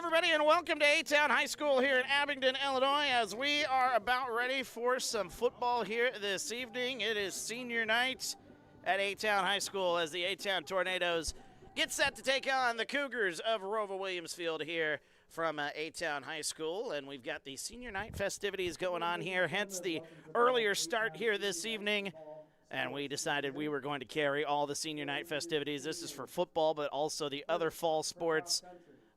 everybody, and welcome to A-Town High School here in Abingdon, Illinois, as we are about ready for some football here this evening. It is senior night at A-Town High School as the A-Town Tornadoes get set to take on the Cougars of ROWVA Williamsfield here from A-Town High School. And we've got the senior night festivities going on here, hence the earlier start here this evening. And we decided we were going to carry all the senior night festivities. This is for football, but also the other fall sports.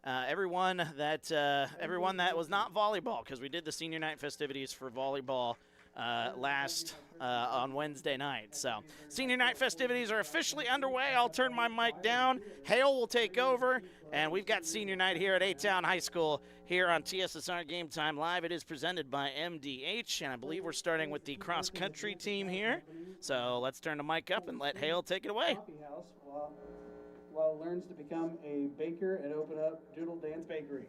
Everyone that was not volleyball, because we did the senior night festivities for volleyball on Wednesday night. So senior night festivities are officially underway. I'll turn my mic down. Hale will take over, and we've got senior night here at A-Town High School here on TSSR Game Time Live. It is presented by MDH, and I believe we're starting with the cross-country team here. So let's turn the mic up and let Hale take it away. While learns to become a baker and open up Doodle Dance Bakery.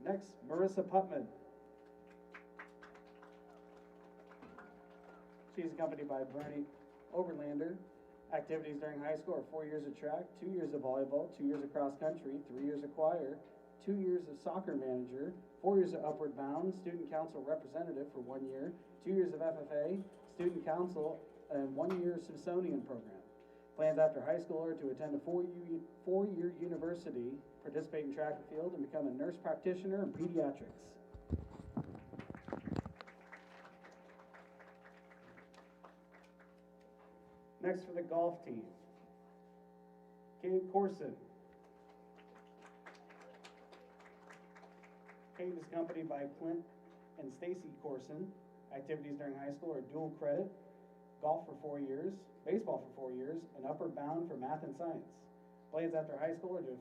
Next, Marissa Putman. She's accompanied by Bernie Oberlander. Activities during high school are 4 years of track, 2 years of volleyball, 2 years of cross country, 3 years of choir, 2 years of soccer manager, 4 years of Upward Bound, student council representative for 1 year, 2 years of FFA, student council, and 1 year Smithsonian program. Plans after high school are to attend a four-year university, participate in track and field, and become a nurse practitioner in pediatrics. Next for the golf team, Kate Corson. Kate is accompanied by Clint and Stacy Corson. Activities during high school are dual credit, golf for 4 years, baseball for 4 years, and Upward Bound for math and science. Plans after high school are to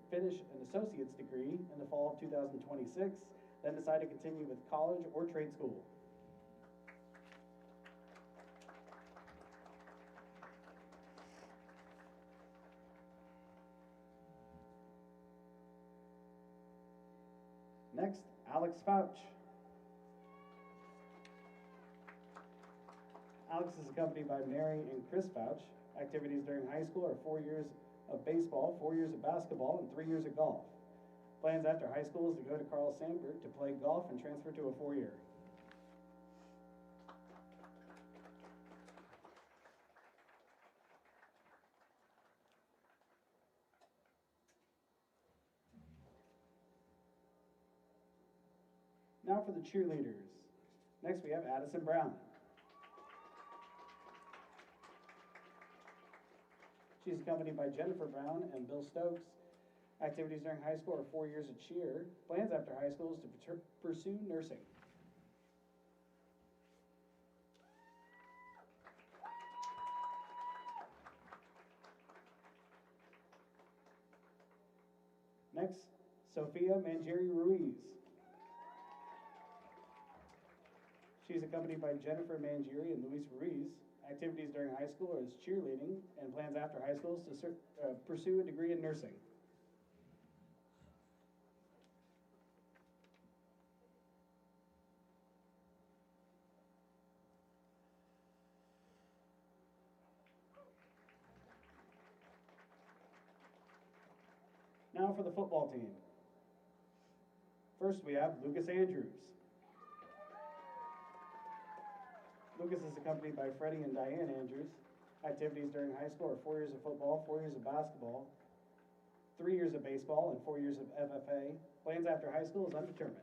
finish an associate's degree in the fall of 2026, then decide to continue with college or trade school. Next, Alex Fouch. Alex is accompanied by Mary and Chris Fouch. Activities during high school are 4 years of baseball, 4 years of basketball, and 3 years of golf. Plans after high school is to go to Carl Sandburg to play golf and transfer to a 4-year. Now for the cheerleaders. Next we have Addison Brown. She's accompanied by Jennifer Brown and Bill Stokes. Activities during high school are 4 years of cheer. Plans after high school is to pursue nursing. Next, Sophia Mangieri Ruiz. She's accompanied by Jennifer Mangieri and Luis Ruiz. Activities during high school is cheerleading, and plans after high school is to pursue a degree in nursing. Now for the football team. First we have Lucas Andrews. Lucas is accompanied by Freddie and Diane Andrews. Activities during high school are 4 years of football, 4 years of basketball, 3 years of baseball, and 4 years of FFA. Plans after high school is undetermined.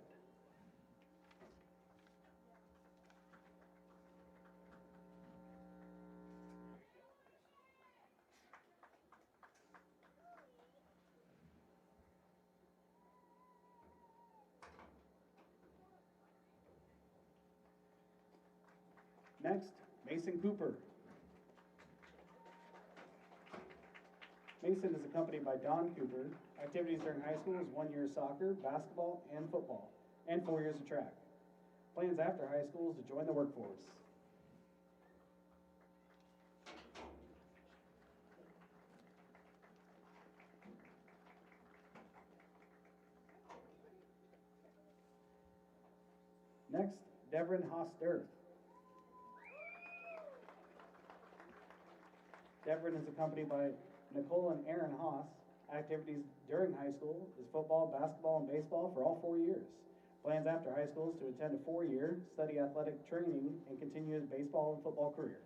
Next, Mason Cooper. Mason is accompanied by Don Cooper. Activities during high school is 1 year of soccer, basketball, and football, and 4 years of track. Plans after high school is to join the workforce. Next, Devin Hosturth. Devon is accompanied by Nicole and Aaron Haas. Activities during high school is football, basketball, and baseball for all 4 years. Plans after high school is to attend a 4-year, study athletic training, and continue his baseball and football career.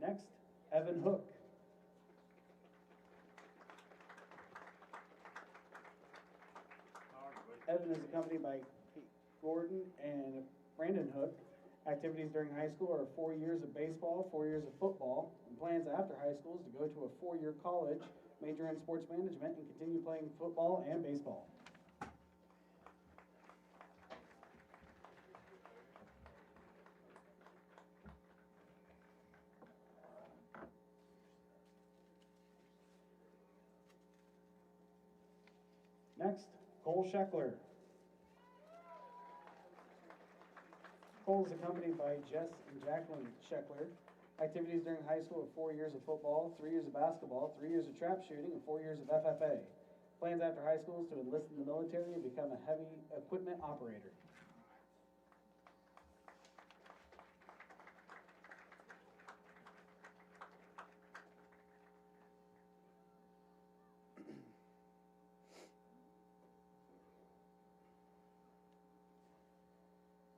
Next, Evan Hook. Evan is accompanied by Pete Gordon and Brandon Hook. Activities during high school are 4 years of baseball, 4 years of football, and plans after high school is to go to a 4-year college, major in sports management, and continue playing football and baseball. Next, Cole Scheckler. Cole is accompanied by Jess and Jacqueline Scheckler. Activities during high school are 4 years of football, 3 years of basketball, 3 years of trap shooting, and 4 years of FFA. Plans after high school is to enlist in the military and become a heavy equipment operator.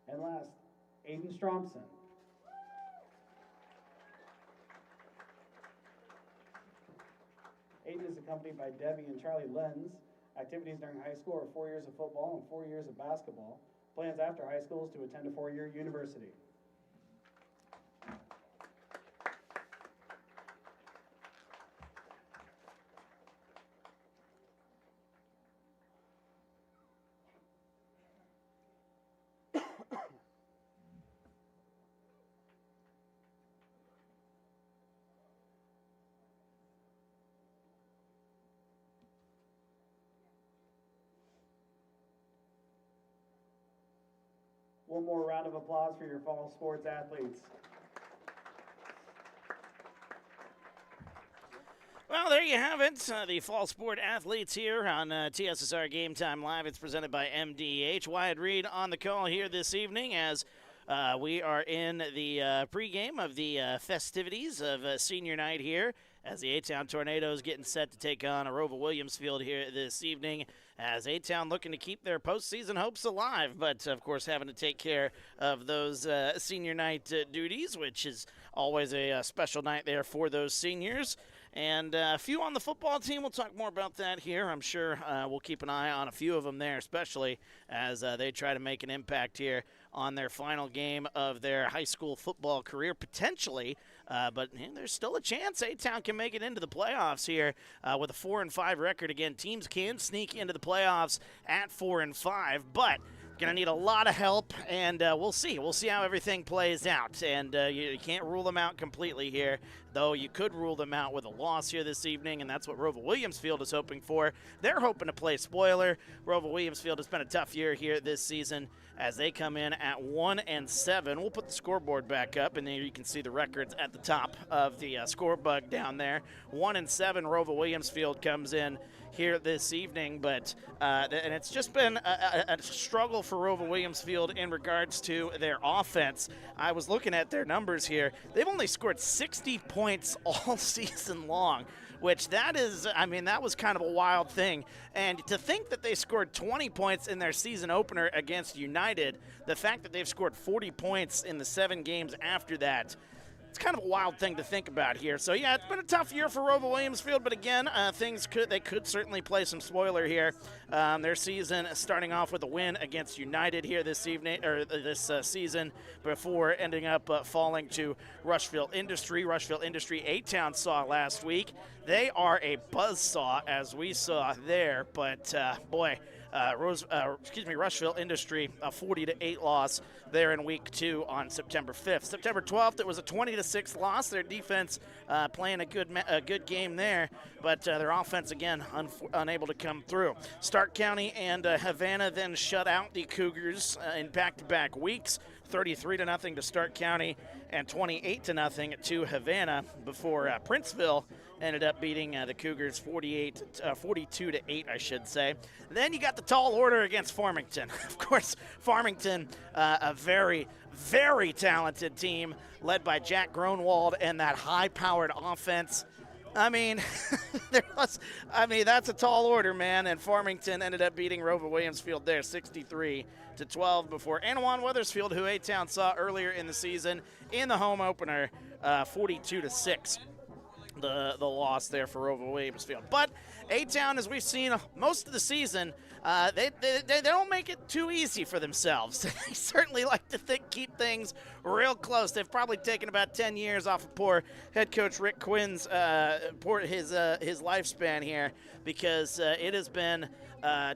And last, Aiden Stromson. Aiden is accompanied by Debbie and Charlie Lenz. Activities during high school are 4 years of football and 4 years of basketball. Plans after high school is to attend a 4-year university. One more round of applause for your fall sports athletes. Well, there you have it. The fall sport athletes here on TSSR Game Time Live. It's presented by MDH. Wyatt Reed on the call here this evening as we are in the pregame of the festivities of senior night here as the A-Town Tornadoes getting set to take on ROWVA Williamsfield here this evening, as A-Town looking to keep their postseason hopes alive, but of course having to take care of those senior night duties, which is always a special night there for those seniors. And a few on the football team. We'll talk more about that here. I'm sure we'll keep an eye on a few of them there, especially as they try to make an impact here on their final game of their high school football career, potentially. But there's still a chance A-Town can make it into the playoffs here with a 4-5 record. Again, teams can sneak into the playoffs at 4-5, but going to need a lot of help, and we'll see. We'll see how everything plays out, and you can't rule them out completely here, though you could rule them out with a loss here this evening, and that's what ROWVA Williamsfield is hoping for. They're hoping to play spoiler. ROWVA Williamsfield has been a tough year here this season as they come in at 1-7. We'll put the scoreboard back up, and then you can see the records at the top of the score bug down there. 1-7, ROWVA Williamsfield comes in here this evening, but and it's just been a struggle for ROWVA Williamsfield in regards to their offense. I was looking at their numbers here. They've only scored 60 points all season long, which that is, I mean, that was kind of a wild thing. And to think that they scored 20 points in their season opener against United, the fact that they've scored 40 points in the 7 games after that, it's kind of a wild thing to think about here. So yeah, it's been a tough year for ROWVA Williamsfield, but again, they could certainly play some spoiler here. Their season starting off with a win against United here this evening, or this season, before ending up falling to Rushville Industry. Rushville Industry, A-Town saw last week. They are a buzzsaw, as we saw there, but boy. Rushville Industry, a 40-8 loss there in week 2 on September 5th. September 12th, it was a 20-6 loss. Their defense playing a good game there, but their offense again unable to come through. Stark County and Havana then shut out the Cougars in back-to-back weeks. 33-0 to Stark County and 28-0 to Havana before Princeville ended up beating the Cougars 42-8, I should say. Then you got the tall order against Farmington. Of course, Farmington, a very, very talented team led by Jack Gronwald and that high-powered offense. I mean, that's a tall order, man. And Farmington ended up beating ROWVA Williamsfield there 63-12 before Anawan Wethersfield, who A-Town saw earlier in the season in the home opener, 42-6. The loss there for ROWVA Williamsfield. But A-Town, as we've seen most of the season, they don't make it too easy for themselves. They certainly like to keep things real close. They've probably taken about 10 years off of poor head coach Rick Quinn's his lifespan here, because it has been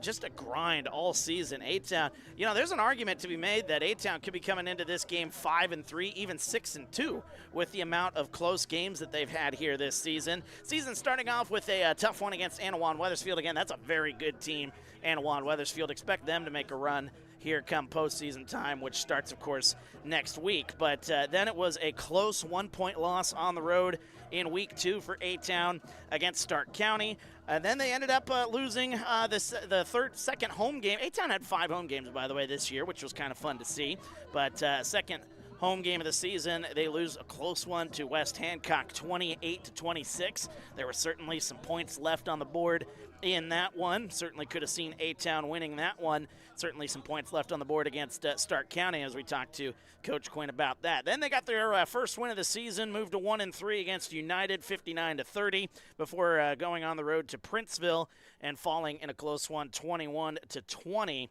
just a grind all season. A-Town, there's an argument to be made that A-Town could be coming into this game 5-3, even 6-2, with the amount of close games that they've had here this season. Season starting off with a tough one against Anawan Wethersfield. Again, that's a very good team. Anawan Wethersfield, expect them to make a run here come postseason time, which starts, of course, next week. But then it was a close 1-point loss on the road in week 2 for A-Town against Stark County. And then they ended up losing the second home game. A-Town had 5 home games, by the way, this year, which was kind of fun to see. But second home game of the season, they lose a close one to West Hancock, 28-26. There were certainly some points left on the board in that one. Certainly could have seen A-Town winning that one. Certainly some points left on the board against Stark County, as we talked to Coach Quinn about that. Then they got their first win of the season, moved to 1-3 against United, 59-30, before going on the road to Princeville and falling in a close one, 21-20.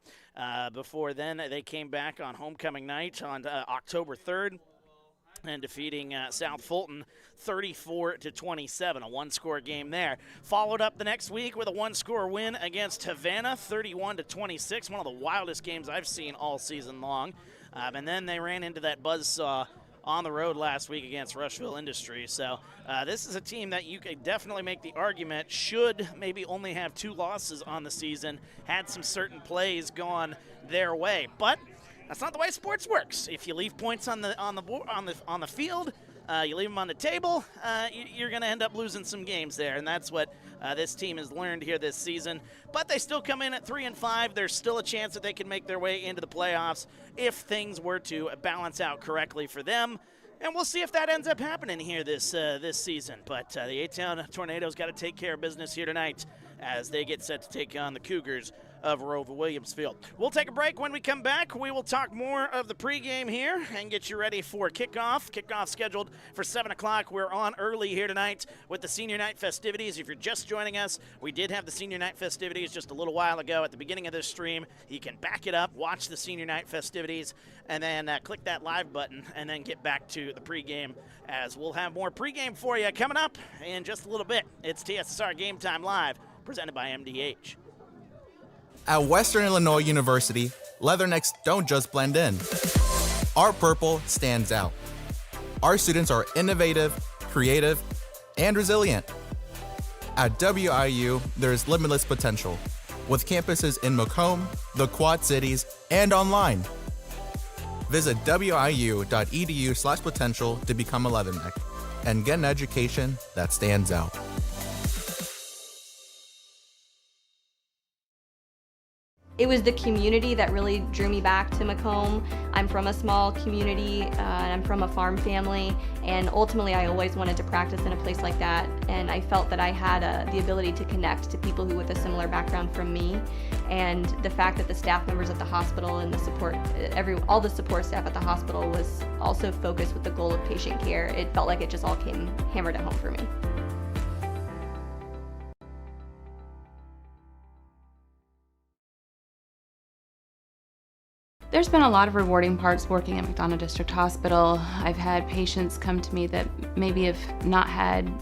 Before then, they came back on homecoming night on October 3rd. And defeating South Fulton 34-27, a one-score game there. Followed up the next week with a one-score win against Havana, 31-26, one of the wildest games I've seen all season long. And then they ran into that buzzsaw on the road last week against Rushville Industries. So this is a team that you could definitely make the argument should maybe only have 2 losses on the season, had some certain plays gone their way. But that's not the way sports works. If you leave points on the field, you leave them on the table, you're going to end up losing some games there, and that's what this team has learned here this season. But they still come in at 3-5. There's still a chance that they can make their way into the playoffs if things were to balance out correctly for them. And we'll see if that ends up happening here this season. But the A-Town Tornadoes got to take care of business here tonight as they get set to take on the Cougars of ROWVA Williamsfield. We'll take a break. When we come back, we will talk more of the pregame here and get you ready for kickoff. Kickoff scheduled for 7 o'clock. We're on early here tonight with the senior night festivities. If you're just joining us, we did have the senior night festivities just a little while ago at the beginning of this stream. You can back it up, watch the senior night festivities, and then click that live button and then get back to the pregame, as we'll have more pregame for you coming up in just a little bit. It's TSSR Game Time Live, presented by MDH. At Western Illinois University, Leathernecks don't just blend in. Our purple stands out. Our students are innovative, creative, and resilient. At WIU, there's limitless potential, with campuses in Macomb, the Quad Cities, and online. Visit wiu.edu/potential to become a Leatherneck and get an education that stands out. It was the community that really drew me back to Macomb. I'm from a small community, and I'm from a farm family, and ultimately I always wanted to practice in a place like that, and I felt that I had the ability to connect to people who with a similar background from me, and the fact that the staff members at the hospital and the support, all the support staff at the hospital was also focused with the goal of patient care. It felt like it just all came hammered at home for me. There's been a lot of rewarding parts working at McDonough District Hospital. I've had patients come to me that maybe have not had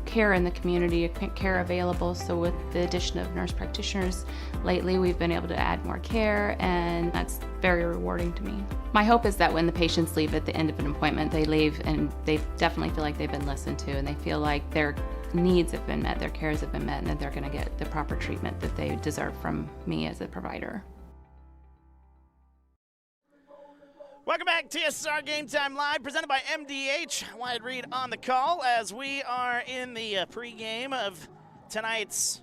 care in the community, care available, so with the addition of nurse practitioners lately, we've been able to add more care, and that's very rewarding to me. My hope is that when the patients leave at the end of an appointment, they leave and they definitely feel like they've been listened to, and they feel like their needs have been met, their cares have been met, and that they're going to get the proper treatment that they deserve from me as a provider. Welcome back, TSSR Game Time Live, presented by MDH. Wyatt Reed on the call as we are in the pregame of tonight's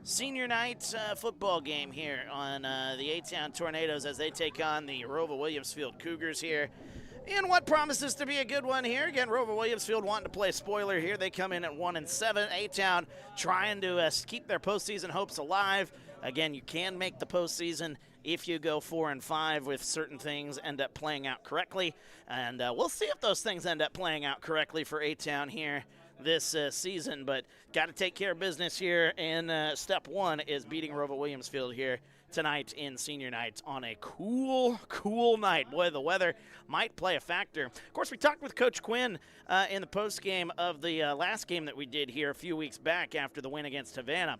senior night football game here on the A-Town Tornadoes as they take on the ROWVA Williamsfield Cougars here in what promises to be a good one here. Again, ROWVA Williamsfield wanting to play spoiler here. They come in at 1-7. A-Town trying to keep their postseason hopes alive. Again, you can make the postseason if you go 4-5 if certain things end up playing out correctly. And we'll see if those things end up playing out correctly for A-Town here this season. But got to take care of business here. And step one is beating ROWVA Williamsfield here tonight in senior night on a cool night. Boy, the weather might play a factor. Of course, we talked with Coach Quinn in the postgame of the last game that we did here a few weeks back after the win against Havana.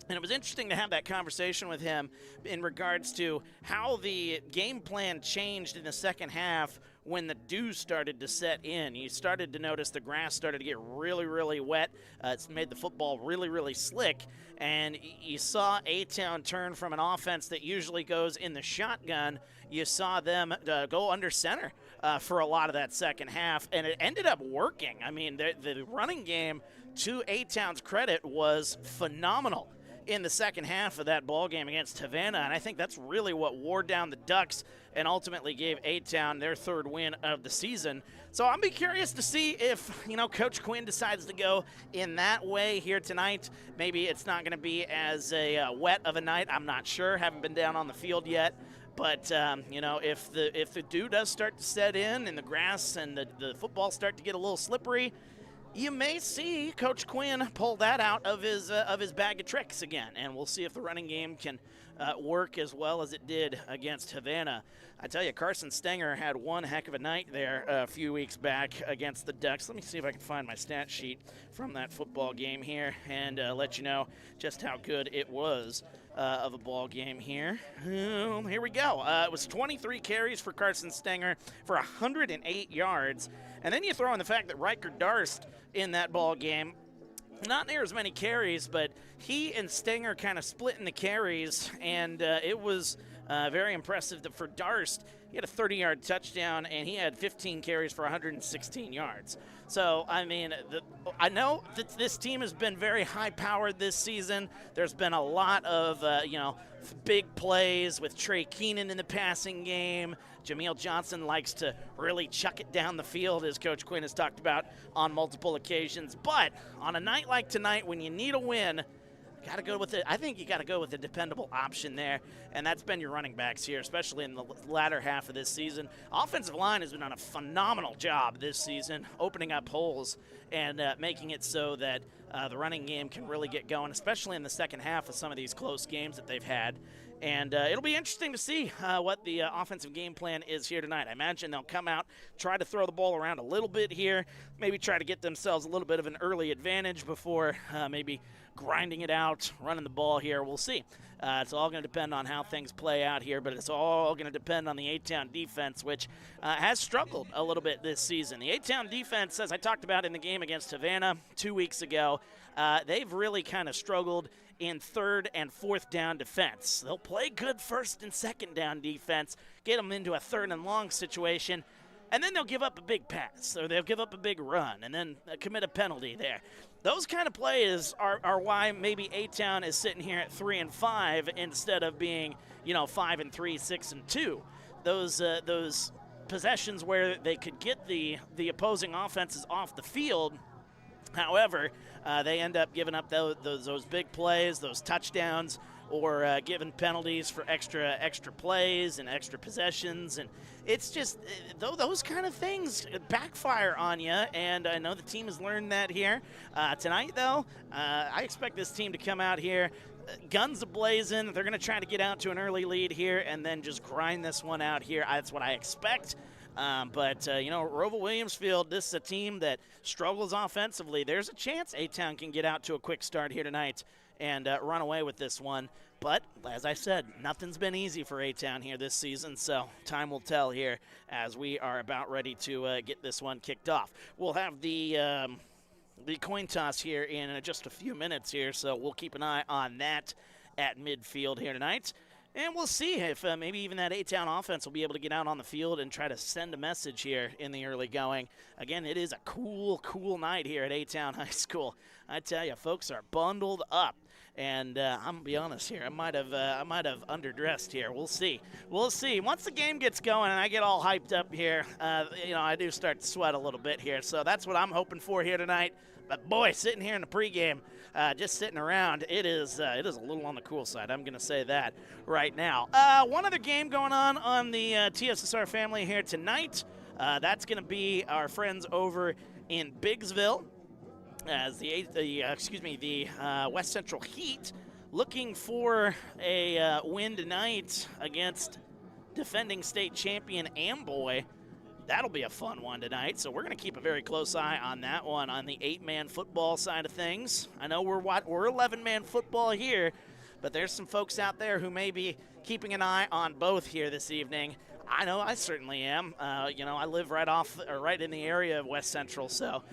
And it was interesting to have that conversation with him in regards to how the game plan changed in the second half when the dew started to set in. You started to notice the grass started to get really wet. It's made the football really slick. And you saw A-Town turn from an offense that usually goes in the shotgun. You saw them go under center for a lot of that second half. And it ended up working. I mean, the running game, to A-Town's credit, was phenomenal in the second half of that ball game against Havana, and I think that's really what wore down the Ducks and ultimately gave A-Town their third win of the season. So I'm be curious to see if, Coach Quinn decides to go in that way here tonight. Maybe it's not going to be as wet of a night. I'm not sure. Haven't been down on the field yet. But, if the dew does start to set in and the grass and the football start to get a little slippery, you may see Coach Quinn pull that out of his bag of tricks again, and we'll see if the running game can work as well as it did against Havana. I tell you, Carson Stenger had one heck of a night there a few weeks back against the Ducks. Let me see if I can find my stat sheet from that football game here and let you know just how good it was of a ball game here. Here we go. It was 23 carries for Carson Stenger for 108 yards. And then you throw in the fact that Riker Darst in that ball game, not near as many carries, but he and Stenger kind of split in the carries, and it was very impressive for Darst. He had a 30-yard touchdown, and he had 15 carries for 116 yards. So, I mean, I know that this team has been very high-powered this season. There's been a lot of, big plays with Trey Keenan in the passing game. Jameel Johnson likes to really chuck it down the field, as Coach Quinn has talked about on multiple occasions. But on a night like tonight, when you need a win, got to go with it. I think you got to go with a dependable option there, and that's been your running backs here, especially in the latter half of this season. Offensive line has been on a phenomenal job this season, opening up holes and making it so that the running game can really get going, especially in the second half of some of these close games that they've had. And it'll be interesting to see what the offensive game plan is here tonight. I imagine they'll come out, try to throw the ball around a little bit here, maybe try to get themselves a little bit of an early advantage before maybe grinding it out, running the ball here. We'll see. It's all going to depend on how things play out here, but it's all going to depend on the A-Town defense, which has struggled a little bit this season. The A-Town defense, as I talked about in the game against Havana 2 weeks ago, they've really kind of struggled in third and fourth down defense. They'll play good first and second down defense, get them into a third and long situation, and then they'll give up a big pass, or they'll give up a big run, and then commit a penalty there. Those kind of plays are why maybe A-Town is sitting here at 3-5 instead of being, 5-3, 6-2. Those possessions where they could get the opposing offenses off the field. However, they end up giving up those big plays, those touchdowns, or giving penalties for extra plays and extra possessions. And it's just those kind of things backfire on you, and I know the team has learned that here. Tonight, though, I expect this team to come out here, guns a-blazing. They're going to try to get out to an early lead here and then just grind this one out here. That's what I expect. But ROWVA Williamsfield, this is a team that struggles offensively. There's a chance A-Town can get out to a quick start here tonight and run away with this one. But, as I said, nothing's been easy for A-Town here this season, so time will tell here as we are about ready to get this one kicked off. We'll have the coin toss here in just a few minutes here, so we'll keep an eye on that at midfield here tonight. And we'll see if maybe even that A-Town offense will be able to get out on the field and try to send a message here in the early going. Again, it is a cool night here at A-Town High School. I tell you, folks are bundled up. And I'm going to be honest here, I might have underdressed here. We'll see. We'll see. Once the game gets going and I get all hyped up here, I do start to sweat a little bit here. So that's what I'm hoping for here tonight. But, boy, sitting here in the pregame, just sitting around, it is a little on the cool side. I'm going to say that right now. One other game going on the TSSR family here tonight. That's going to be our friends over in Biggsville, as the West Central Heat looking for a win tonight against defending state champion Amboy. That'll be a fun one tonight, so we're going to keep a very close eye on that one on the 8-man football side of things. I know we're 11-man football here, but there's some folks out there who may be keeping an eye on both here this evening. I know I certainly am. I live right in the area of West Central, so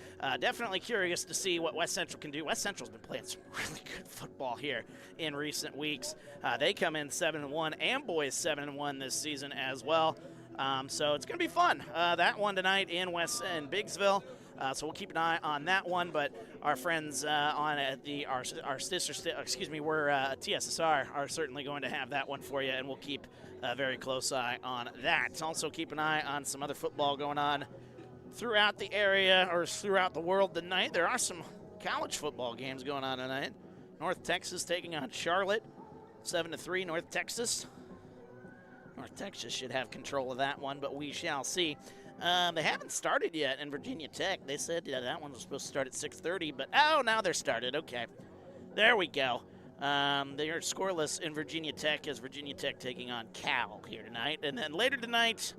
definitely curious to see what West Central can do. West Central's been playing some really good football here in recent weeks. They come in 7-1. Amboy is 7-1 this season as well. So it's going to be fun. That one tonight in Biggsville. So we'll keep an eye on that one. But our friends TSSR are certainly going to have that one for you, and we'll keep a very close eye on that. Also keep an eye on some other football going on throughout the area or throughout the world tonight. There are some college football games going on tonight. North Texas taking on Charlotte, 7-3 North Texas. North Texas should have control of that one, but we shall see. They haven't started yet in Virginia Tech. They said that one was supposed to start at 6:30, but now they're started. Okay, there we go. They are scoreless in Virginia Tech as Virginia Tech taking on Cal here tonight. And then later tonight,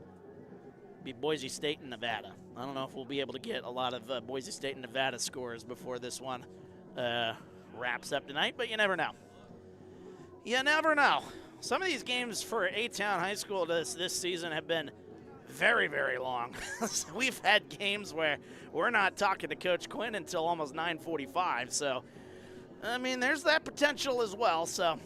be Boise State and Nevada. I don't know if we'll be able to get a lot of Boise State and Nevada scores before this one wraps up tonight, but you never know. You never know. Some of these games for A-Town High School this season have been very, very long. So we've had games where we're not talking to Coach Quinn until almost 9:45. So, I mean, there's that potential as well. So,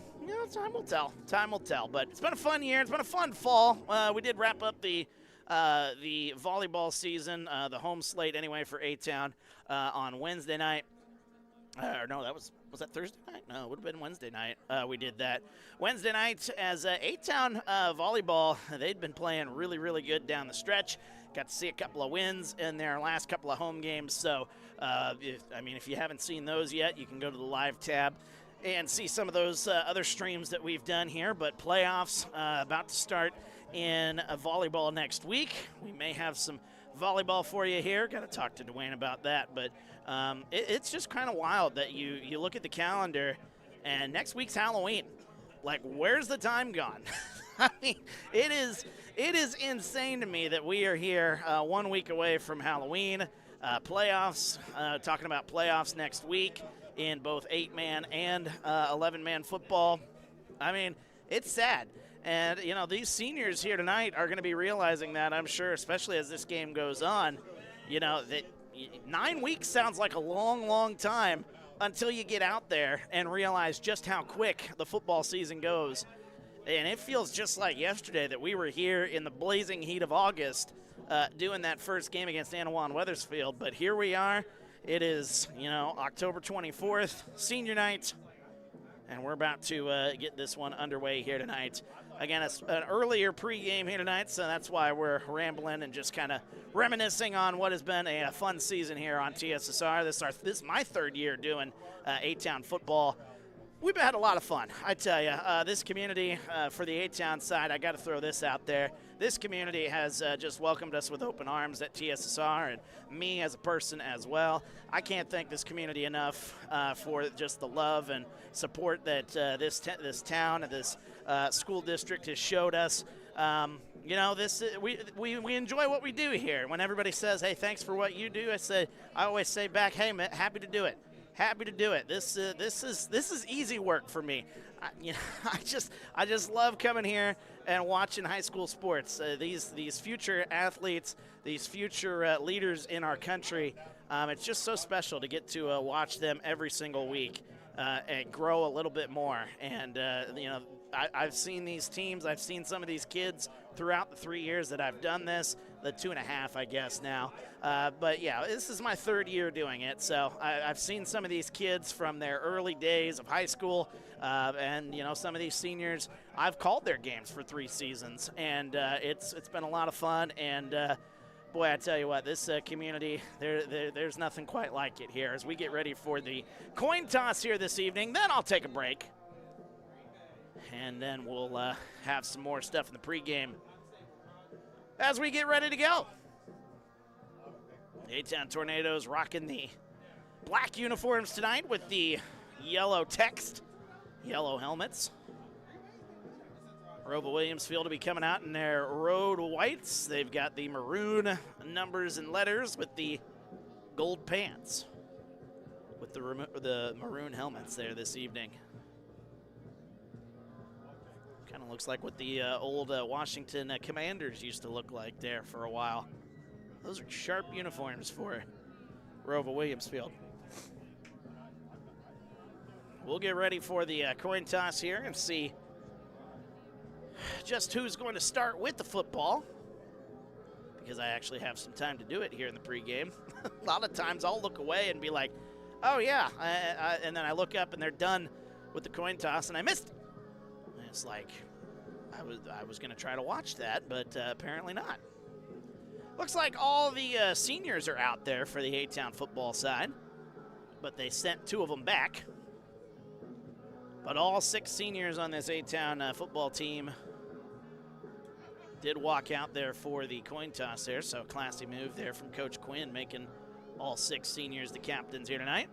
time will tell. Time will tell. But it's been a fun year. It's been a fun fall. We did wrap up the volleyball season, the home slate anyway for A-Town on Wednesday night. No, was that Thursday night? No, it would have been Wednesday night. We did that. Wednesday night as A-Town volleyball, they'd been playing really, really good down the stretch. Got to see a couple of wins in their last couple of home games. So, if you haven't seen those yet, you can go to the live tab and see some of those other streams that we've done here. But playoffs about to start in volleyball next week. We may have some volleyball for you here. Got to talk to Dwayne about that. But it's just kind of wild that you look at the calendar and next week's Halloween. Like, where's the time gone? I mean, it is insane to me that we are here 1 week away from Halloween. Playoffs, talking about playoffs next week in both 8-man and 11-man football. I mean, it's sad. And, these seniors here tonight are going to be realizing that, I'm sure, especially as this game goes on, that 9 weeks sounds like a long, long time until you get out there and realize just how quick the football season goes. And it feels just like yesterday that we were here in the blazing heat of August doing that first game against Anawan Weathersfield. But here we are. It is, October 24th, senior night, and we're about to get this one underway here tonight. Again, it's an earlier pregame here tonight, so that's why we're rambling and just kind of reminiscing on what has been a fun season here on TSSR. This is my third year doing A-Town football. We've had a lot of fun, I tell you. This community, for the A-Town side, I got to throw this out there. This community has just welcomed us with open arms at TSSR, and me as a person as well. I can't thank this community enough for just the love and support that this town and this school district has showed us. We enjoy what we do here. When everybody says, "Hey, thanks for what you do," I always say back, "Hey, man, happy to do it. Happy to do it. This is easy work for me. I just love coming here and watching high school sports. These future athletes, these future leaders in our country. It's just so special to get to watch them every single week and grow a little bit more. And I've seen these teams. I've seen some of these kids throughout the 3 years that I've done this, the 2.5, I guess, now. But, yeah, this is my 3rd year doing it. So I've seen some of these kids from their early days of high school. And, you know, some of these seniors, I've called their games for 3 seasons. And it's been a lot of fun. And, boy, I tell you what, this community, there's nothing quite like it here. As we get ready for the coin toss here this evening, then I'll take a break. And then we'll have some more stuff in the pregame as we get ready to go. The A-Town Tornadoes rocking the black uniforms tonight with the yellow text, yellow helmets. ROWVA Williamsfield will be coming out in their road whites. They've got the maroon numbers and letters with the gold pants with the maroon helmets there this evening. Kind of looks like what the old Washington Commanders used to look like there for a while. Those are sharp uniforms for ROWVA Williamsfield. We'll get ready for the coin toss here and see just who's going to start with the football, because I actually have some time to do it here in the pregame. A lot of times I'll look away and be like, oh yeah, and then I look up and they're done with the coin toss and I missed it. And it's like, I was going to try to watch that, but apparently not. Looks like all the seniors are out there for the A-Town football side, but they sent 2 of them back. But all 6 seniors on this A-Town football team did walk out there for the coin toss there, so classy move there from Coach Quinn, making all 6 seniors the captains here tonight.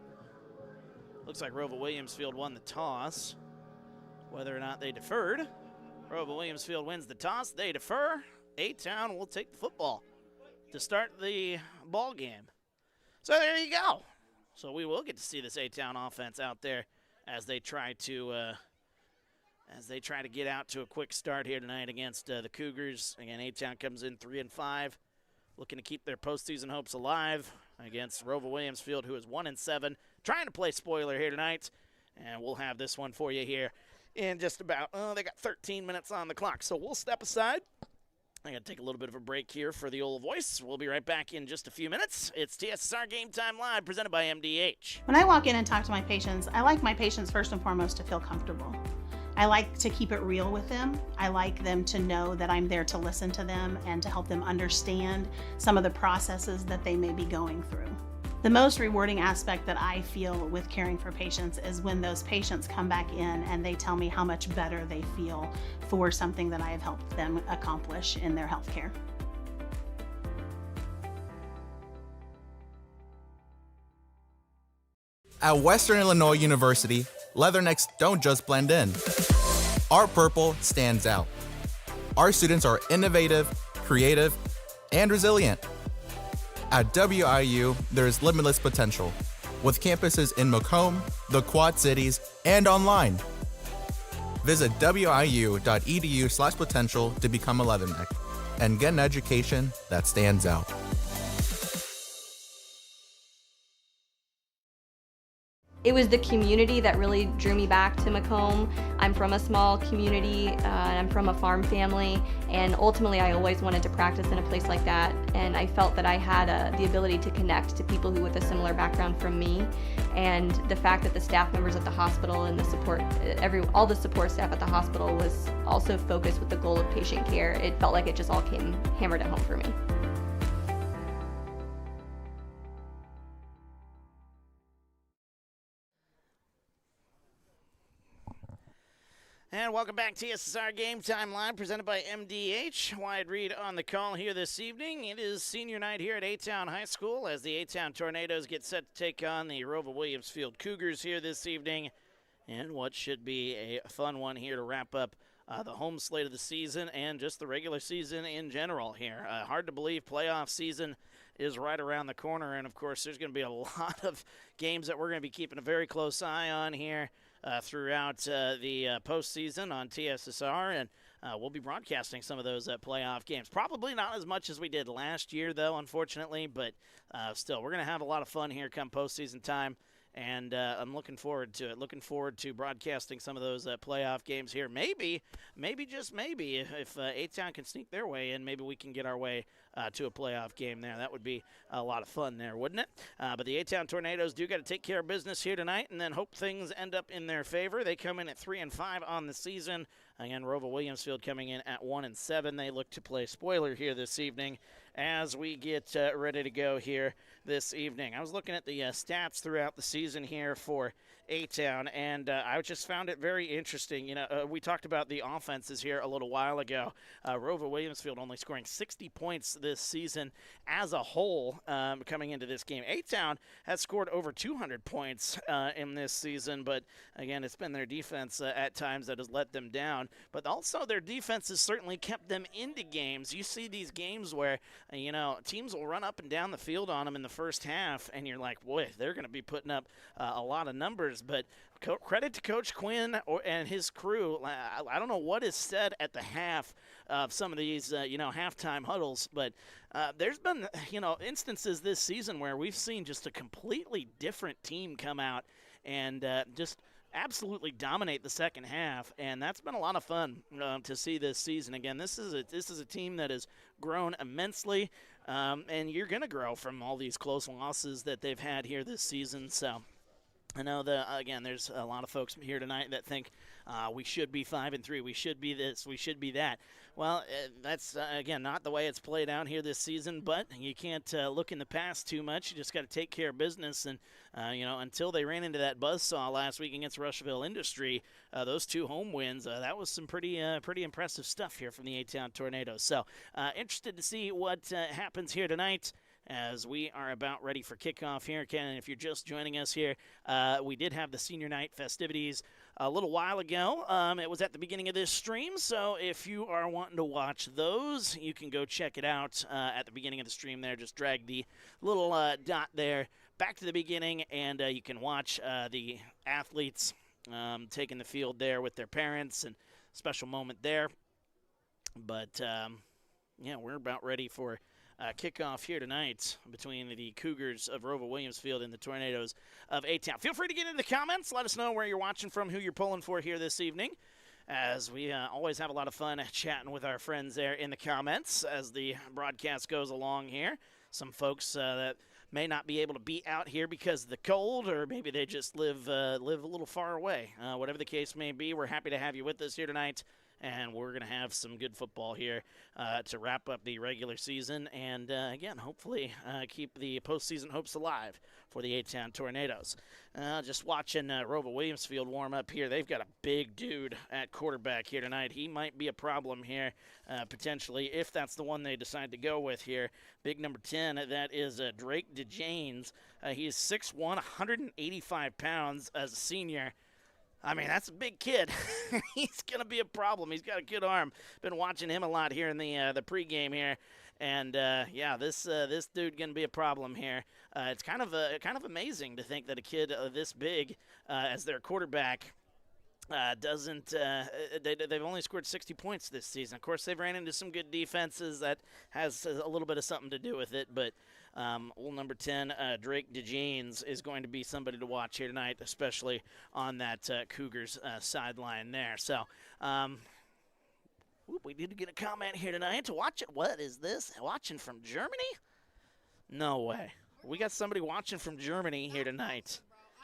Looks like ROWVA Williamsfield won the toss. Whether or not they deferred, ROWVA Williamsfield wins the toss. They defer. A-Town will take the football to start the ball game. So there you go. So we will get to see this A-Town offense out there as they try to get out to a quick start here tonight against the Cougars. Again, A-Town comes in 3-5, looking to keep their postseason hopes alive against ROWVA Williamsfield, who is 1-7, trying to play spoiler here tonight. And we'll have this one for you here in just about, they got 13 minutes on the clock. So we'll step aside. I got to take a little bit of a break here for the old voice. We'll be right back in just a few minutes. It's TSSR Game Time Live, presented by MDH. When I walk in and talk to my patients, I like my patients first and foremost to feel comfortable. I like to keep it real with them. I like them to know that I'm there to listen to them and to help them understand some of the processes that they may be going through. The most rewarding aspect that I feel with caring for patients is when those patients come back in and they tell me how much better they feel for something that I have helped them accomplish in their healthcare. At Western Illinois University, leathernecks don't just blend in. Our purple stands out. Our students are innovative, creative, and resilient. At WIU, there's limitless potential, with campuses in Macomb, the Quad Cities, and online. Visit wiu.edu/potential to become a leatherneck and get an education that stands out. It was the community that really drew me back to Macomb. I'm from a small community, and I'm from a farm family, and ultimately I always wanted to practice in a place like that, and I felt that I had the ability to connect to people who with a similar background from me, and the fact that the staff members at the hospital and the support, all the support staff at the hospital was also focused with the goal of patient care. It felt like it just all came hammered at home for me. And welcome back to TSSR Game Time Live, presented by MDH. Wyatt Reed on the call here this evening. It is senior night here at A-Town High School as the A-Town Tornadoes get set to take on the ROWVA Williamsfield Cougars here this evening. And what should be a fun one here to wrap up the home slate of the season and just the regular season in general here. Hard to believe playoff season is right around the corner. And, of course, there's going to be a lot of games that we're going to be keeping a very close eye on here throughout the postseason on TSSR, and we'll be broadcasting some of those playoff games. Probably not as much as we did last year, though, unfortunately, but still, we're going to have a lot of fun here come postseason time, And I'm looking forward to it. Looking forward to broadcasting some of those playoff games here. Maybe just maybe, if A-Town can sneak their way in, maybe we can get our way to a playoff game there. That would be a lot of fun there, wouldn't it? But the A-Town Tornadoes do got to take care of business here tonight, and then hope things end up in their favor. They come in at 3-5 on the season. Again, ROWVA Williamsfield coming in at 1-7. They look to play spoiler here this evening as we get ready to go here this evening. I was looking at the stats throughout the season here for A-Town, and I just found it very interesting. You know, we talked about the offenses here a little while ago. ROWVA Williamsfield only scoring 60 points this season as a whole coming into this game. A-Town has scored over 200 points in this season, but again, it's been their defense at times that has let them down. But also their defense has certainly kept them into games. You see these games where, you know, teams will run up and down the field on them in the first half, and you're like, boy, they're going to be putting up a lot of numbers. But credit to Coach Quinn and his crew. I don't know what is said at the half of some of these, you know, halftime huddles, but there's been, you know, instances this season where we've seen just a completely different team come out and just absolutely dominate the second half, and that's been a lot of fun to see this season. Again, this is a team that has grown immensely, and you're going to grow from all these close losses that they've had here this season. So I know that, again, there's a lot of folks here tonight that think we should be 5-3, we should be this, we should be that. Well, that's, again, not the way it's played out here this season, but you can't look in the past too much. You just got to take care of business. And, you know, until they ran into that buzzsaw last week against Rushville Industry, those 2 home wins, that was some pretty impressive stuff here from the A-Town Tornadoes. So interested to see what happens here tonight as we are about ready for kickoff here. Ken, if you're just joining us here, we did have the senior night festivities a little while ago. It was at the beginning of this stream, so if you are wanting to watch those, you can go check it out at the beginning of the stream there. Just drag the little dot there back to the beginning, and you can watch the athletes taking the field there with their parents, and special moment there. But, yeah, we're about ready for kickoff here tonight between the Cougars of ROWVA Williamsfield and the Tornadoes of A-Town. Feel free to get into the comments. Let us know where you're watching from, who you're pulling for here this evening, as we always have a lot of fun chatting with our friends there in the comments as the broadcast goes along here. Some folks that may not be able to be out here because of the cold, or maybe they just live a little far away. Whatever the case may be, we're happy to have you with us here tonight. And we're going to have some good football here to wrap up the regular season and, again, hopefully keep the postseason hopes alive for the A-Town Tornadoes. Just watching ROWVA Williamsfield warm up here. They've got a big dude at quarterback here tonight. He might be a problem here, potentially, if that's the one they decide to go with here. Big number 10, that is Drake DeJanes. He is 6'1", 185 pounds as a senior. I mean, that's a big kid. He's going to be a problem. He's got a good arm. Been watching him a lot here in the pregame here. And, yeah, this dude going to be a problem here. It's kind of amazing to think that a kid this big as their quarterback doesn't they've only scored 60 points this season. Of course, they've ran into some good defenses. That has a little bit of something to do with it. But old number 10, Drake DeJanes, is going to be somebody to watch here tonight, especially on that Cougars sideline there. So we need to get a comment here tonight to watch it. What is this? Watching from Germany? No way. We got somebody watching from Germany here tonight.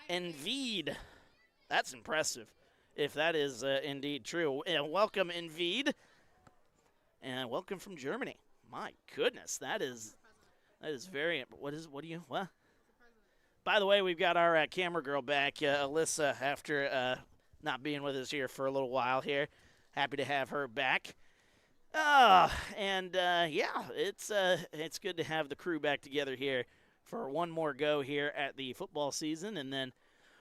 Envied. That's impressive, if that is indeed true. Welcome, Envied. And welcome from Germany. My goodness, that is very. What? By the way, we've got our camera girl back, Alyssa, after not being with us here for a little while here. Happy to have her back. Yeah, it's good to have the crew back together here for one more go here at the football season, and then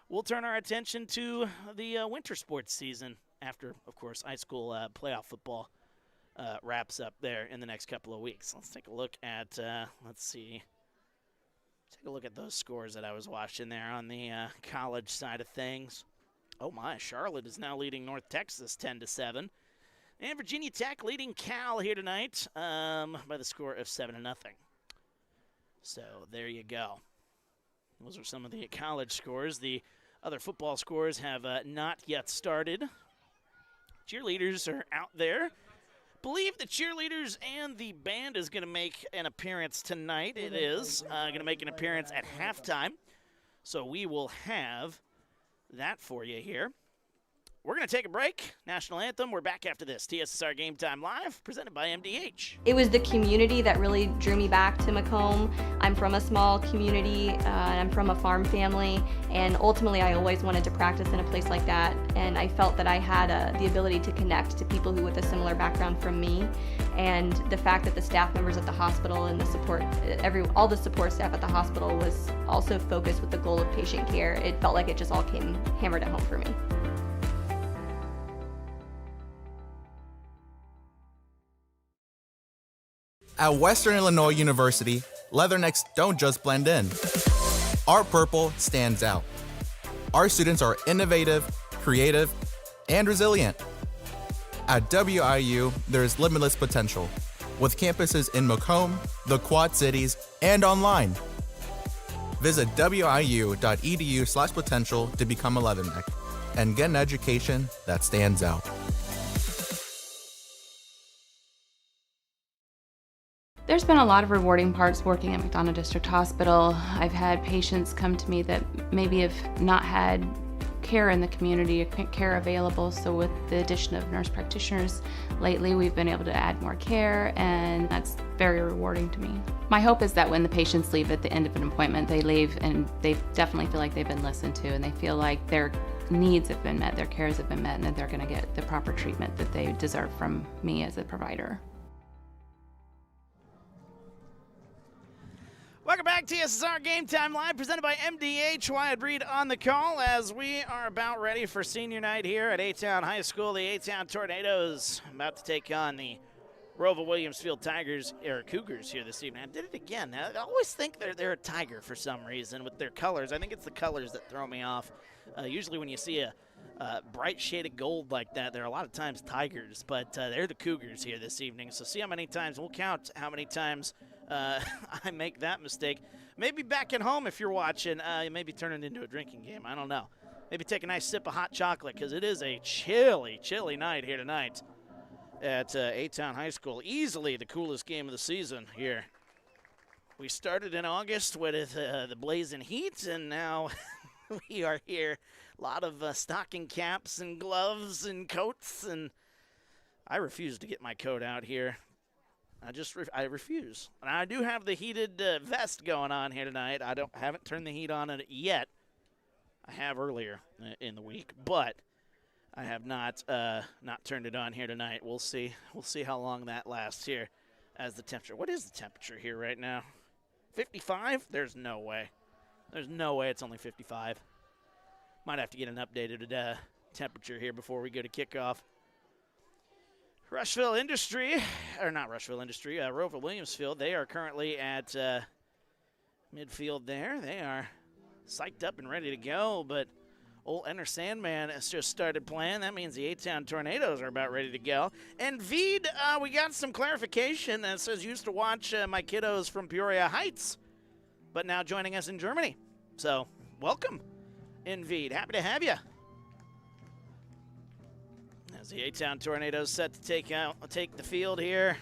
we'll turn our attention to the winter sports season after, of course, high school playoff football wraps up there in the next couple of weeks. Let's take a look at, take a look at those scores that I was watching there on the college side of things. Oh my, Charlotte is now leading North Texas 10-7. And Virginia Tech leading Cal here tonight by the score of 7-0. So there you go. Those are some of the college scores. The other football scores have not yet started. Cheerleaders are out there. Believe the cheerleaders and the band is going to make an appearance tonight. It is going to make an appearance at halftime. So we will have that for you here. We're going to take a break. National Anthem. We're back after this. TSSR Game Time Live, presented by MDH. It was the community that really drew me back to Macomb. I'm from a small community, and I'm from a farm family, and ultimately I always wanted to practice in a place like that, and I felt that I had the ability to connect to people who with a similar background from me, and the fact that the staff members at the hospital and the support, all the support staff at the hospital was also focused with the goal of patient care. It felt like it just all came hammered at home for me. At Western Illinois University, leathernecks don't just blend in. Our purple stands out. Our students are innovative, creative, and resilient. At WIU, there's limitless potential, with campuses in Macomb, the Quad Cities, and online. Visit wiu.edu/potential to become a leatherneck and get an education that stands out. There's been a lot of rewarding parts working at McDonough District Hospital. I've had patients come to me that maybe have not had care in the community, care available, so with the addition of nurse practitioners lately, we've been able to add more care, and that's very rewarding to me. My hope is that when the patients leave at the end of an appointment, they leave and they definitely feel like they've been listened to, and they feel like their needs have been met, their cares have been met, and that they're going to get the proper treatment that they deserve from me as a provider. Welcome back, TSSR Game Time Live, presented by MDH. Wyatt Reed on the call as we are about ready for senior night here at A-Town High School. The A-Town Tornadoes about to take on the ROWVA Williamsfield Cougars here this evening. I did it again. I always think they're a tiger for some reason with their colors. I think it's the colors that throw me off. Usually when you see a bright shaded gold like that, there are a lot of times tigers, but they're the Cougars here this evening. So see how many times, we'll count how many times I make that mistake. Maybe back at home if you're watching, maybe turn it into a drinking game. I don't know. Maybe take a nice sip of hot chocolate because it is a chilly, chilly night here tonight at A-Town High School. Easily the coolest game of the season here. We started in August with the blazing heat, and now we are here. A lot of stocking caps and gloves and coats, and I refuse to get my coat out here. I refuse. And I do have the heated vest going on here tonight. Haven't turned the heat on it yet. I have earlier in the week, but I have not turned it on here tonight. We'll see. We'll see how long that lasts here as the temperature. What is the temperature here right now? 55? There's no way. There's no way it's only 55. Might have to get an updated temperature here before we go to kickoff. ROWVA Williamsfield, they are currently at midfield there. They are psyched up and ready to go, but old Enter Sandman has just started playing. That means the A-Town Tornadoes are about ready to go. And Veed, we got some clarification that says used to watch my kiddos from Peoria Heights, but now joining us in Germany. So, welcome, Veed. Happy to have you. As the A-Town Tornadoes set to take the field here.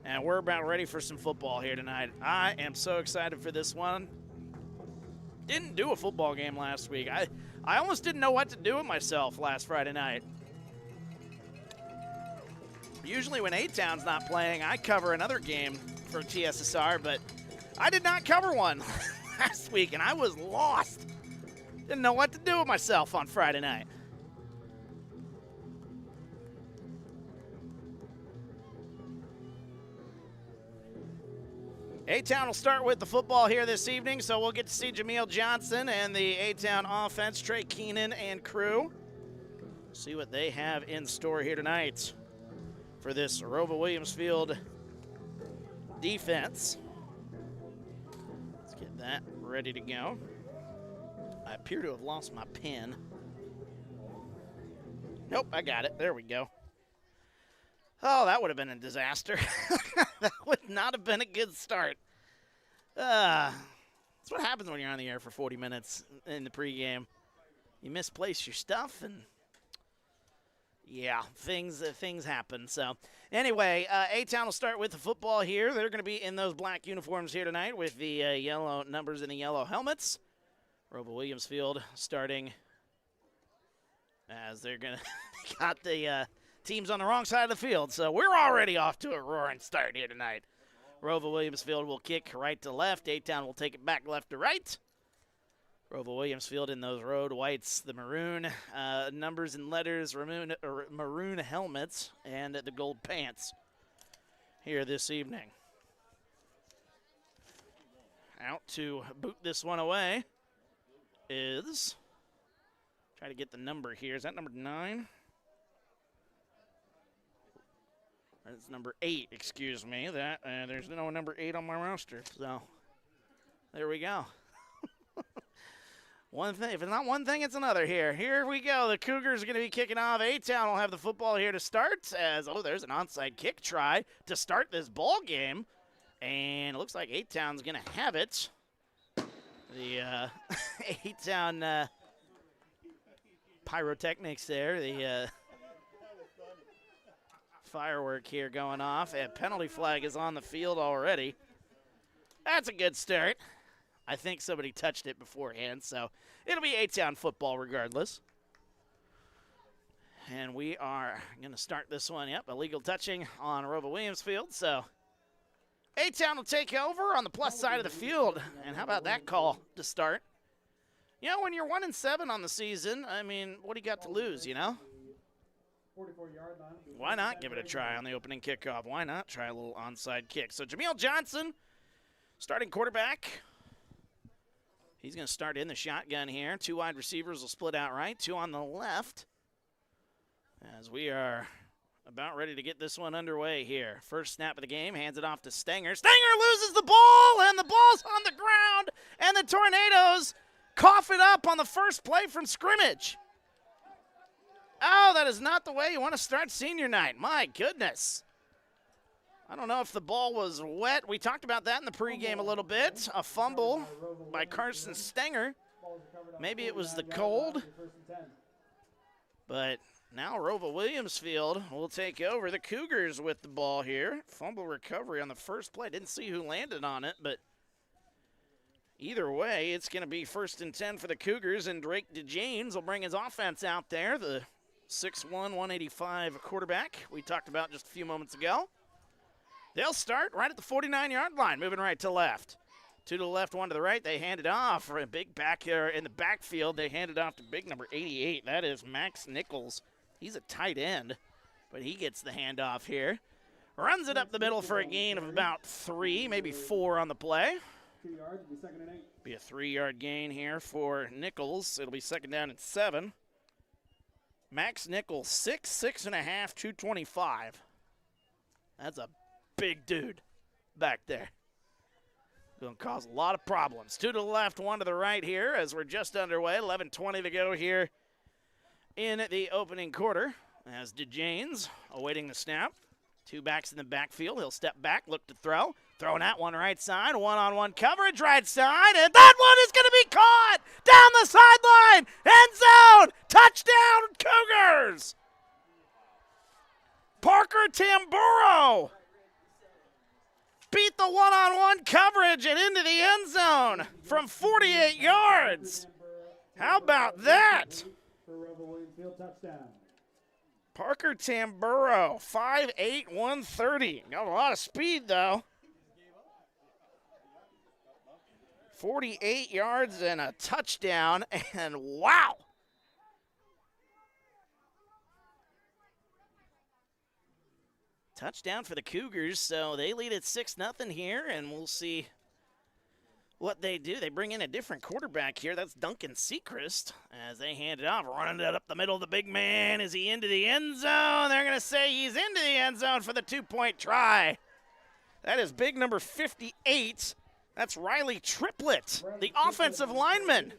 And we're about ready for some football here tonight. I am so excited for this one. Didn't do a football game last week. I almost didn't know what to do with myself last Friday night. Usually when A-Town's not playing, I cover another game for TSSR, but I did not cover one last week, and I was lost. Didn't know what to do with myself on Friday night. A-Town will start with the football here this evening, so we'll get to see Jameel Johnson and the A-Town offense, Trey Keenan and crew. See what they have in store here tonight for this ROWVA Williamsfield defense. Let's get that ready to go. I appear to have lost my pen. Nope, I got it. There we go. Oh, that would have been a disaster. That would not have been a good start. That's what happens when you're on the air for 40 minutes in the pregame. You misplace your stuff, and yeah, things happen. So anyway, A-Town will start with the football here. They're going to be in those black uniforms here tonight with the yellow numbers and the yellow helmets. ROWVA Williamsfield starting as they're going to got the teams on the wrong side of the field. So we're already off to a roaring start here tonight. ROWVA Williamsfield will kick right to left. A-Town will take it back left to right. ROWVA Williamsfield in those road whites, the maroon numbers and letters, maroon helmets, and the gold pants here this evening. Out to boot this one away is, try to get the number here. Is that number 9? It's number 8, excuse me. That there's no number 8 on my roster, so there we go. One thing, if it's not one thing, it's another here. Here we go. The Cougars are going to be kicking off. A-Town will have the football here to start. As there's an onside kick try to start this ball game, and it looks like A-Town's going to have it. The A-Town pyrotechnics there. The firework here going off. A penalty flag is on the field already. That's a good start. I think somebody touched it beforehand, so it'll be A-Town football regardless. And we are going to start this one. Yep, illegal touching on ROWVA Williamsfield. So A-Town will take over on the plus side of the field. And how about that call to start? You know, when you're 1-7 on the season, I mean, what do you got to lose, you know? 44-yard line. Why not give it a try on the opening kickoff? Why not try a little onside kick? So Jameel Johnson, starting quarterback. He's going to start in the shotgun here. 2 wide receivers will split out right, 2 on the left. As we are about ready to get this one underway here. First snap of the game, hands it off to Stenger. Stenger loses the ball, and the ball's on the ground. And the Tornadoes cough it up on the first play from scrimmage. Oh, that is not the way you want to start senior night. My goodness. I don't know if the ball was wet. We talked about that in the pregame a little bit. A fumble by Carson Stenger. Maybe it was the cold. But now ROWVA Williamsfield will take over. The Cougars with the ball here. Fumble recovery on the first play. Didn't see who landed on it, but either way, it's going to be 1st and 10 for the Cougars, and Drake DeJanes will bring his offense out there, the 6'1", 185 quarterback we talked about just a few moments ago. They'll start right at the 49-yard line, moving right to left. 2 to the left, 1 to the right. They hand it off for a big back here in the backfield. They hand it off to big number 88. That is Max Nichols. He's a tight end, but he gets the handoff here. Runs it up the middle for a gain of about 3, maybe 4 on the play. 2 yards, it'll be 2nd and 8. Be a 3-yard gain here for Nichols. It'll be 2nd down and 7. Max Nichols, 6'6.5", 225. That's a big dude back there. Going to cause a lot of problems. 2 to the left, 1 to the right here as we're just underway. 11:20 to go here in the opening quarter as DeJanes awaiting the snap. 2 backs in the backfield. He'll step back, look to throw. Throwing that one right side. One-on-one coverage right side. And that one is going to be caught down the sideline. End zone. Touchdown, Cougars. Parker Tamburo beat the one-on-one coverage and into the end zone from 48 yards. How about that? For ROWVA Williamsfield, touchdown. Parker Tamburo, 5'8", 130. Got a lot of speed, though. 48 yards and a touchdown, and wow. Touchdown for the Cougars, so they lead at 6-0 here, and we'll see what they do. They bring in a different quarterback here. That's Duncan Sechrist as they hand it off, running it up the middle of the big man. Is he into the end zone? They're going to say he's into the end zone for the 2-point try. That is big number 58. That's Riley Triplett, the offensive lineman,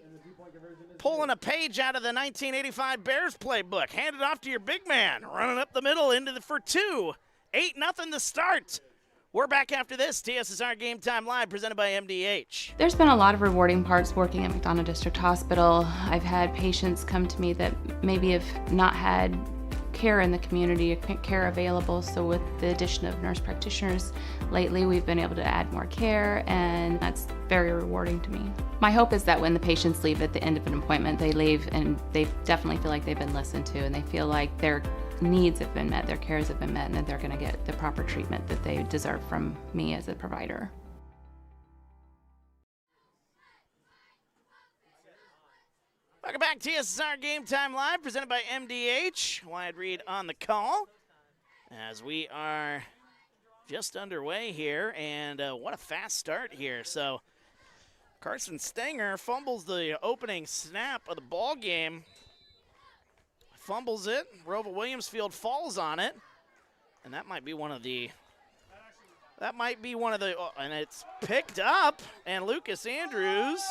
pulling a page out of the 1985 Bears playbook. Hand it off to your big man, running up the middle for 2. 8-0 to start. We're back after this. TSSR Game Time Live, presented by MDH. There's been a lot of rewarding parts working at McDonough District Hospital. I've had patients come to me that maybe have not had care in the community, care available. So with the addition of nurse practitioners lately, we've been able to add more care, and that's very rewarding to me. My hope is that when the patients leave at the end of an appointment, they leave and they definitely feel like they've been listened to, and they feel like their needs have been met, their cares have been met, and that they're going to get the proper treatment that they deserve from me as a provider. Welcome back, TSSR Game Time Live, presented by MDH. Wyatt Reed on the call as we are just underway here, and what a fast start here. So Carson Stenger fumbles the opening snap of the ball game. Fumbles it. ROWVA Williamsfield falls on it, and that might be one of the. And it's picked up, and Lucas Andrews.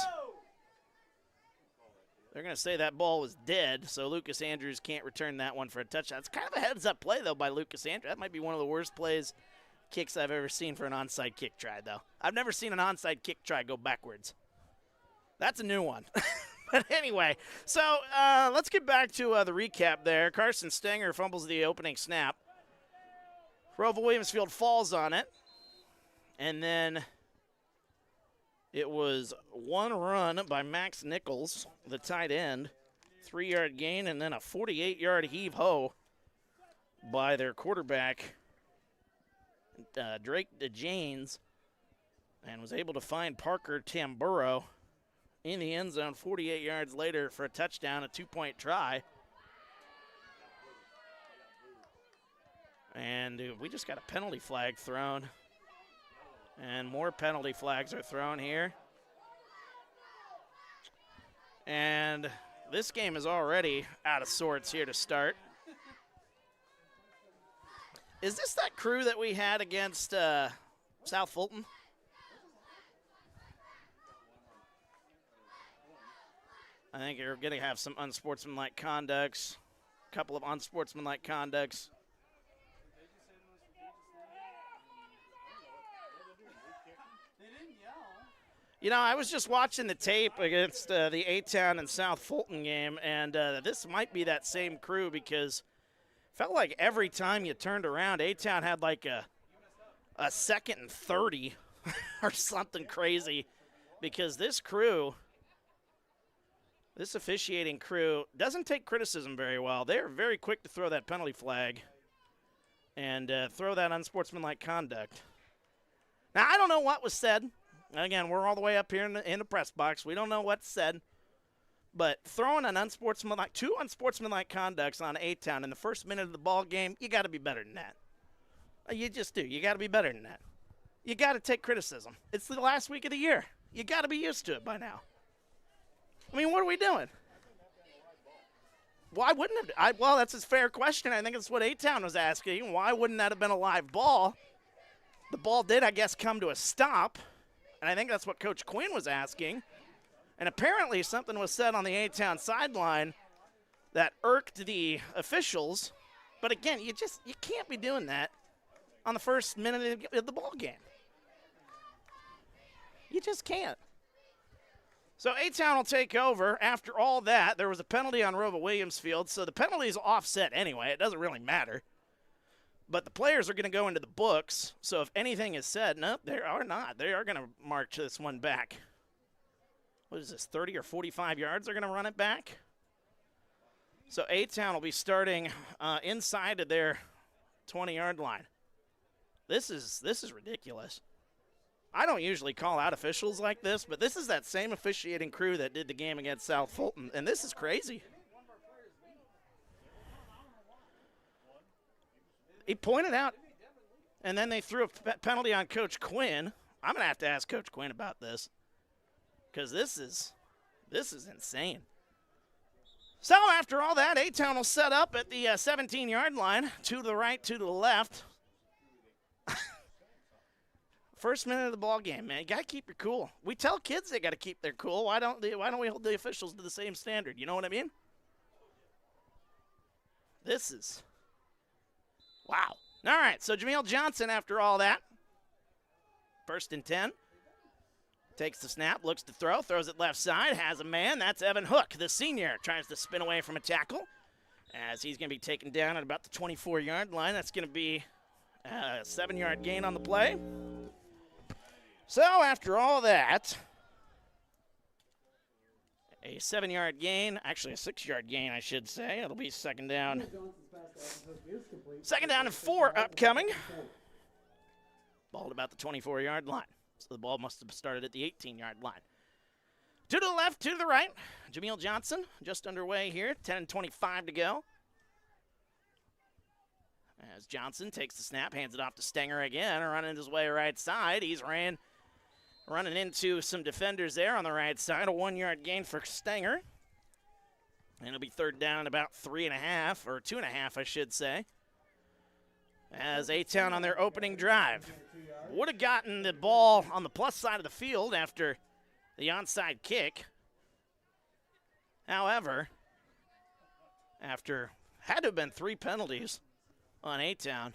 They're going to say that ball was dead, so Lucas Andrews can't return that one for a touchdown. It's kind of a heads-up play, though, by Lucas Andrews. That might be one of the worst kicks I've ever seen for an onside kick try, though. I've never seen an onside kick try go backwards. That's a new one. But anyway, so let's get back to the recap there. Carson Stenger fumbles the opening snap. ROWVA Williamsfield falls on it, and then it was one run by Max Nichols, the tight end, 3-yard gain, and then a 48-yard heave-ho by their quarterback, Drake DeJanes, and was able to find Parker Tamburo in the end zone 48 yards later for a touchdown, a 2-point try. And we just got a penalty flag thrown. And more penalty flags are thrown here. And this game is already out of sorts here to start. Is this that crew that we had against South Fulton? I think you're going to have some unsportsmanlike conducts, a couple of unsportsmanlike conducts. You know, I was just watching the tape against the A-Town and South Fulton game, and this might be that same crew because it felt like every time you turned around, A-Town had like a 2nd and 30 or something crazy, because this officiating crew doesn't take criticism very well. They're very quick to throw that penalty flag and throw that unsportsmanlike conduct. Now, I don't know what was said. Again, we're all the way up here in the press box. We don't know what's said. But throwing two unsportsmanlike conducts on A-Town in the first minute of the ball game, you got to be better than that. You just do. You got to be better than that. You got to take criticism. It's the last week of the year. You got to be used to it by now. I mean, what are we doing? Why wouldn't it? Well, that's a fair question. I think that's what A-Town was asking. Why wouldn't that have been a live ball? The ball did, I guess, come to a stop. And I think that's what Coach Quinn was asking. And apparently something was said on the A-Town sideline that irked the officials. But again, you can't be doing that on the first minute of the ball game. You just can't. So A-Town will take over. After all that, there was a penalty on ROWVA Williamsfield. So the penalty is offset anyway. It doesn't really matter. But the players are going to go into the books, so if anything is said, no, they are not. They are going to march this one back. What is this, 30 or 45 yards they're going to run it back? So A-Town will be starting inside of their 20-yard line. This is ridiculous. I don't usually call out officials like this, but this is that same officiating crew that did the game against South Fulton, and this is crazy. He pointed out, and then they threw a penalty on Coach Quinn. I'm going to have to ask Coach Quinn about this because this is insane. So after all that, A-Town will set up at the 17-yard line, 2 to the right, 2 to the left. First minute of the ball game, man. You got to keep your cool. We tell kids they got to keep their cool. Why don't we hold the officials to the same standard? You know what I mean? This is wow. All right, so Jameel Johnson, after all that, First and 10. Takes the snap, looks to throw, throws it left side, has a man. That's Evan Hook, the senior. Tries to spin away from a tackle as he's going to be taken down at about the 24-yard line. That's going to be a 7-yard gain on the play. So after all that, a 7-yard gain, actually a 6-yard gain, I should say. It'll be second down. Second down and 4 upcoming. Ball at about the 24-yard line. So the ball must have started at the 18-yard line. 2 to the left, 2 to the right. Jameel Johnson just underway here. 10:25 to go. As Johnson takes the snap, hands it off to Stenger again, running his way right side. He's running into some defenders there on the right side. A 1-yard gain for Stenger. And it'll be third down about 3.5, or 2.5, I should say. As A-Town on their opening drive would have gotten the ball on the plus side of the field after the onside kick. However, after had to have been 3 penalties on A-Town,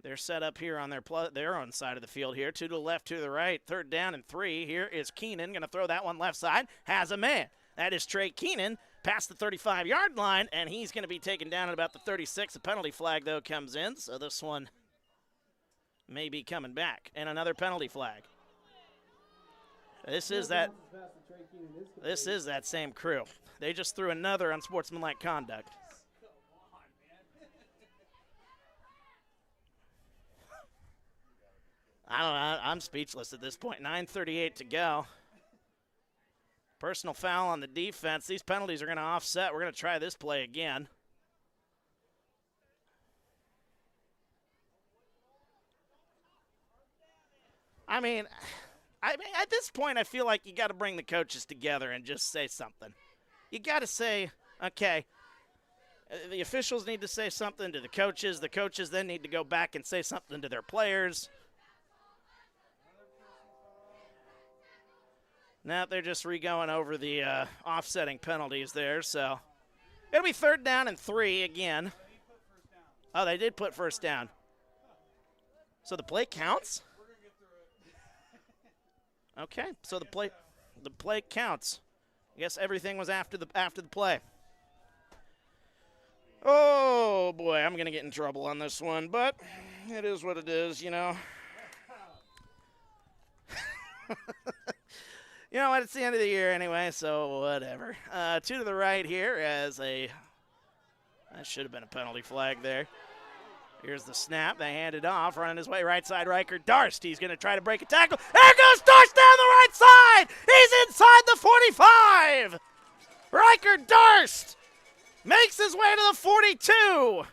they're set up here on their own side of the field here. 2 to the left, 2 to the right. Third down and 3. Here is Keenan going to throw that one left side. Has a man. That is Trey Keenan past the 35-yard line, and he's going to be taken down at about the 36. A penalty flag, though, comes in, so this one may be coming back. And another penalty flag. This is that same crew. They just threw another unsportsmanlike conduct. I don't know. I'm speechless at this point. 9:38 to go. Personal foul on the defense. These penalties are going to offset. We're going to try this play again. I mean, at this point, I feel like you got to bring the coaches together and just say something. You got to say, okay, the officials need to say something to the coaches. The coaches then need to go back and say something to their players. Now they're just re-going over the offsetting penalties there, so it'll be third down and 3 again. Oh, they did put first down. So the play counts? Okay, so the play counts. I guess everything was after the play. Oh boy, I'm gonna get in trouble on this one, but it is what it is, you know. You know what? It's the end of the year anyway, so whatever. 2 to the right here as that should have been a penalty flag there. Here's the snap. They hand it off. Running his way right side, Riker Darst. He's going to try to break a tackle. There goes Darst down the right side. He's inside the 45. Riker Darst makes his way to the 42.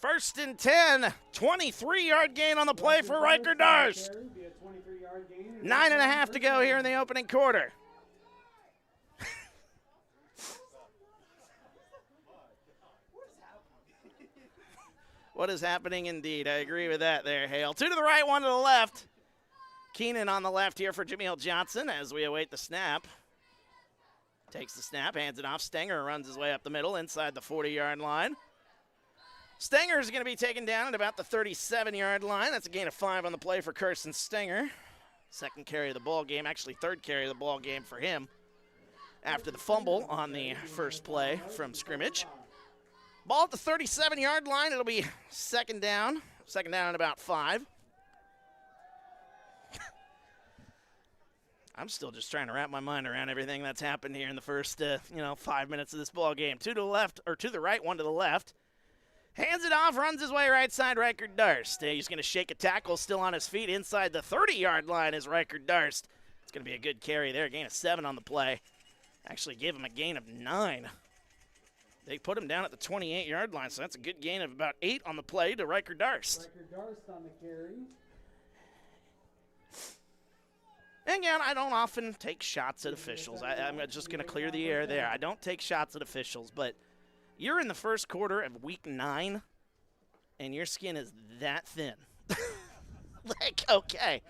First and 10, 23-yard gain on the play for Riker Darst. 9.5 to go here in the opening quarter. What is happening indeed? I agree with that there, Hale. 2 to the right, 1 to the left. Keenan on the left here for Jameel Johnson as we await the snap. Takes the snap, hands it off. Stenger runs his way up the middle inside the 40-yard line. Stenger is going to be taken down at about the 37-yard line. That's a gain of 5 on the play for Carson Stenger. Second carry of the ball game, actually third carry of the ball game for him after the fumble on the first play from scrimmage. Ball at the 37-yard line. It'll be second down at about 5. I'm still just trying to wrap my mind around everything that's happened here in the first 5 minutes of this ball game. 2 to the left, or 2 to the right, 1 to the left. Hands it off, runs his way right side, Riker Darst. He's going to shake a tackle, still on his feet. Inside the 30-yard line is Riker Darst. It's going to be a good carry there. Gain of 7 on the play. Actually gave him a gain of 9. They put him down at the 28-yard line, so that's a good gain of about 8 on the play to Riker Darst. Riker Darst on the carry. And again, I don't often take shots at officials. I'm just going to clear the air there. I don't take shots at officials, but you're in the first quarter of week 9, and your skin is that thin. Like, okay.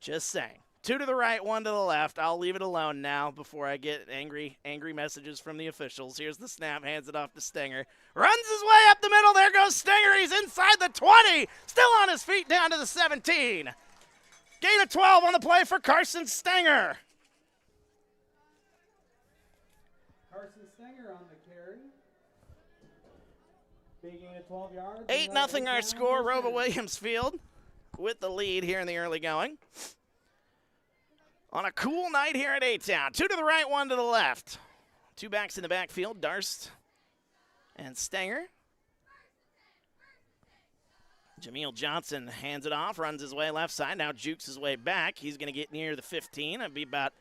Just saying. 2 to the right, 1 to the left. I'll leave it alone now before I get angry messages from the officials. Here's the snap, hands it off to Stenger. Runs his way up the middle. There goes Stenger. He's inside the 20. Still on his feet down to the 17. Gain of 12 on the play for Carson Stenger. Carson Stenger on the carry. Big gain of 12 yards. 8-0 our score. ROWVA Williamsfield with the lead here in the early going. On a cool night here at A-Town. 2 to the right, 1 to the left. 2 backs in the backfield, Darst and Stenger. Jameel Johnson hands it off, runs his way left side, now jukes his way back. He's going to get near the 15. It'll be about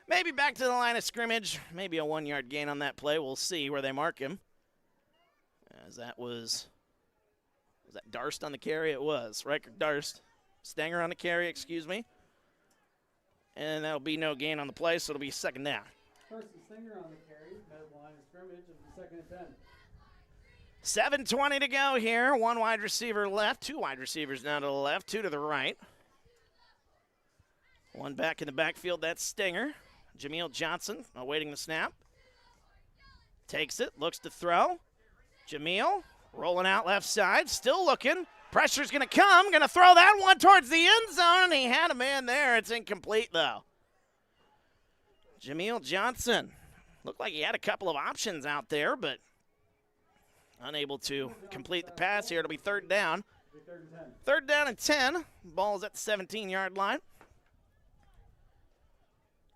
maybe back to the line of scrimmage, maybe a 1-yard gain on that play. We'll see where they mark him. As that was that Darst on the carry? It was. Riker Darst. Stenger on the carry, excuse me. And that'll be no gain on the play, so it'll be second down. Carson Stenger on the carry, head line of scrimmage of the 2nd and 10. 7:20 to go here. 1 wide receiver left. 2 wide receivers now to the left, 2 to the right. 1 back in the backfield, that's Stenger. Jameel Johnson awaiting the snap. Takes it, looks to throw. Jameel rolling out left side, still looking. Pressure's going to come. Going to throw that one towards the end zone, and he had a man there. It's incomplete, though. Jameel Johnson. Looked like he had a couple of options out there, but unable to complete the pass here. It'll be 3rd down. 3rd down and 10. Ball's at the 17-yard line.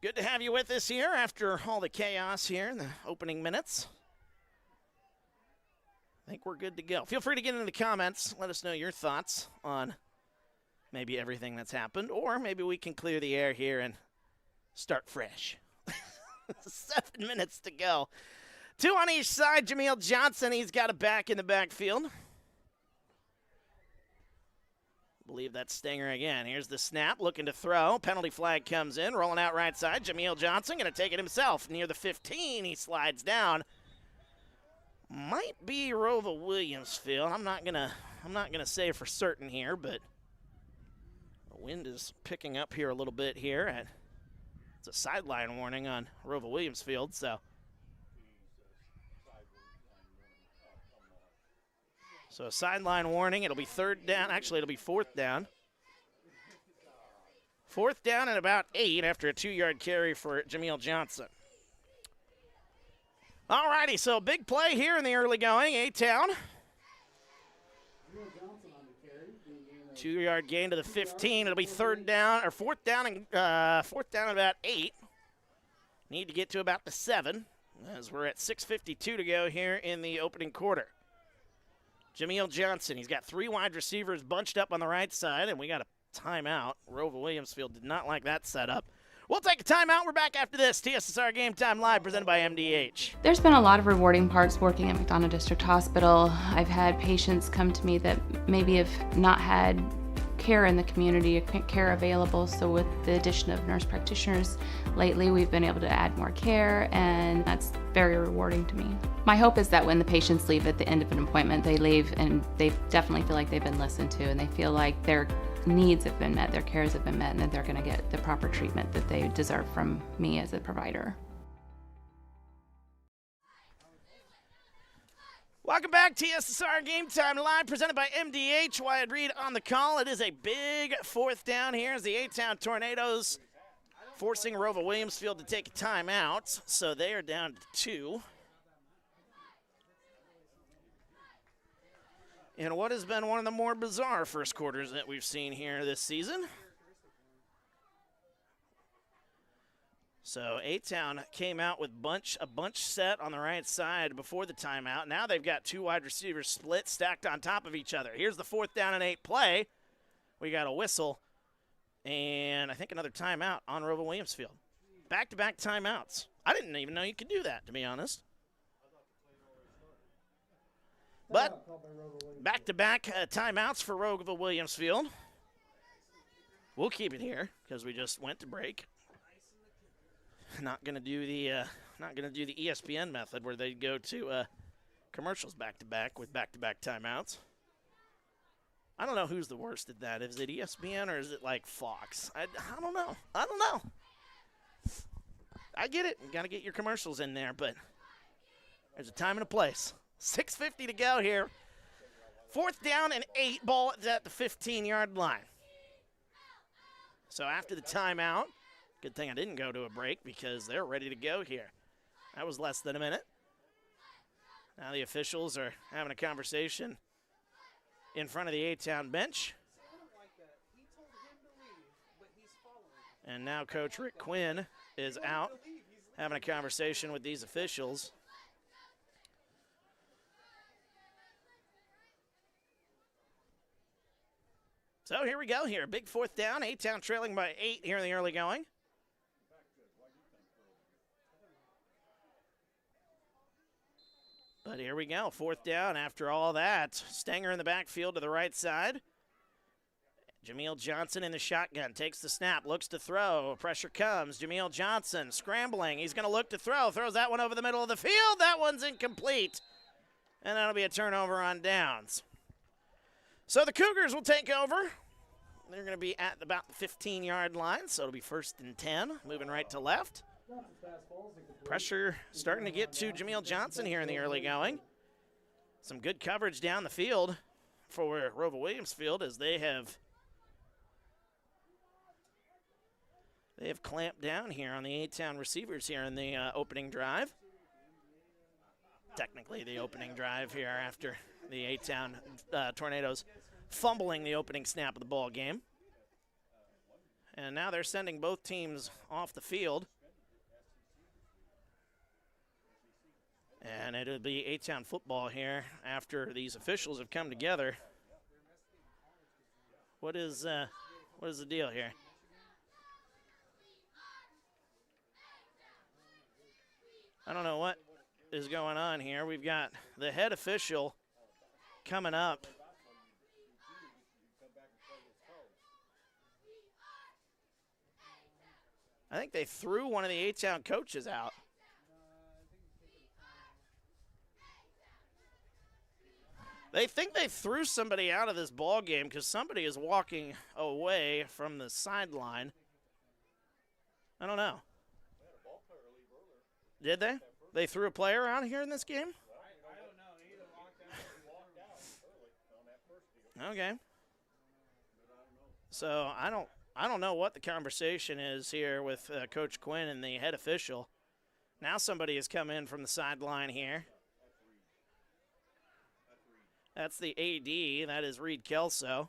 Good to have you with us here after all the chaos here in the opening minutes. I think we're good to go. Feel free to get into the comments. Let us know your thoughts on maybe everything that's happened, or maybe we can clear the air here and start fresh. 7 minutes to go. 2 on each side. Jameel Johnson, he's got a back in the backfield. I believe that's Stenger again. Here's the snap, looking to throw. Penalty flag comes in, rolling out right side. Jameel Johnson going to take it himself. Near the 15, he slides down. Might be ROWVA Williamsfield. I'm not gonna say for certain here, but the wind is picking up here a little bit here. And it's a sideline warning on ROWVA Williamsfield, so a sideline warning. It'll be 3rd down. Actually, it'll be 4th down. 4th down and about 8 after a 2-yard carry for Jameel Johnson. All righty, so big play here in the early going. A-Town. 2-yard gain to the 15. It'll be 3rd down or 4th down and 4th down about 8. Need to get to about the 7 as we're at 6:52 to go here in the opening quarter. Jameel Johnson, he's got 3 wide receivers bunched up on the right side, and we got a timeout. ROWVA Williamsfield did not like that setup. We'll take a timeout. We're back after this. TSSR Game Time Live, presented by MDH. There's been a lot of rewarding parts working at McDonough District Hospital. I've had patients come to me that maybe have not had care in the community, care available. So with the addition of nurse practitioners lately, we've been able to add more care, and that's very rewarding to me. My hope is that when the patients leave at the end of an appointment, they leave and they definitely feel like they've been listened to, and they feel like their needs have been met, their cares have been met, and that they're going to get the proper treatment that they deserve from me as a provider. Welcome back, TSSR Game Time Live, presented by MDH. Wyatt Reed on the call. It is a big 4th down here as the A-Town Tornadoes forcing ROWVA Williamsfield to take a timeout. So they are down to 2. In what has been one of the more bizarre first quarters that we've seen here this season. So A-Town came out with a bunch set on the right side before the timeout. Now they've got 2 wide receivers split, stacked on top of each other. Here's the 4th down and 8 play. We got a whistle and I think another timeout on ROWVA Williamsfield. Back-to-back timeouts. I didn't even know you could do that, to be honest. But back-to-back timeouts for ROWVA Williamsfield. We'll keep it here because we just went to break. Not gonna do the ESPN method where they go to commercials back-to-back with back-to-back timeouts. I don't know who's the worst at that. Is it ESPN or is it like Fox? I don't know. I don't know. I get it. You got to get your commercials in there, but there's a time and a place. 6:50 to go here. 4th down and 8. Ball is at the 15-yard line. So after the timeout, good thing I didn't go to a break because they're ready to go here. That was less than a minute. Now the officials are having a conversation in front of the A-Town bench. And now Coach Rick Quinn is out having a conversation with these officials. So here we go here. Big 4th down. A-Town trailing by 8 here in the early going. But here we go. 4th down after all that. Stenger in the backfield to the right side. Jameel Johnson in the shotgun. Takes the snap. Looks to throw. Pressure comes. Jameel Johnson scrambling. He's going to look to throw. Throws that one over the middle of the field. That one's incomplete. And that'll be a turnover on downs. So the Cougars will take over. They're going to be at about the 15-yard line, so it'll be 1st and 10, moving right to left. Pressure starting to get to Jameel Johnson here in the early going. Some good coverage down the field for ROWVA Williamsfield as they have clamped down here on the A-Town receivers here in the opening drive. Technically the opening drive here after the A-Town Tornadoes fumbling the opening snap of the ball game. And now they're sending both teams off the field. And it'll be A-Town football here after these officials have come together. What is the deal here? I don't know what is going on here. We've got the head official coming up. I think they threw one of the A-Town coaches out. They think they threw somebody out of this ball game because somebody is walking away from the sideline. I don't know. Did they? They threw a player out here in this game? Okay. So I don't know what the conversation is here with Coach Quinn and the head official. Now somebody has come in from the sideline here. That's the AD. That is Reed Kelso.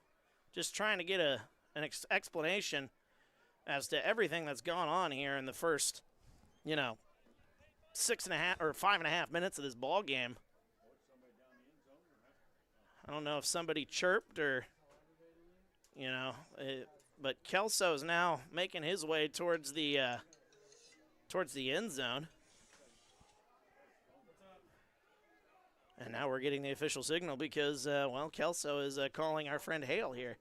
Just trying to get an explanation as to everything that's gone on here in the first, 6.5 or 5.5 minutes of this ball game. I don't know if somebody chirped or, but Kelso is now making his way towards the end zone. And now we're getting the official signal because, Kelso is calling our friend Hale here.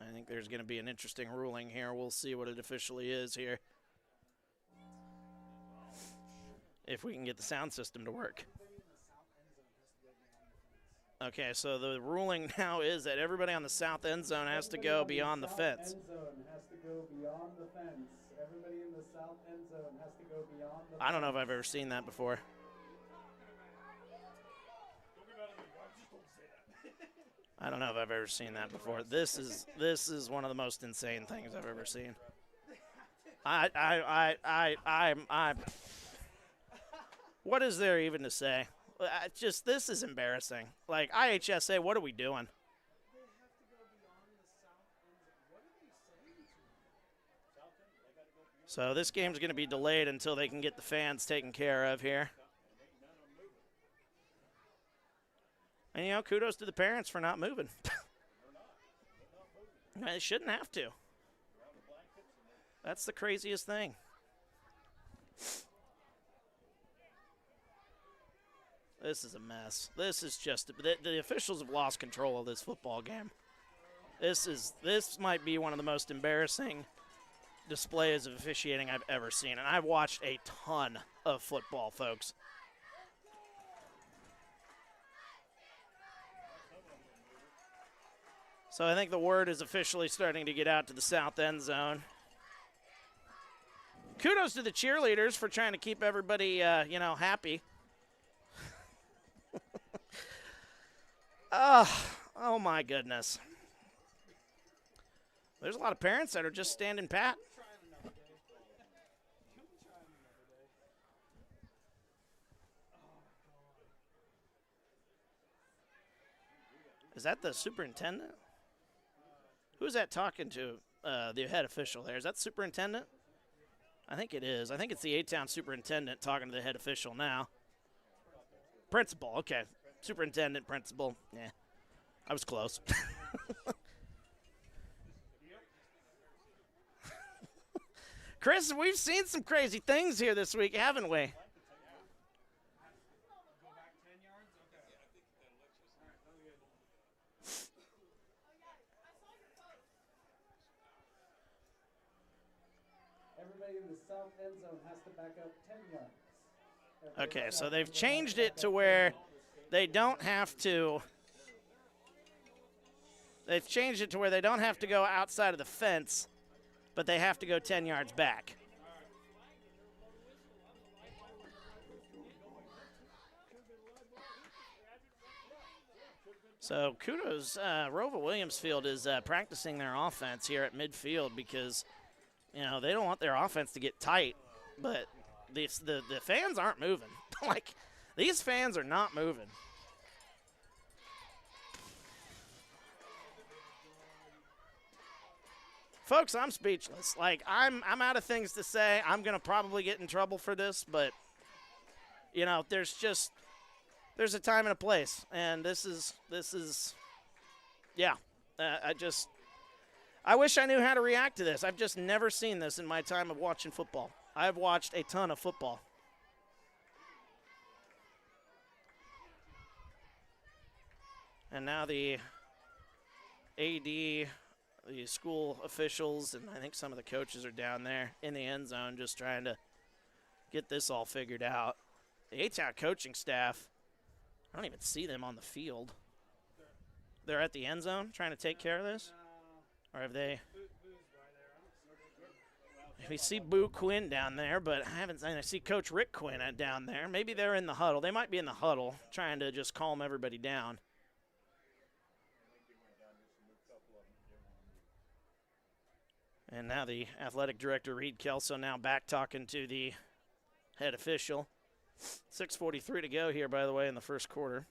I think there's going to be an interesting ruling here. We'll see what it officially is here. If we can get the sound system to work. Okay, so the ruling now is that everybody on the south end zone has to go beyond the fence. I don't know if I've ever seen that before. I don't know if I've ever seen that before. This is one of the most insane things I've ever seen. What is there even to say? This is embarrassing. Like, IHSA, what are we doing? So this game's going to be delayed until they can get the fans taken care of here. And, kudos to the parents for not moving. They shouldn't have to. That's the craziest thing. This is a mess. This is just the officials have lost control of this football game. This might be one of the most embarrassing displays of officiating I've ever seen, and I've watched a ton of football, folks. So I think the word is officially starting to get out to the south end zone. Kudos to the cheerleaders for trying to keep everybody, happy. Oh, my goodness. There's a lot of parents that are just standing pat. Is that the superintendent? Who's that talking to, the head official there? Is that the superintendent? I think it is. I think it's the A-Town superintendent talking to the head official now. Principal, okay. Superintendent, principal. Yeah, I was close. Chris, we've seen some crazy things here this week, haven't we? Everybody in the south end zone has to back up 10 yards. Okay, so they've changed it to where they don't have to. They've changed it to where they don't have to go outside of the fence, but they have to go 10 yards back. So kudos, ROWVA Williamsfield is practicing their offense here at midfield because, they don't want their offense to get tight, but the fans aren't moving. Like, these fans are not moving. Folks, I'm speechless. Like, I'm out of things to say. I'm going to probably get in trouble for this, but, there's a time and a place. And this is I wish I knew how to react to this. I've just never seen this in my time of watching football. I've watched a ton of football. And now the AD, the school officials, and I think some of the coaches are down there in the end zone just trying to get this all figured out. The A-Town coaching staff, I don't even see them on the field. They're at the end zone trying to take care of this? Or have they? We see Boo Quinn down there, but I see Coach Rick Quinn down there. Maybe they're in the huddle. They might be in the huddle trying to just calm everybody down. And now the athletic director, Reed Kelso, now back talking to the head official. 6:43 to go here, by the way, in the first quarter.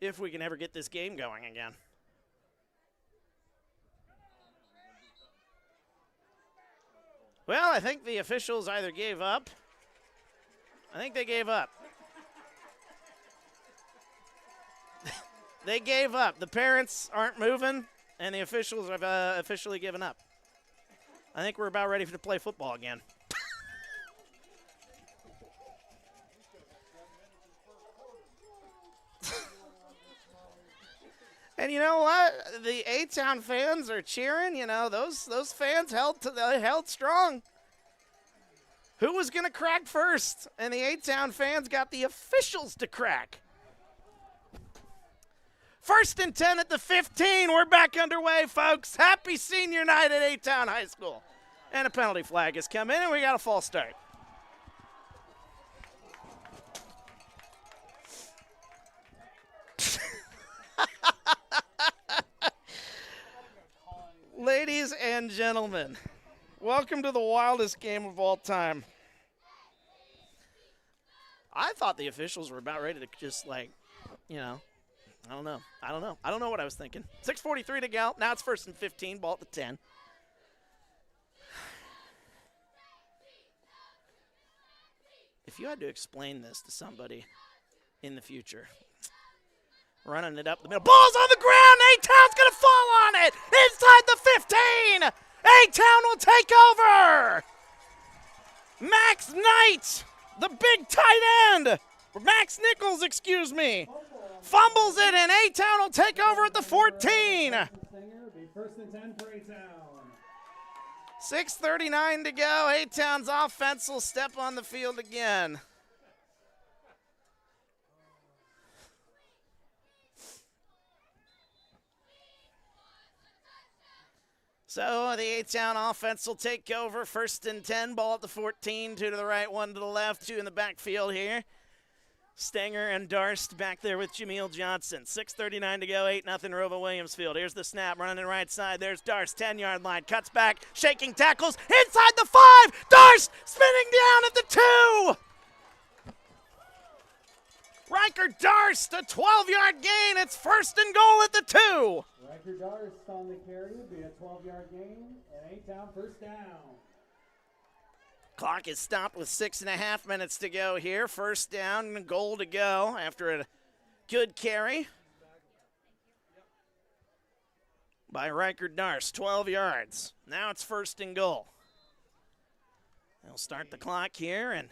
If we can ever get this game going again. Well, I think the officials either gave up. I think they gave up. They gave up. The parents aren't moving, and the officials have officially given up. I think we're about ready to play football again. And you know what? The A-Town fans are cheering. Those fans held strong. Who was going to crack first? And the A-Town fans got the officials to crack. 1st and 10 at the 15. We're back underway, folks. Happy senior night at A-Town High School. And a penalty flag has come in, and we got a false start. Ladies and gentlemen, welcome to the wildest game of all time. I thought the officials were about ready to just I don't know. I don't know what I was thinking. 6:43 to go. Now it's 1st and 15, ball at the 10. If you had to explain this to somebody in the future, running it up the middle. Ball's on the ground. A-Town's going to fall on it. Inside the 15. A-Town will take over. Max Knight, the big tight end. Max Nichols, excuse me. Fumbles it, and A-Town will take over at the 14. 1st and 10 for A-Town. 6:39 to go. A-Town's offense will step on the field again. So the A-Town offense will take over. 1st and 10, ball at the 14, 2 to the right, 1 to the left, 2 in the backfield here. Stenger and Darst back there with Jameel Johnson. 6:39 to go, 8-0 ROWVA Williamsfield. Here's the snap, running the right side. There's Darst, 10-yard line, cuts back, shaking tackles, inside the 5. Darst spinning down at the 2. Riker Darst, a 12-yard gain. It's 1st and goal at the 2. Riker Darst on the carry, will be a 12-yard gain, and A-Town 1st down. Clock is stopped with 6.5 minutes to go here. 1st down, goal to go after a good carry by Riker Darst, 12 yards. Now it's 1st and goal. They'll start the clock here and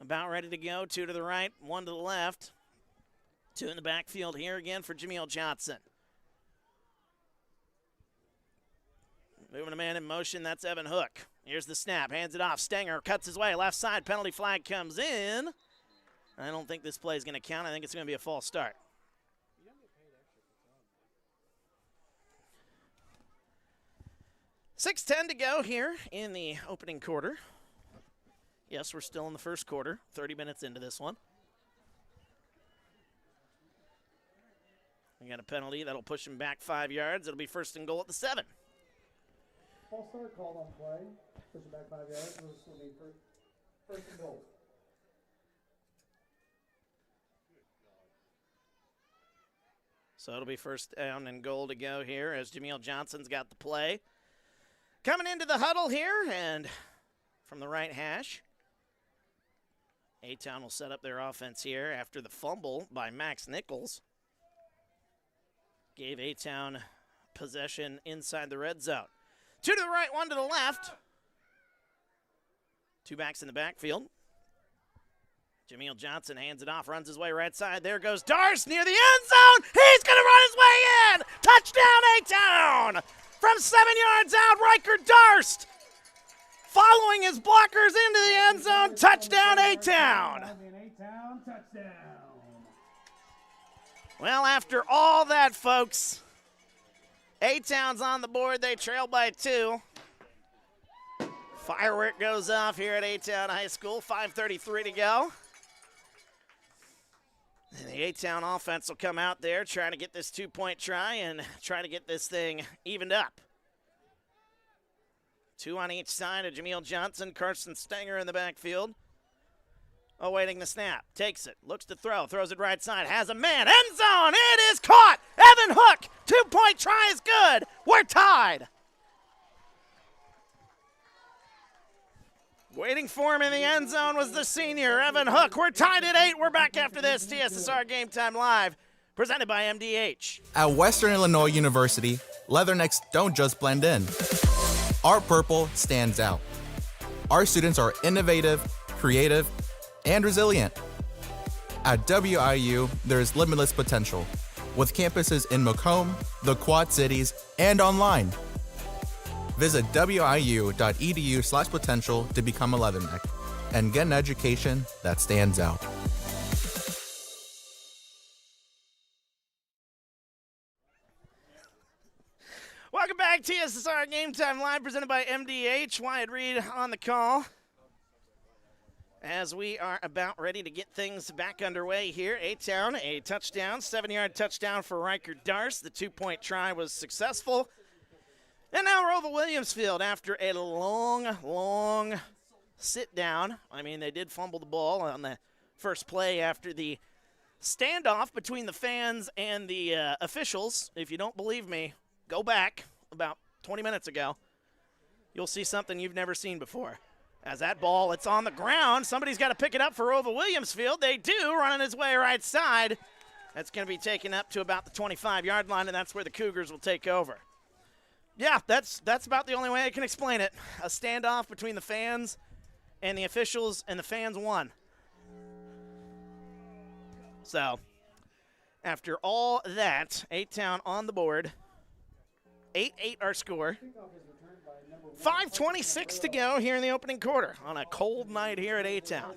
about ready to go. 2 to the right, 1 to the left. 2 in the backfield here again for Jameel Johnson. Moving a man in motion, that's Evan Hook. Here's the snap, hands it off. Stenger cuts his way, left side, penalty flag comes in. I don't think this play is going to count. I think it's going to be a false start. $6:10 to go here in the opening quarter. Yes, we're still in the 1st quarter, 30 minutes into this one. We got a penalty that'll push him back 5 yards. It'll be 1st and goal at the 7. False start called on play. Push it back 5 yards. This will be 1st and goal. So it'll be 1st down and goal to go here as Jameel Johnson's got the play. Coming into the huddle here and from the right hash. A-Town will set up their offense here after the fumble by Max Nichols. Gave A-Town possession inside the red zone. 2 to the right, 1 to the left. 2 backs in the backfield. Jameel Johnson hands it off, runs his way right side. There goes Darst near the end zone. He's going to run his way in. Touchdown, A-Town. From 7 yards out, Riker Darst. Following his blockers into the end zone. Touchdown, A-Town. Well, after all that, folks, A-Town's on the board. They trail by 2. Firework goes off here at A-Town High School. 5:33 to go. And the A-Town offense will come out there trying to get this 2-point try and try to get this thing evened up. 2 on each side of Jameel Johnson. Carson Stenger in the backfield. Awaiting the snap. Takes it. Looks to throw. Throws it right side. Has a man. End zone. It is caught. Evan Hook. 2-point try is good. We're tied. Waiting for him in the end zone was the senior, Evan Hook. We're tied at 8. We're back after this. TSSR Game Time Live, presented by MDH. At Western Illinois University, leathernecks don't just blend in. Our purple stands out. Our students are innovative, creative, and resilient. At WIU, there is limitless potential, with campuses in Macomb, the Quad Cities, and online. Visit wiu.edu/potential to become a leatherneck and get an education that stands out. Welcome back, TSSR Game Time Live, presented by MDH. Wyatt Reed on the call. As we are about ready to get things back underway here. A-Town, a touchdown, 7-yard touchdown for Riker Darst. The 2-point try was successful. And now ROWVA Williamsfield after a long sit down. I mean, they did fumble the ball on the first play after the standoff between the fans and the officials. If you don't believe me, go back about 20 minutes ago. You'll see something you've never seen before. As that ball, it's on the ground. Somebody's got to pick it up for ROWVA Williamsfield. They do, running his way right side. That's going to be taken up to about the 25-yard line, and that's where the Cougars will take over. Yeah, that's about the only way I can explain it. A standoff between the fans and the officials, and the fans won. So, after all that, A-Town on the board. 8-8 our score. Kickoff is returned by number 5:26 to go here in the opening quarter on a cold night here at A-Town.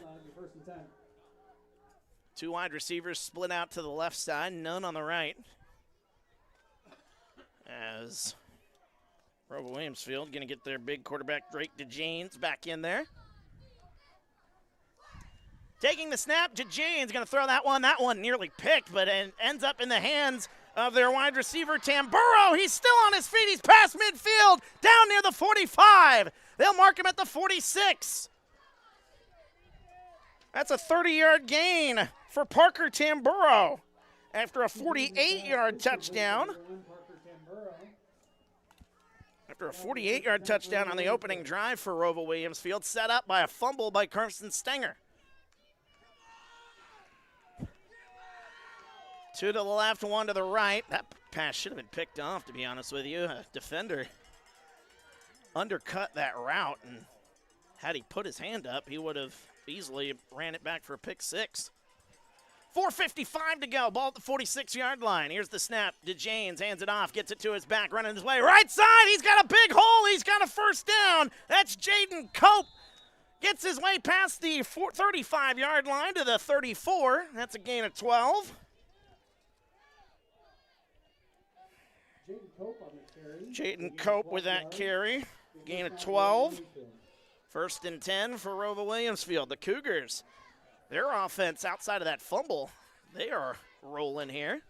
Two wide receivers split out to the left side, none on the right. As ROWVA Williamsfield going to get their big quarterback Drake DeJanes back in there. Taking the snap, DeJanes going to throw that one. That one nearly picked, but it ends up in the hands of their wide receiver, Tamburo. He's still on his feet. He's past midfield, down near the 45. They'll mark him at the 46. That's a 30-yard gain for Parker Tamburo after a 48-yard touchdown. After a 48-yard touchdown on the opening drive for ROWVA Williamsfield, set up by a fumble by Carson Stenger. Two to the left, one to the right. That pass should have been picked off, to be honest with you. A defender undercut that route, and had he put his hand up, he would have easily ran it back for a pick six. 4:55 to go. Ball at the 46-yard line. Here's the snap. DeJanes hands it off, gets it to his back, running his way. Right side, he's got a big hole. He's got a first down. That's Jaden Cope. Gets his way past the 35-yard line to the 34. That's a gain of 12. Jaden Cope with that carry. Gain of 12. First and 10 for ROWVA Williamsfield. The Cougars, their offense outside of that fumble, they are rolling here.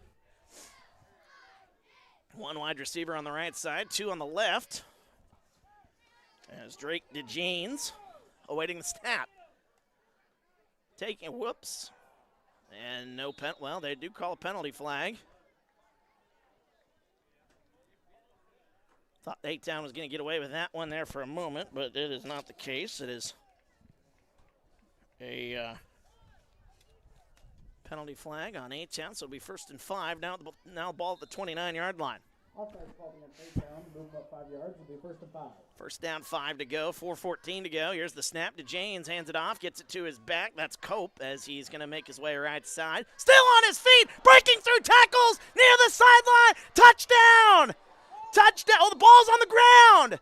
One wide receiver on the right side, two on the left. As Drake DeJanes awaiting the snap. Whoops. And no well, they do call a penalty flag. Thought A-Town was going to get away with that one there for a moment, but it is not the case. It is a penalty flag on A-Town, so it'll be 1st and 5. Now ball at the 29-yard line. Offside called against A-Town, move up 5 yards, it'll be 1st and 5. First down, 5 to go, 4:14 to go. Here's the snap. DeJanes hands it off, gets it to his back. That's Cope as he's going to make his way right side. Still on his feet, breaking through tackles near the sideline. Touchdown! Touchdown! Oh, the ball's on the ground!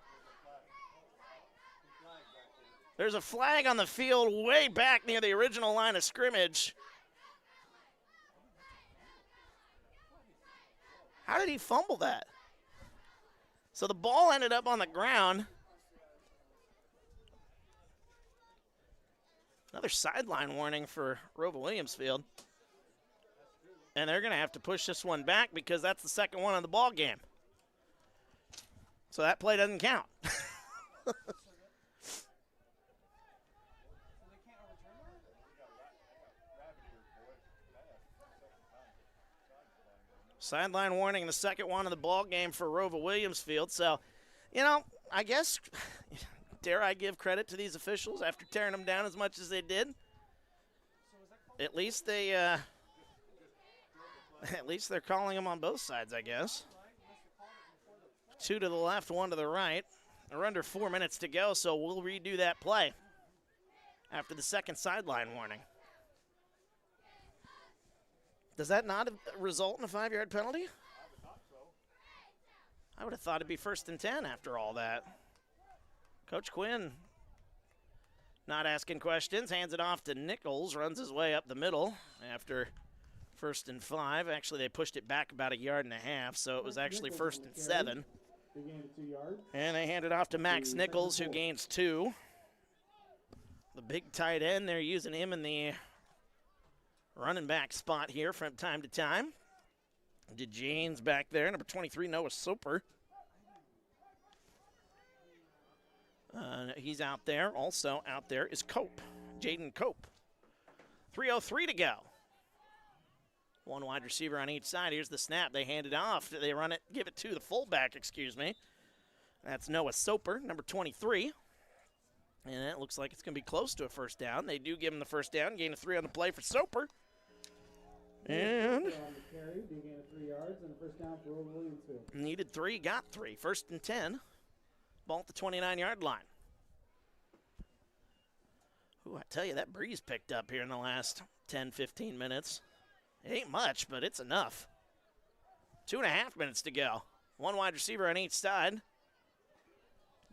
There's a flag on the field way back near the original line of scrimmage. How did he fumble that? So the ball ended up on the ground. Another sideline warning for ROWVA Williamsfield. And they're going to have to push this one back because that's the second one of the ball game. So that play doesn't count. Sideline warning, the second one of the ball game for ROWVA Williamsfield. So, I guess, dare I give credit to these officials after tearing them down as much as they did? At least they're calling them on both sides, I guess. Two to the left, one to the right. We're under 4 minutes to go, so we'll redo that play after the second sideline warning. Does that not result in a 5-yard penalty? I would have thought it'd be 1st and 10 after all that. Coach Quinn not asking questions, hands it off to Nichols, runs his way up the middle after 1st and 5. Actually, they pushed it back about 1.5 yards, so it was actually 1st and 7. And they hand it off to Max Nichols, who gains 2. The big tight end, they're using him in the running back spot here from time to time. DeJanes back there, number 23, Noah Soper. He's out there. Also out there is Cope, Jaden Cope. 3:03 to go. One wide receiver on each side. Here's the snap. They hand it off. They run it, give it to the fullback, That's Noah Soper, number 23. And it looks like it's going to be close to a first down. They do give him the first down. Gain of 3 on the play for Soper. And needed 3, got 3. 1st and 10. Ball at the 29-yard line. Ooh, I tell you, that breeze picked up here in the last 10, 15 minutes. It ain't much, but it's enough. 2.5 minutes to go. One wide receiver on each side.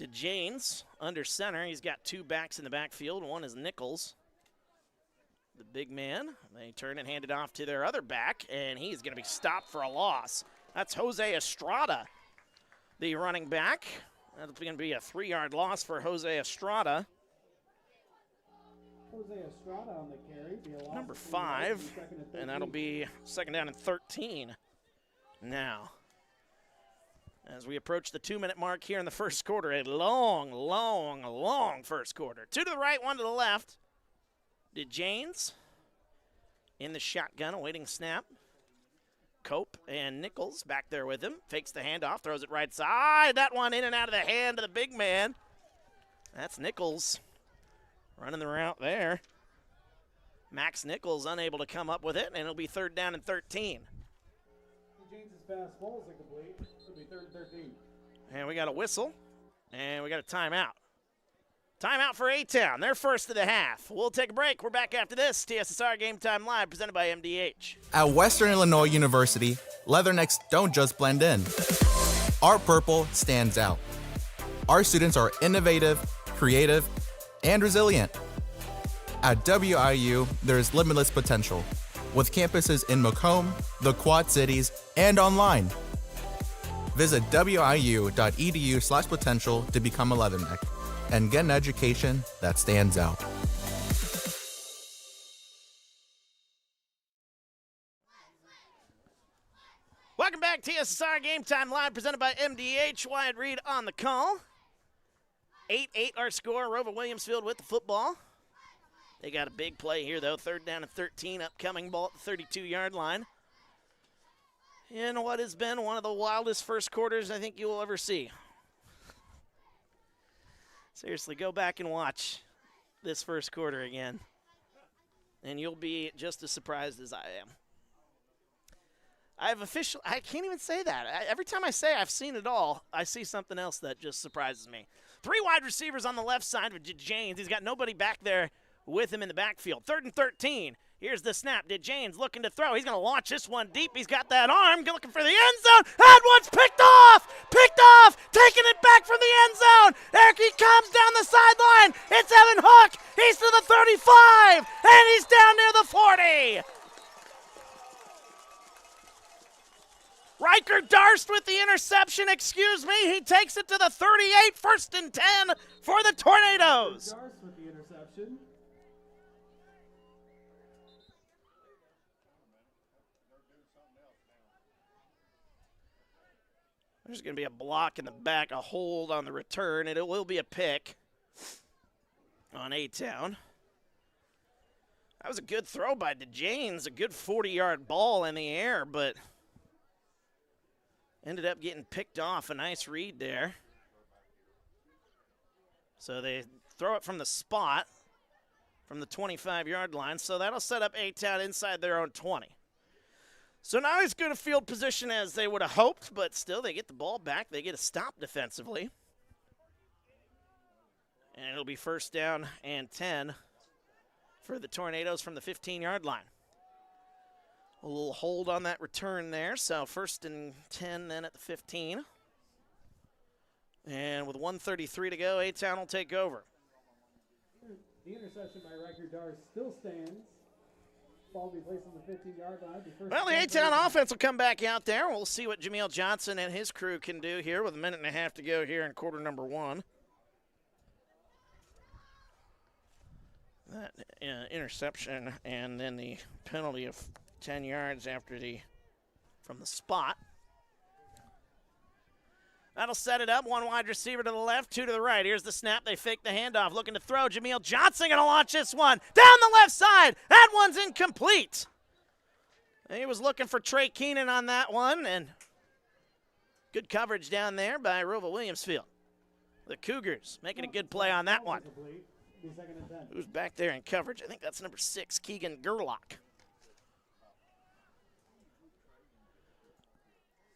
DeJanes under center. He's got two backs in the backfield. One is Nichols, the big man. They turn and hand it off to their other back, and he's going to be stopped for a loss. That's Jose Estrada, the running back. That's going to be a 3-yard loss for Jose Estrada. Jose Estrada on the carry. Number 5, and that'll be second down and 13 now. As we approach the 2-minute mark here in the first quarter, a long, long, long first quarter. 2 to the right, 1 to the left. DeJanes in the shotgun, awaiting snap. Cope and Nichols back there with him. Fakes the handoff, throws it right side. That one in and out of the hand of the big man. That's Nichols running the route there. Max Nichols unable to come up with it, and it'll be 3rd down and 13. James' fast ball is incomplete. It'll be 3rd and 13. And we got a whistle, and we got a timeout. Timeout for A-Town. They're first of the half. We'll take a break. We're back after this. TSSR Game Time Live, presented by MDH. At Western Illinois University, Leathernecks don't just blend in. Our purple stands out. Our students are innovative, creative, and resilient. At WIU, there's limitless potential, with campuses in Macomb, the Quad Cities, and online. Visit wiu.edu/potential to become a Leatherneck and get an education that stands out. Welcome back, TSSR Game Time Live, presented by MDH. Wyatt Reed on the call. 8-8 our score. ROWVA Williamsfield with the football. They got a big play here, though. 3rd down and 13, upcoming ball at the 32-yard line. In what has been one of the wildest first quarters I think you will ever see. Seriously, go back and watch this first quarter again, and you'll be just as surprised as I am. I can't even say that. Every time I say I've seen it all, I see something else that just surprises me. 3 wide receivers on the left side with DeJanes. He's got nobody back there with him in the backfield. 3rd and 13. Here's the snap. DeJanes looking to throw. He's going to launch this one deep. He's got that arm looking for the end zone. That one's picked off! Picked off! Taking it back from the end zone. There he comes down the sideline. It's Evan Hook. He's to the 35, and he's down near the 40. Riker Darst with the interception, excuse me. He takes it to the 38, 1st and 10 for the Tornadoes. Darst with the interception. There's going to be a block in the back, a hold on the return, and it will be a pick on A-Town. That was a good throw by DeJanes, a good 40-yard ball in the air, but ended up getting picked off. A nice read there. So they throw it from the spot, from the 25-yard line, so that'll set up A-Town inside their own 20. So not as good a field position as they would have hoped, but still they get the ball back. They get a stop defensively. And it'll be 1st down and 10 for the Tornadoes from the 15-yard line. A little hold on that return there, so 1st and 10 then at the 15. And with 1:33 to go, A-Town will take over. The interception by Riker Darst still stands. Ball will be placed on the 15-yard line. Well, the A-Town offense will come back out there. We'll see what Jameel Johnson and his crew can do here with 1.5 minutes to go here in quarter number 1. That interception and then the penalty of 10 yards from the spot. That'll set it up. 1 wide receiver to the left, 2 to the right. Here's the snap. They fake the handoff. Looking to throw. Jameel Johnson going to launch this one. Down the left side. That one's incomplete. He was looking for Trey Keenan on that one, and good coverage down there by ROWVA Williamsfield. The Cougars making a good play on that one. Who's back there in coverage? I think that's number 6, Keegan Gerlach.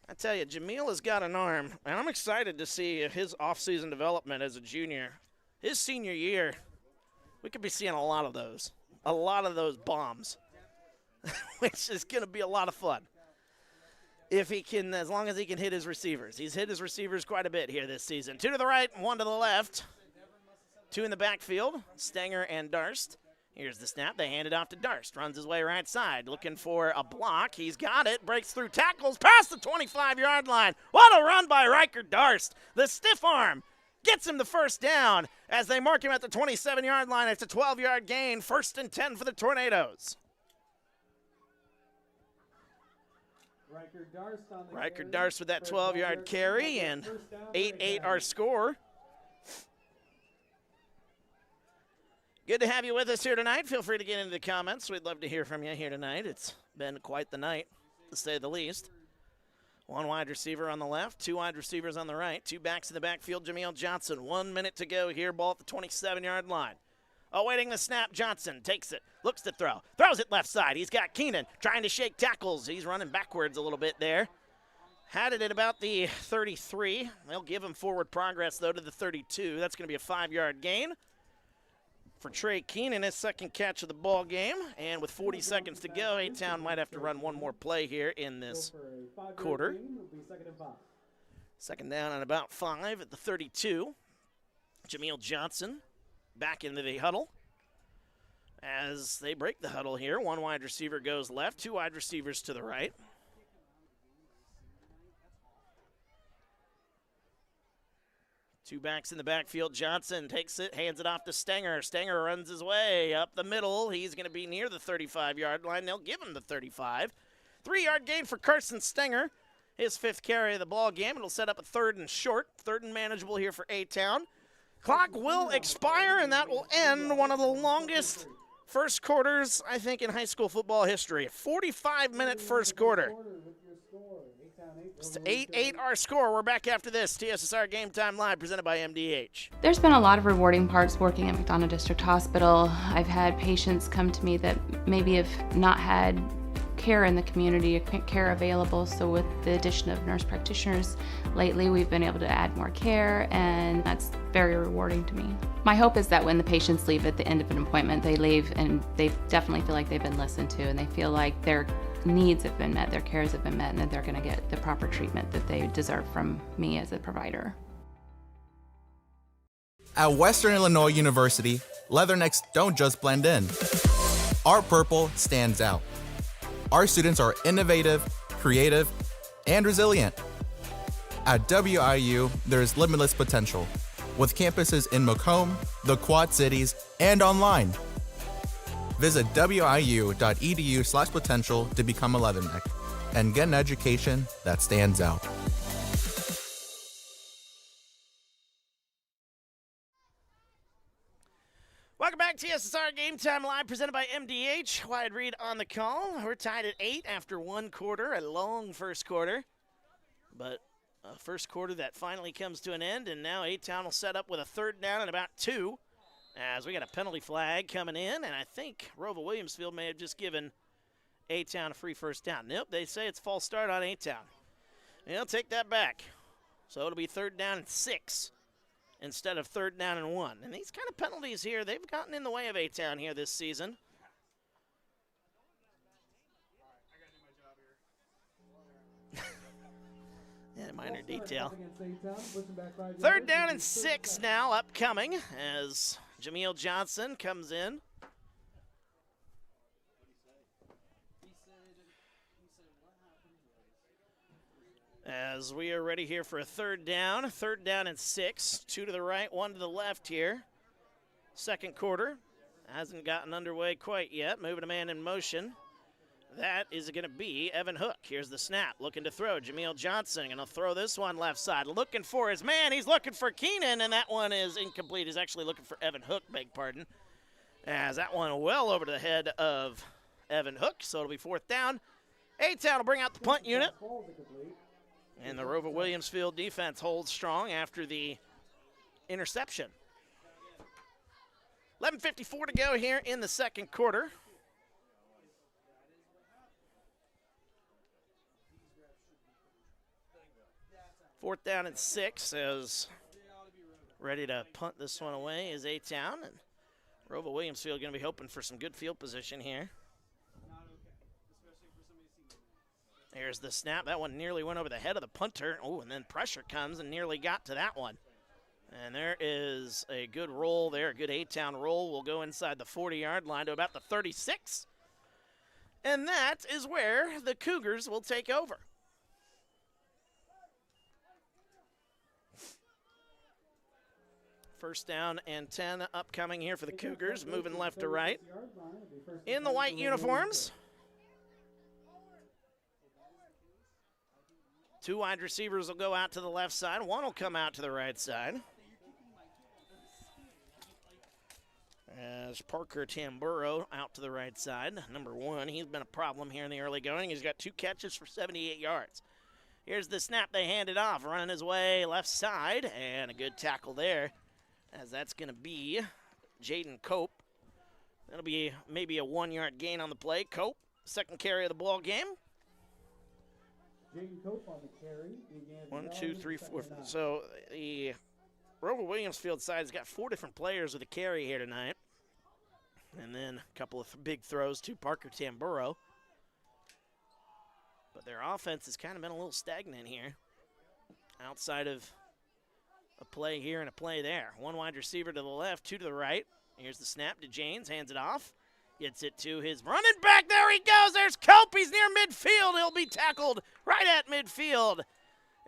I tell you, Jameel has got an arm, and I'm excited to see his offseason development as a junior. His senior year, we could be seeing a lot of those bombs, which is going to be a lot of fun. if he can, as long as he can hit his receivers. He's hit his receivers quite a bit here this season. 2 to the right, 1 to the left. 2 in the backfield, Stenger and Darst. Here's the snap. They hand it off to Darst. Runs his way right side, looking for a block. He's got it. Breaks through tackles, past the 25-yard line. What a run by Riker Darst. The stiff arm gets him the first down as they mark him at the 27-yard line. It's a 12-yard gain. 1st and 10 for the Tornadoes. Riker Darst with that 12-yard carry, and 8-8 our score. Good to have you with us here tonight. Feel free to get into the comments. We'd love to hear from you here tonight. It's been quite the night, to say the least. 1 wide receiver on the left, 2 wide receivers on the right, 2 backs in the backfield. Jameel Johnson, 1 minute to go here. Ball at the 27-yard line. Awaiting the snap, Johnson takes it, looks to throw, throws it left side. He's got Keenan trying to shake tackles. He's running backwards a little bit there. Had it at about the 33. They'll give him forward progress, though, to the 32. That's going to be a 5-yard gain for Trey Keenan, his second catch of the ball game. And with 40 seconds to go, A-Town might have to run one more play here in this quarter. Second down and about 5 at the 32. Jameel Johnson back into the huddle as they break the huddle here. 1 wide receiver goes left, 2 wide receivers to the right. Two backs in the backfield. Johnson takes it, hands it off to Stenger. Stenger runs his way up the middle. He's going to be near the 35-yard line. They'll give him the 35. 3-yard gain for Carson Stenger. His 5th carry of the ball game. It'll set up a 3rd and short. 3rd and manageable here for A-Town. Clock will expire, and that will end one of the longest first quarters, I think, in high school football history. 45-minute first quarter. It's 8-8 our score. We're back after this. TSSR Game Time Live presented by MDH. There's been a lot of rewarding parts working at McDonough District Hospital. I've had patients come to me that maybe have not had care in the community, care available. So with the addition of nurse practitioners lately, we've been able to add more care, and that's very rewarding to me. My hope is that when the patients leave at the end of an appointment, they leave and they definitely feel like they've been listened to, and they feel like their needs have been met, their cares have been met, and that they're going to get the proper treatment that they deserve from me as a provider. At Western Illinois University, leathernecks don't just blend in. Our purple stands out. Our students are innovative, creative, and resilient. At WIU, there's limitless potential, with campuses in Macomb, the Quad Cities, and online. Visit wiu.edu/potential to become a leatherneck and get an education that stands out. Welcome back to TSSR Game Time Live presented by MDH. Wyatt Reed on the call. We're tied at 8 after 1 quarter, a long first quarter. But a first quarter that finally comes to an end, and now A-Town will set up with a 3rd down and about 2. As we got a penalty flag coming in, and I think ROWVA Williamsfield may have just given A-Town a free first down. Nope, they say it's false start on A-Town. They'll take that back. So it'll be 3rd down and 6 instead of 3rd down and 1. And these kind of penalties here, they've gotten in the way of A-Town here this season. Yeah, minor detail. 3rd down and 6 now upcoming as Jameel Johnson comes in. As we are ready here for a 3rd down. 3rd down and 6. 2 to the right, 1 to the left here. Second quarter. Hasn't gotten underway quite yet. Moving a man in motion. That is going to be Evan Hook. Here's the snap. Looking to throw. Jameel Johnson going to throw this one left side. Looking for his man. He's looking for Keenan, and that one is incomplete. He's actually looking for Evan Hook, beg pardon. As that one well over the head of Evan Hook, so it'll be 4th down. A-Town will bring out the punt unit. And the ROWVA Williamsfield defense holds strong after the interception. 11:54 to go here in the second quarter. 4th down and 6 as ready to punt this one away is A-Town. And ROWVA Williamsfield going to be hoping for some good field position here. Here's the snap. That one nearly went over the head of the punter. Oh, and then pressure comes and nearly got to that one. And there is a good roll there, a good A-Town roll. Will go inside the 40-yard line to about the 36. And that is where the Cougars will take over. First down and 10 upcoming here for the Cougars, moving left to right. In the white uniforms. 2 wide receivers will go out to the left side. 1 will come out to the right side. As Parker Tamburo out to the right side. Number 1, he's been a problem here in the early going. He's got 2 catches for 78 yards. Here's the snap. They hand it off, running his way left side, and a good tackle there, as that's going to be Jaden Cope. That'll be maybe a 1-yard gain on the play. Cope, second carry of the ball game. Jaden Cope on the carry. 1, 2, 3, 4. So the ROWVA Williamsfield side has got 4 different players with a carry here tonight. And then a couple of big throws to Parker Tamburo. But their offense has kind of been a little stagnant here. Outside of a play here and a play there. 1 wide receiver to the left, 2 to the right. Here's the snap to Janes, hands it off. Gets it to his running back. There he goes. There's Cope. He's near midfield. He'll be tackled right at midfield.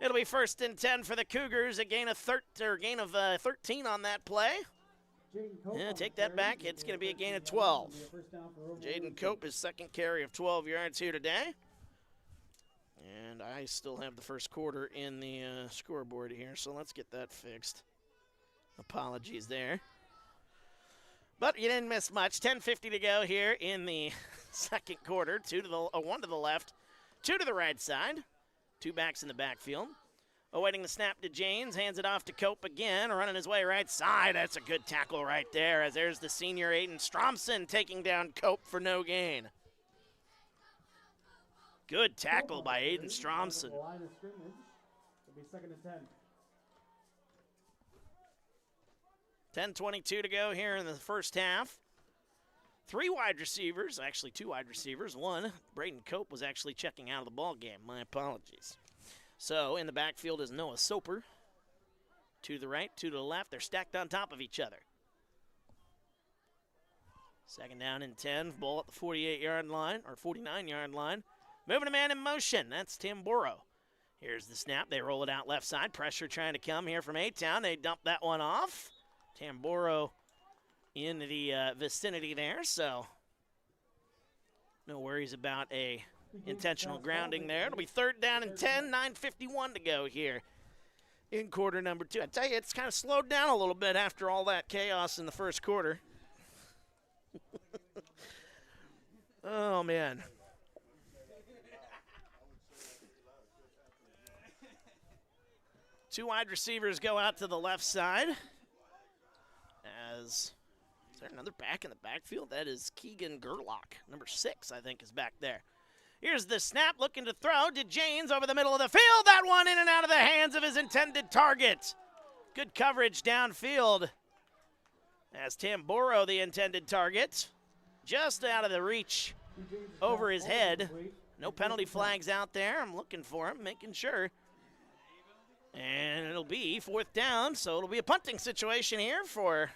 It'll be 1st and 10 for the Cougars. A gain of 13 on that play. Yeah, take that back. It's going to be a gain of 12. Jaden Cope, his second carry of 12 yards here today. And I still have the first quarter in the scoreboard here, so let's get that fixed. Apologies there. But you didn't miss much. 10:50 to go here in the second quarter. 1 to the left, 2 to the right side. 2 backs in the backfield. Awaiting the snap to Janes, hands it off to Cope again, running his way right side. That's a good tackle right there, as there's the senior Aiden Stromson taking down Cope for no gain. Good tackle by Aiden Stromson. 10:22 to go here in the first half. 3 wide receivers, actually 2 wide receivers. 1, Braden Cope, was actually checking out of the ball game. My apologies. So in the backfield is Noah Soper. 2 to the right, 2 to the left. They're stacked on top of each other. Second down and 10. Ball at the 48-yard line, or 49-yard line. Moving a man in motion. That's Tamburo. Here's the snap. They roll it out left side. Pressure trying to come here from A-Town. They dump that one off. Tamburo in the vicinity there, so no worries about a intentional grounding there. It'll be 3rd down and 10, 9:51 to go here in quarter number 2. I tell you, it's kind of slowed down a little bit after all that chaos in the first quarter. Oh, man. Two wide receivers go out to the left side. Is there another back in the backfield? That is Keegan Gerlach. Number 6, I think, is back there. Here's the snap, looking to throw to Janes over the middle of the field. That one in and out of the hands of his intended target. Good coverage downfield. As Tamburo, the intended target, just out of the reach over his head. No penalty flags out there. I'm looking for him, making sure. And it'll be 4th down, so it'll be a punting situation here for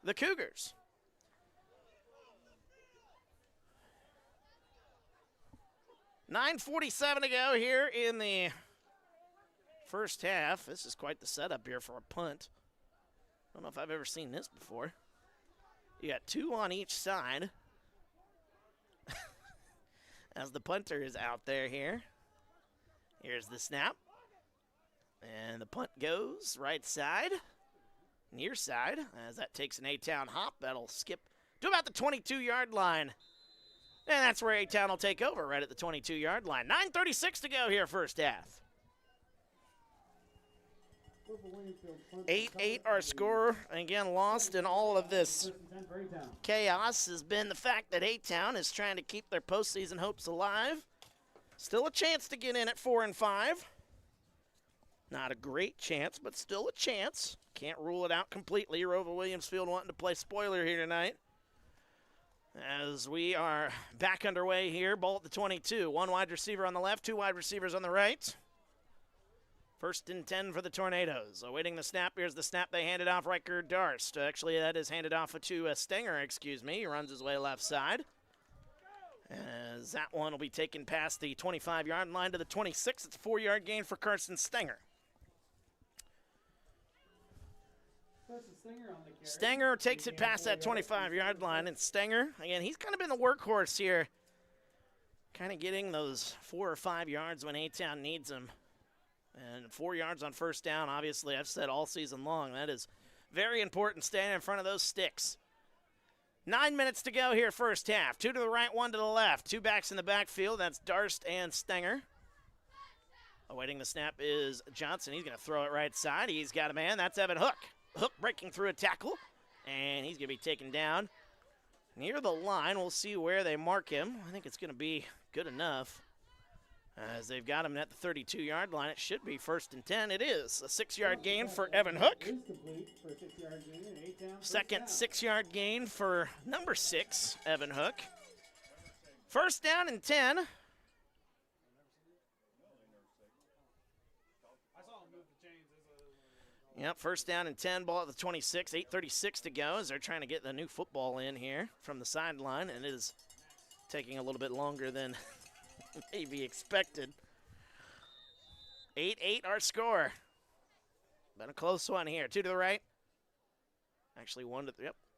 the Cougars. $9:47 to go here in the first half. This is quite the setup here for a punt. I don't know if I've ever seen this before. You got 2 on each side. As the punter is out there here. Here's the snap. And the punt goes right side, near side, as that takes an A-Town hop. That'll skip to about the 22-yard line. And that's where A-Town will take over, right at the 22-yard line. 9:36 to go here, first half. 8-8 our score. Again, lost in all of this chaos has been the fact that A-Town is trying to keep their postseason hopes alive. Still a chance to get in at 4-5. Not a great chance, but still a chance. Can't rule it out completely. ROWVA Williamsfield wanting to play spoiler here tonight. As we are back underway here, ball at the 22. One wide receiver on the left, two wide receivers on the right. 1st and 10 for the Tornadoes. Awaiting the snap. Here's the snap. They handed off Riker Darst. Actually, that is handed off to Stenger, excuse me. He runs his way left side. As that one will be taken past the 25-yard line to the 26. It's a 4-yard gain for Carson Stenger. Stenger takes it past that 25-yard line, and Stenger, again, he's kind of been the workhorse here, kind of getting those 4 or 5 yards when A-Town needs them. And 4 yards on first down, obviously, I've said all season long, that is very important, staying in front of those sticks. 9 minutes to go here, first half. 2 to the right, 1 to the left. 2 backs in the backfield. That's Darst and Stenger. Awaiting the snap is Johnson. He's going to throw it right side. He's got a man. That's Evan Hook. Hook breaking through a tackle, and he's going to be taken down near the line. We'll see where they mark him. I think it's going to be good enough. As they've got him at the 32-yard line, it should be 1st and 10. It is a 6-yard gain for Evan Hook. Second 6-yard gain for number 6, Evan Hook. 1st down and 10. Yep, 1st down and 10, ball at the 26, 8:36 to go as they're trying to get the new football in here from the sideline, and it is taking a little bit longer than maybe expected. 8-8 our score. Been a close one here. 2 to the right. Actually,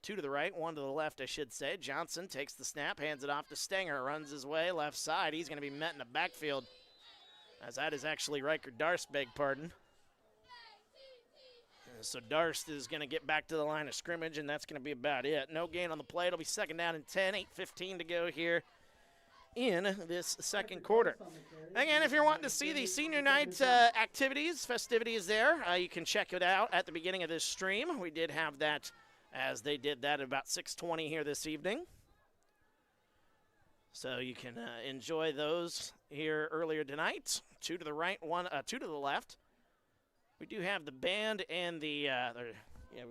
2 to the right, 1 to the left, I should say. Johnson takes the snap, hands it off to Stenger, runs his way left side. He's going to be met in the backfield, as that is actually Riker Darst, beg pardon. So Darst is going to get back to the line of scrimmage, and that's going to be about it. No gain on the play. It'll be 2nd down and 10, 8:15 to go here in this second quarter. Again, if you're wanting to see the senior night activities, festivities there, you can check it out at the beginning of this stream. We did have that as they did that at about 6:20 here this evening. So you can enjoy those here earlier tonight. 2 to the right, 2 to the left. We do have the band and we've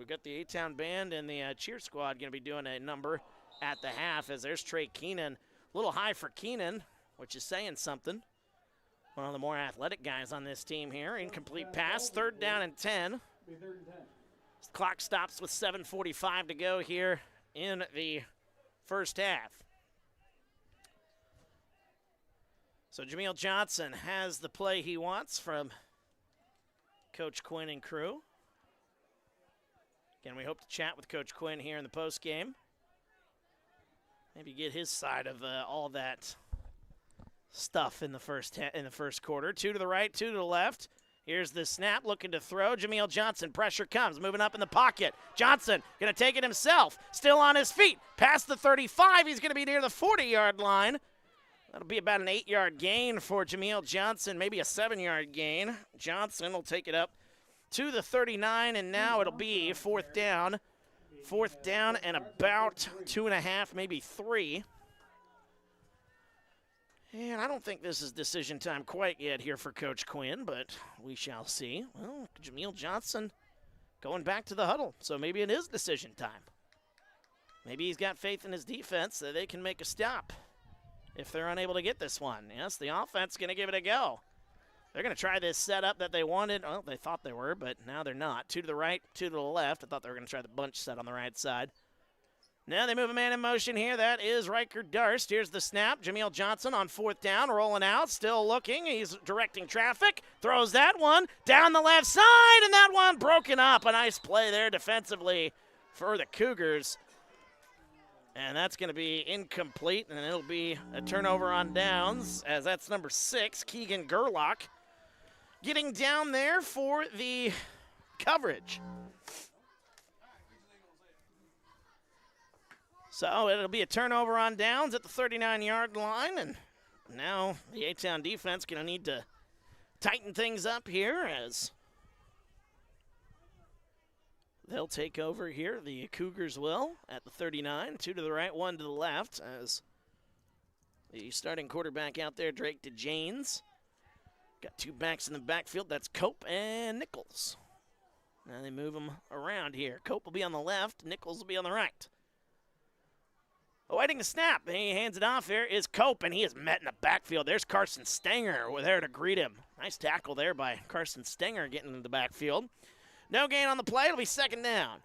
got the A-Town band and the cheer squad going to be doing a number at the half as there's Trey Keenan. A little high for Keenan, which is saying something. One of the more athletic guys on this team here. Incomplete pass, 3rd down and 10. Clock stops with 7:45 to go here in the first half. So Jameel Johnson has the play he wants from Coach Quinn and crew. Again, we hope to chat with Coach Quinn here in the postgame. Maybe get his side of all that stuff in the first quarter. 2 to the right, 2 to the left. Here's the snap, looking to throw. Jameel Johnson, pressure comes, moving up in the pocket. Johnson going to take it himself, still on his feet. Past the 35, he's going to be near the 40-yard line. That'll be about an 8-yard gain for Jameel Johnson, maybe a 7-yard gain. Johnson will take it up to the 39, and now it'll be 4th down. 4th down and about 2.5, maybe 3. And I don't think this is decision time quite yet here for Coach Quinn, but we shall see. Well, Jameel Johnson going back to the huddle, so maybe it is decision time. Maybe he's got faith in his defense that they can make a stop if they're unable to get this one. Yes, the offense is going to give it a go. They're going to try this setup that they wanted. Well, they thought they were, but now they're not. 2 to the right, 2 to the left. I thought they were going to try the bunch set on the right side. Now they move a man in motion here. That is Riker Darst. Here's the snap. Jameel Johnson on 4th down, rolling out, still looking. He's directing traffic. Throws that one down the left side, and that one broken up. A nice play there defensively for the Cougars. And that's going to be incomplete, and it'll be a turnover on downs, as that's number 6, Keegan Gerlach, getting down there for the coverage. So it'll be a turnover on downs at the 39-yard line, and now the A-Town defense going to need to tighten things up here as they'll take over here. The Cougars will at the 39. 2 to the right, 1 to the left as the starting quarterback out there, Drake DeJanes. Got 2 backs in the backfield. That's Cope and Nichols. Now they move them around here. Cope will be on the left. Nichols will be on the right. Awaiting the snap. He hands it off. There is Cope, and he is met in the backfield. There's Carson Stenger there to greet him. Nice tackle there by Carson Stenger getting into the backfield. No gain on the play. It'll be second down.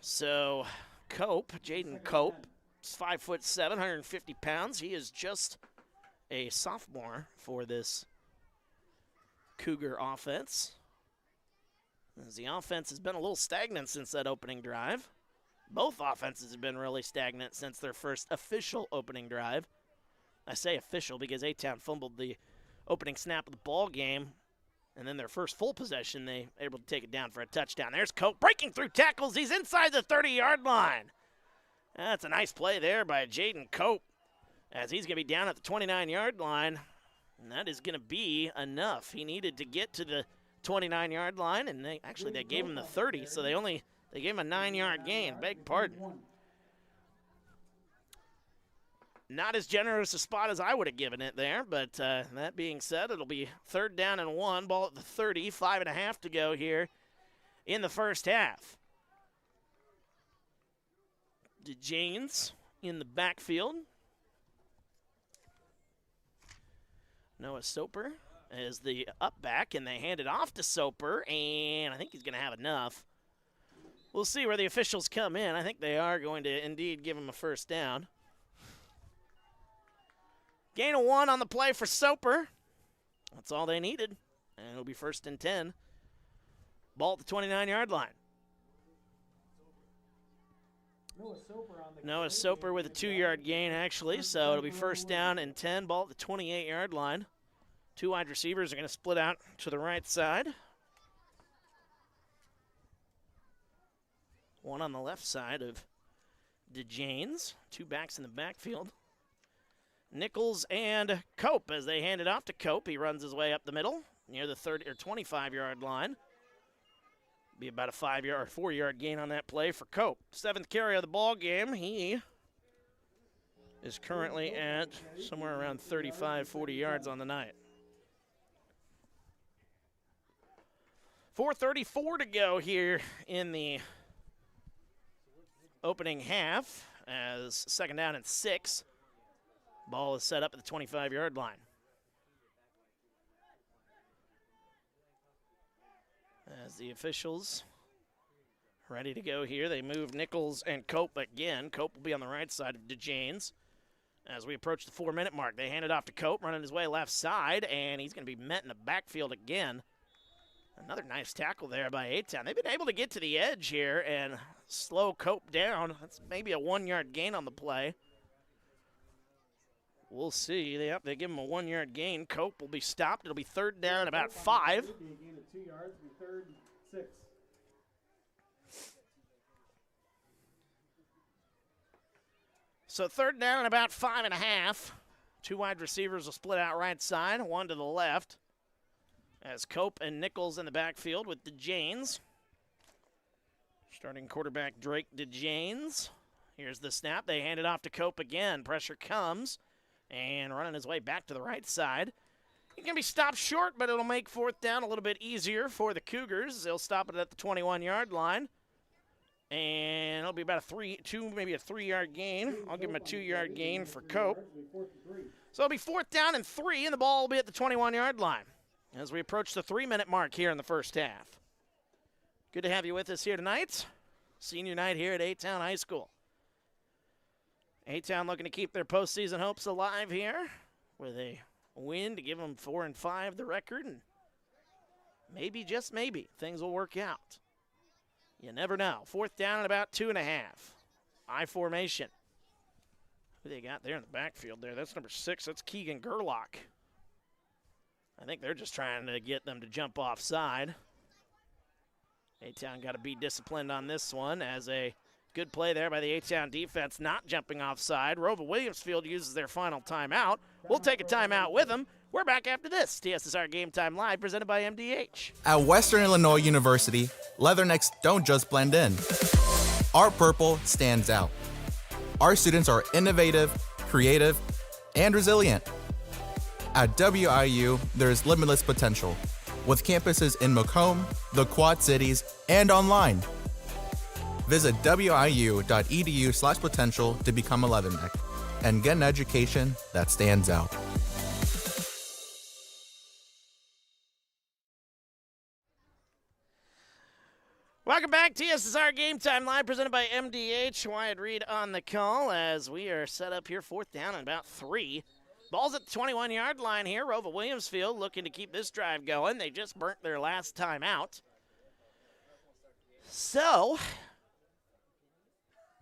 So Cope, Jaden Cope, is 5'7", 150 pounds. He is just a sophomore for this Cougar offense. As the offense has been a little stagnant since that opening drive. Both offenses have been really stagnant since their first official opening drive. I say official because A-Town fumbled the opening snap of the ball game, and then their first full possession, they were able to take it down for a touchdown. There's Cope breaking through tackles. He's inside the 30-yard line. That's a nice play there by Jaden Cope, as he's going to be down at the 29-yard line, and that is going to be enough. He needed to get to the 29-yard line, and they gave him the 30, so they gave him a 9-yard gain. Beg pardon. Not as generous a spot as I would have given it there, but that being said, it'll be 3rd down and 1, ball at the 30, 5.5 to go here in the first half. DeJanes in the backfield. Noah Soper is the up back, and they hand it off to Soper, and I think he's going to have enough. We'll see where the officials come in. I think they are going to indeed give him a first down. Gain of 1 on the play for Soper. That's all they needed, and it'll be 1st and 10. Ball at the 29-yard line. Noah Soper with a 2-yard gain, actually, so it'll be 1st down and 10. Ball at the 28-yard line. 2 wide receivers are going to split out to the right side. One on the left side of DeJanes. 2 backs in the backfield. Nichols and Cope as they hand it off to Cope. He runs his way up the middle near the 30 or 25-yard line. Be about a 5-yard or 4-yard gain on that play for Cope. 7th carry of the ball game. He is currently at somewhere around 35, 40 yards on the night. 4:34 to go here in the opening half as 2nd down and 6. Ball is set up at the 25-yard line. As the officials ready to go here, they move Nichols and Cope again. Cope will be on the right side of DeJanes. As we approach the 4-minute mark, they hand it off to Cope, running his way left side, and he's going to be met in the backfield again. Another nice tackle there by A-Town. They've been able to get to the edge here and slow Cope down. That's maybe a 1-yard gain on the play. We'll see. They give him a 1-yard gain. Cope will be stopped. It'll be 3rd down, about 5. Gain of 2 yards, 3rd and 6. So 3rd down and about 5.5. 2 wide receivers will split out right side, 1 to the left. As Cope and Nichols in the backfield with DeJanes. Starting quarterback Drake DeJanes. Here's the snap. They hand it off to Cope again. Pressure comes. And running his way back to the right side. He can be stopped short, but it'll make 4th down a little bit easier for the Cougars. They'll stop it at the 21-yard line. And it'll be about maybe a 3-yard gain. I'll give him a 2-yard gain for Cope. So it'll be 4th down and 3, and the ball will be at the 21-yard line as we approach the 3-minute mark here in the first half. Good to have you with us here tonight. Senior night here at A-Town High School. A-Town looking to keep their postseason hopes alive here with a win to give them 4-5 the record, and maybe, just maybe, things will work out. You never know. 4th down and about 2.5. I formation. Who they got there in the backfield there? That's number 6. That's Keegan Gerlach. I think they're just trying to get them to jump offside. A-Town got to be disciplined on this one as a good play there by the A-Town defense, not jumping offside. ROWVA Williamsfield uses their final timeout. We'll take a timeout with them. We're back after this. TSSR Game Time Live, presented by MDH. At Western Illinois University, Leathernecks don't just blend in. Our purple stands out. Our students are innovative, creative, and resilient. At WIU, there's limitless potential, with campuses in Macomb, the Quad Cities, and online. Visit wiu.edu/potential to become a Leatherneck and get an education that stands out. Welcome back, TSSR Game Time Live, presented by MDH. Wyatt Reed on the call as we are set up here, 4th down and about 3. Ball's at the 21-yard line here. ROWVA Williamsfield looking to keep this drive going. They just burnt their last time out. So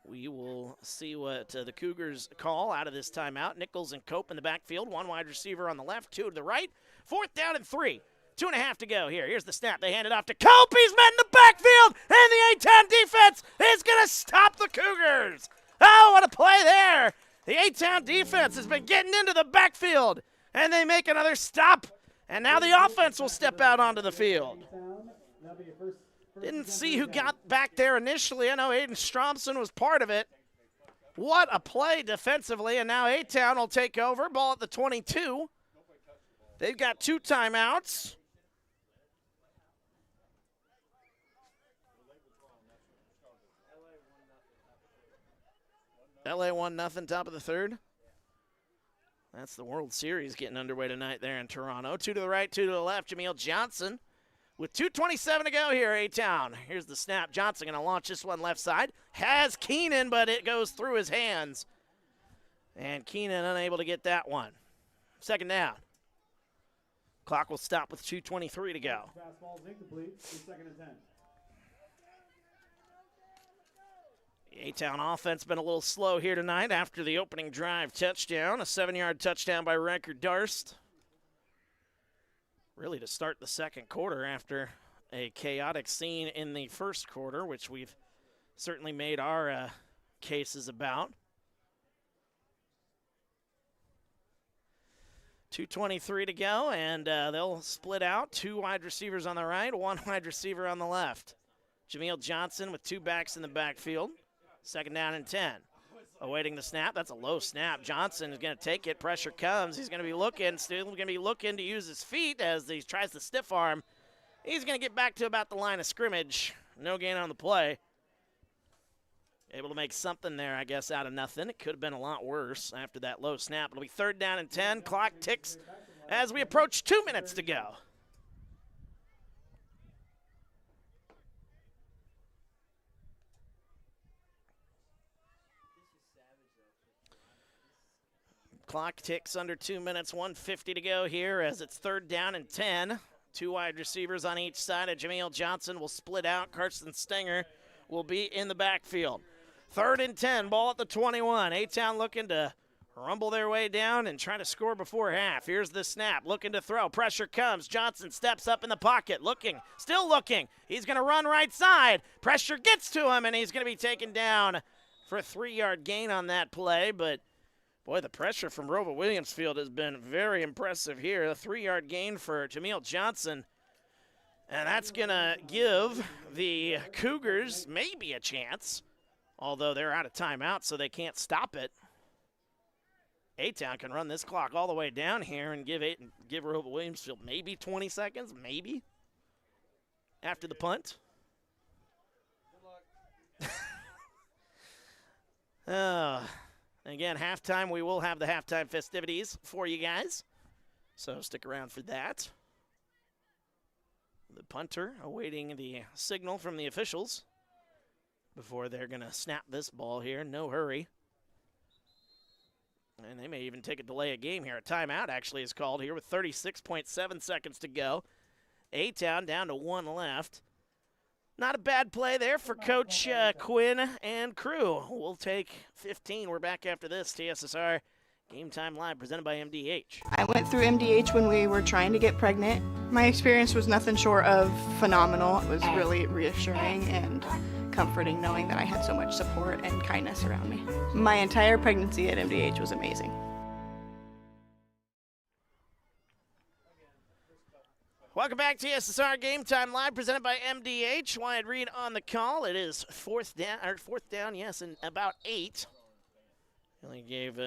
we will see what the Cougars call out of this timeout. Nichols and Cope in the backfield. 1 wide receiver on the left, 2 to the right. 4th down and 3. 2.5 to go here. Here's the snap. They hand it off to Cope. He's met in the backfield, and the A-Town defense is going to stop the Cougars. Oh, what a play there. The A-Town defense has been getting into the backfield, and they make another stop, and now the offense will step out onto the field. Didn't see who got back there initially. I know Aiden Stromson was part of it. What a play defensively, and now A-Town will take over. Ball at the 22. They've got 2 timeouts. LA 1-0, top of the 3rd. That's the World Series getting underway tonight there in Toronto. 2 to the right, 2 to the left. Jameel Johnson with 2:27 to go here, A-Town. Here's the snap. Johnson going to launch this one left side. Has Keenan, but it goes through his hands. And Keenan unable to get that one. 2nd down. Clock will stop with 2:23 to go. Fastball is incomplete. 2nd and 10. The A-Town offense been a little slow here tonight after the opening drive touchdown. A 7-yard touchdown by Riker Darst. Really to start the 2nd quarter after a chaotic scene in the 1st quarter, which we've certainly made our cases about. 2:23 to go, and they'll split out. 2 wide receivers on the right, 1 wide receiver on the left. Jameel Johnson with 2 backs in the backfield. 2nd down and 10. Awaiting the snap. That's a low snap. Johnson is going to take it. Pressure comes. He's going to be looking. Still going to be looking to use his feet as he tries to stiff arm. He's going to get back to about the line of scrimmage. No gain on the play. Able to make something there, I guess, out of nothing. It could have been a lot worse after that low snap. It'll be 3rd down and 10. Clock ticks as we approach 2 minutes to go. Clock ticks under 2 minutes, 1:50 to go here as it's 3rd down and 10. 2 wide receivers on each side. Jameel Johnson will split out. Carson Stenger will be in the backfield. 3rd and 10, ball at the 21. A-Town looking to rumble their way down and try to score before half. Here's the snap, looking to throw. Pressure comes. Johnson steps up in the pocket, looking, still looking. He's going to run right side. Pressure gets to him, and he's going to be taken down for a 3-yard gain on that play, but boy, the pressure from ROWVA Williamsfield has been very impressive here. A 3-yard gain for Jameel Johnson. And that's going to give the Cougars maybe a chance, although they're out of timeout, so they can't stop it. A-Town can run this clock all the way down here and give ROWVA Williamsfield maybe 20 seconds, maybe, after the punt. Again, halftime, we will have the halftime festivities for you guys, so stick around for that. The punter awaiting the signal from the officials before they're going to snap this ball here. No hurry. And they may even take a delay of game here. A timeout actually is called here with 36.7 seconds to go. A-Town down to 1 left. Not a bad play there for Coach Quinn and crew. We'll take 15. We're back after this. TSSR Game Time Live presented by MDH. I went through MDH when we were trying to get pregnant. My experience was nothing short of phenomenal. It was really reassuring and comforting knowing that I had so much support and kindness around me. My entire pregnancy at MDH was amazing. Welcome back to TSSR Game Time Live presented by MDH. Wyatt Reed on the call. It is fourth down, yes, and about 8. Only gave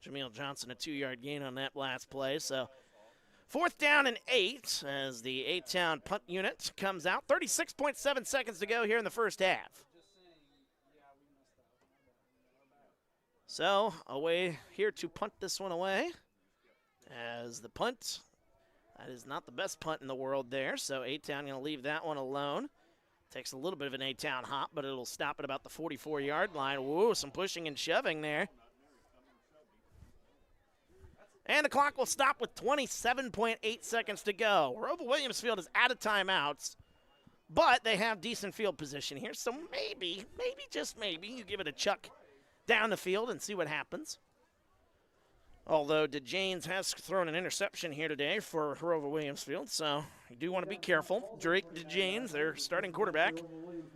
Jameel Johnson a 2-yard gain on that last play. So 4th down and 8 as the A-Town punt unit comes out. 36.7 seconds to go here in the first half. So away here to punt this one away. As the punt, that is not the best punt in the world there. So A-Town going to leave that one alone. Takes a little bit of an A-Town hop, but it'll stop at about the 44-yard line. Whoa, some pushing and shoving there. And the clock will stop with 27.8 seconds to go. ROWVA Williamsfield is out of timeouts, but they have decent field position here. So maybe, just maybe, you give it a chuck down the field and see what happens. Although DeJanes has thrown an interception here today for ROWVA Williamsfield, so you do want to be careful. Drake DeJanes, their starting quarterback.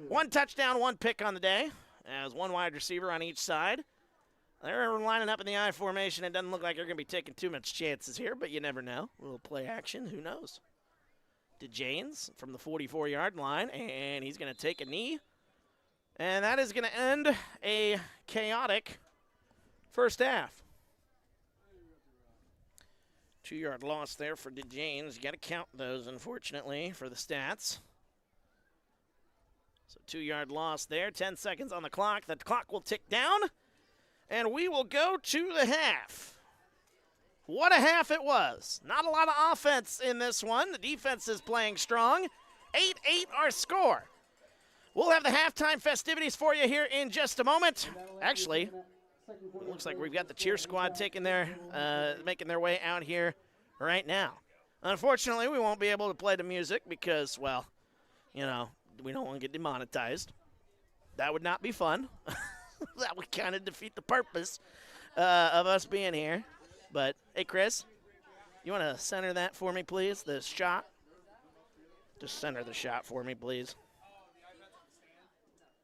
1 touchdown, 1 pick on the day, as 1 wide receiver on each side. They're lining up in the I formation. It doesn't look like they're going to be taking too much chances here, but you never know. A little play action, who knows? DeJanes from the 44-yard line, and he's going to take a knee. And that is going to end a chaotic first half. 2-yard loss there for DeJanes. You got to count those, unfortunately, for the stats. So 2-yard loss there. 10 seconds on the clock. The clock will tick down, and we will go to the half. What a half it was. Not a lot of offense in this one. The defense is playing strong. 8-8 our score. We'll have the halftime festivities for you here in just a moment. Actually, it looks like we've got the cheer squad making their way out here right now. Unfortunately, we won't be able to play the music because, well, you know, we don't want to get demonetized. That would not be fun. That would kind of defeat the purpose of us being here. But, hey, Chris, you want to center that for me, please, the shot? Just center the shot for me, please.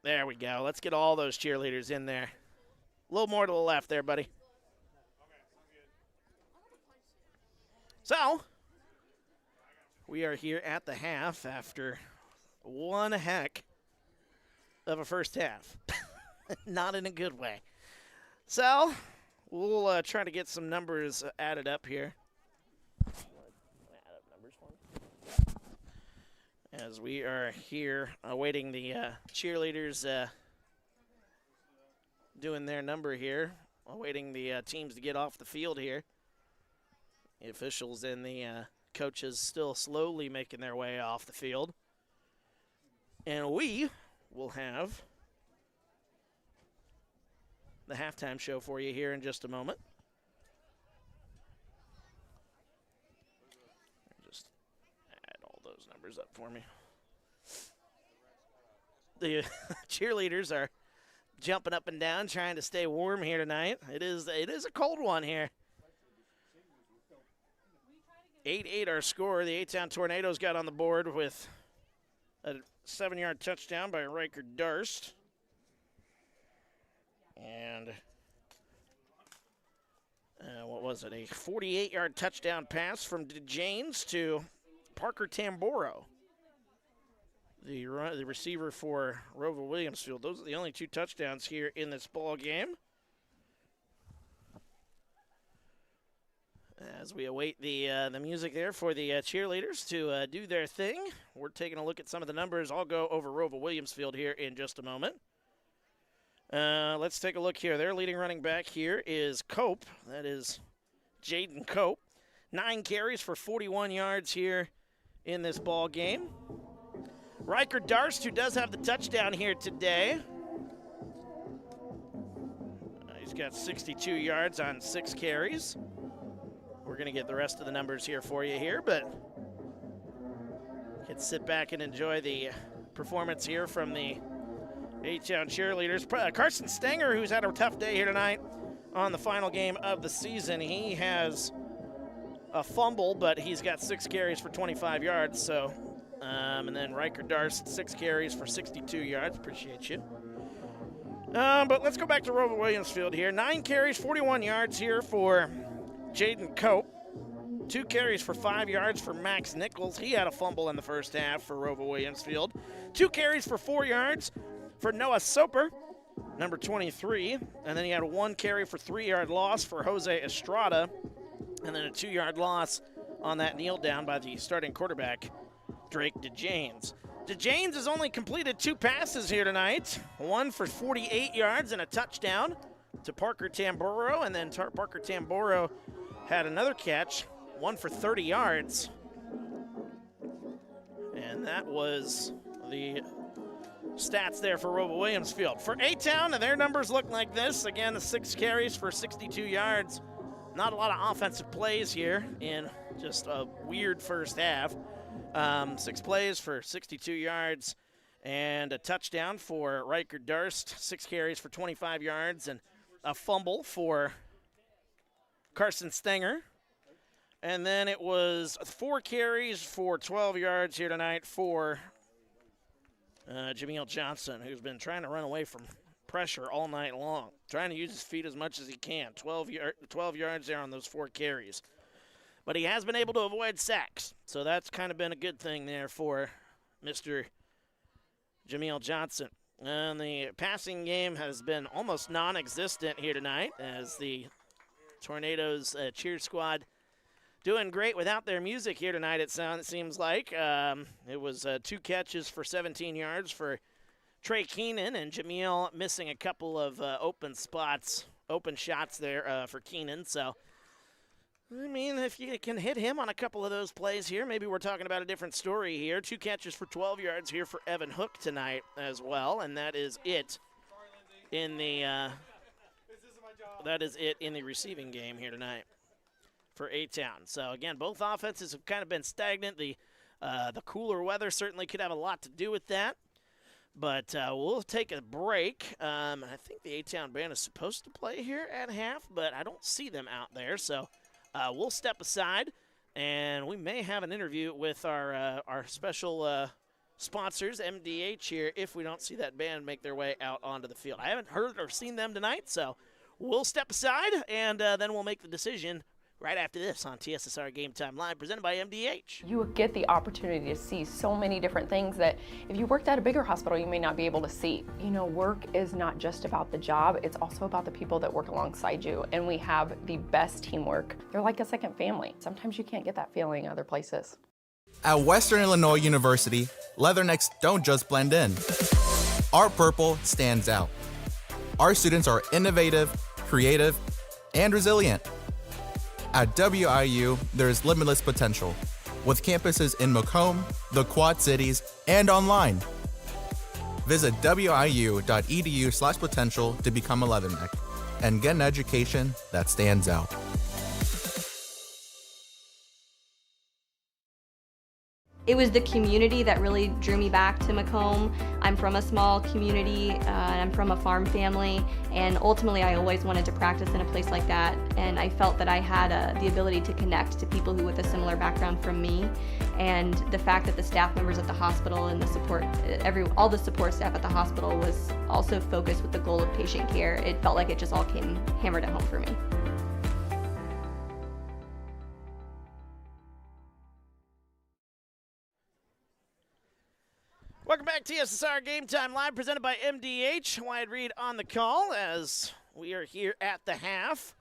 There we go. Let's get all those cheerleaders in there. A little more to the left there, buddy. So, we are here at the half after one heck of a first half. Not in a good way. So, we'll try to get some numbers added up here. As we are here awaiting the cheerleaders doing their number here, awaiting the teams to get off the field here. The officials and the coaches still slowly making their way off the field. And we will have the halftime show for you here in just a moment. Just add all those numbers up for me. The cheerleaders are jumping up and down, trying to stay warm here tonight. It is a cold one here. 8-8 our score. The A-Town Tornadoes got on the board with a 7-yard touchdown by Riker Darst. And what was it? A 48-yard touchdown pass from DeJanes to Parker Tamboro, the receiver for ROWVA Williamsfield. Those are the only 2 touchdowns here in this ball game. As we await the music there for the cheerleaders to do their thing, we're taking a look at some of the numbers. I'll go over ROWVA Williamsfield here in just a moment. Let's take a look here. Their leading running back here is Cope. That is Jaden Cope. 9 carries for 41 yards here in this ball game. Riker Darst, who does have the touchdown here today. He's got 62 yards on 6 carries. We're going to get the rest of the numbers here for you here, but you can sit back and enjoy the performance here from the A-Town cheerleaders. Carson Stenger, who's had a tough day here tonight on the final game of the season. He has a fumble, but he's got 6 carries for 25 yards. So, and then Riker Darst, 6 carries for 62 yards. Appreciate you. But let's go back to ROWVA Williamsfield here. 9 carries, 41 yards here for Jaden Cope. 2 carries for 5 yards for Max Nichols. He had a fumble in the first half for ROWVA Williamsfield. 2 carries for 4 yards for Noah Soper, number 23. And then he had a 1 carry for 3-yard loss for Jose Estrada. And then a 2-yard loss on that kneel down by the starting quarterback, Drake DeJanes. DeJanes has only completed 2 passes here tonight. 1 for 48 yards and a touchdown. to Parker Tamburo, and then Parker Tamburo had another catch, one for 30 yards. And that was the stats there for ROWVA Williamsfield. For A-Town, their numbers look like this. Again, 6 carries for 62 yards. Not a lot of offensive plays here in just a weird first half. 6 plays for 62 yards and a touchdown for Riker Durst. 6 carries for 25 yards and a fumble for Carson Stenger. And then it was 4 carries for 12 yards here tonight for Jameel Johnson, who's been trying to run away from pressure all night long, trying to use his feet as much as he can. 12 yards there on those 4 carries. But he has been able to avoid sacks, so that's kind of been a good thing there for Mr. Jameel Johnson. And the passing game has been almost non-existent here tonight as the Tornadoes cheer squad doing great without their music here tonight, it seems like. It was 2 catches for 17 yards for Trey Keenan, and Jameel missing a couple of open shots there for Keenan. So, I mean, if you can hit him on a couple of those plays here, maybe we're talking about a different story here. 2 catches for 12 yards here for Evan Hook tonight as well, and that is it in the receiving game here tonight for A-Town. So, again, both offenses have kind of been stagnant. The cooler weather certainly could have a lot to do with that. But we'll take a break. I think the A-Town band is supposed to play here at half, but I don't see them out there. So we'll step aside, and we may have an interview with our special sponsors, MDH, here, if we don't see that band make their way out onto the field. I haven't heard or seen them tonight, so we'll step aside, and then we'll make the decision right after this on TSSR Game Time Live, presented by MDH. You get the opportunity to see so many different things that if you worked at a bigger hospital, you may not be able to see. You know, work is not just about the job, it's also about the people that work alongside you, and we have the best teamwork. They're like a second family. Sometimes you can't get that feeling other places. At Western Illinois University, leathernecks don't just blend in. Our purple stands out. Our students are innovative, creative, and resilient. At WIU, there is limitless potential, with campuses in Macomb, the Quad Cities, and online. Visit wiu.edu/potential to become a leatherneck and get an education that stands out. It was the community that really drew me back to Macomb. I'm from a small community, and I'm from a farm family, and ultimately I always wanted to practice in a place like that, and I felt that I had the ability to connect to people who with a similar background from me, and the fact that the staff members at the hospital and the support, all the support staff at the hospital was also focused with the goal of patient care. It felt like it just all came hammered at home for me. Welcome back to TSSR Game Time Live, presented by MDH. Wyatt Reed on the call as we are here at the half.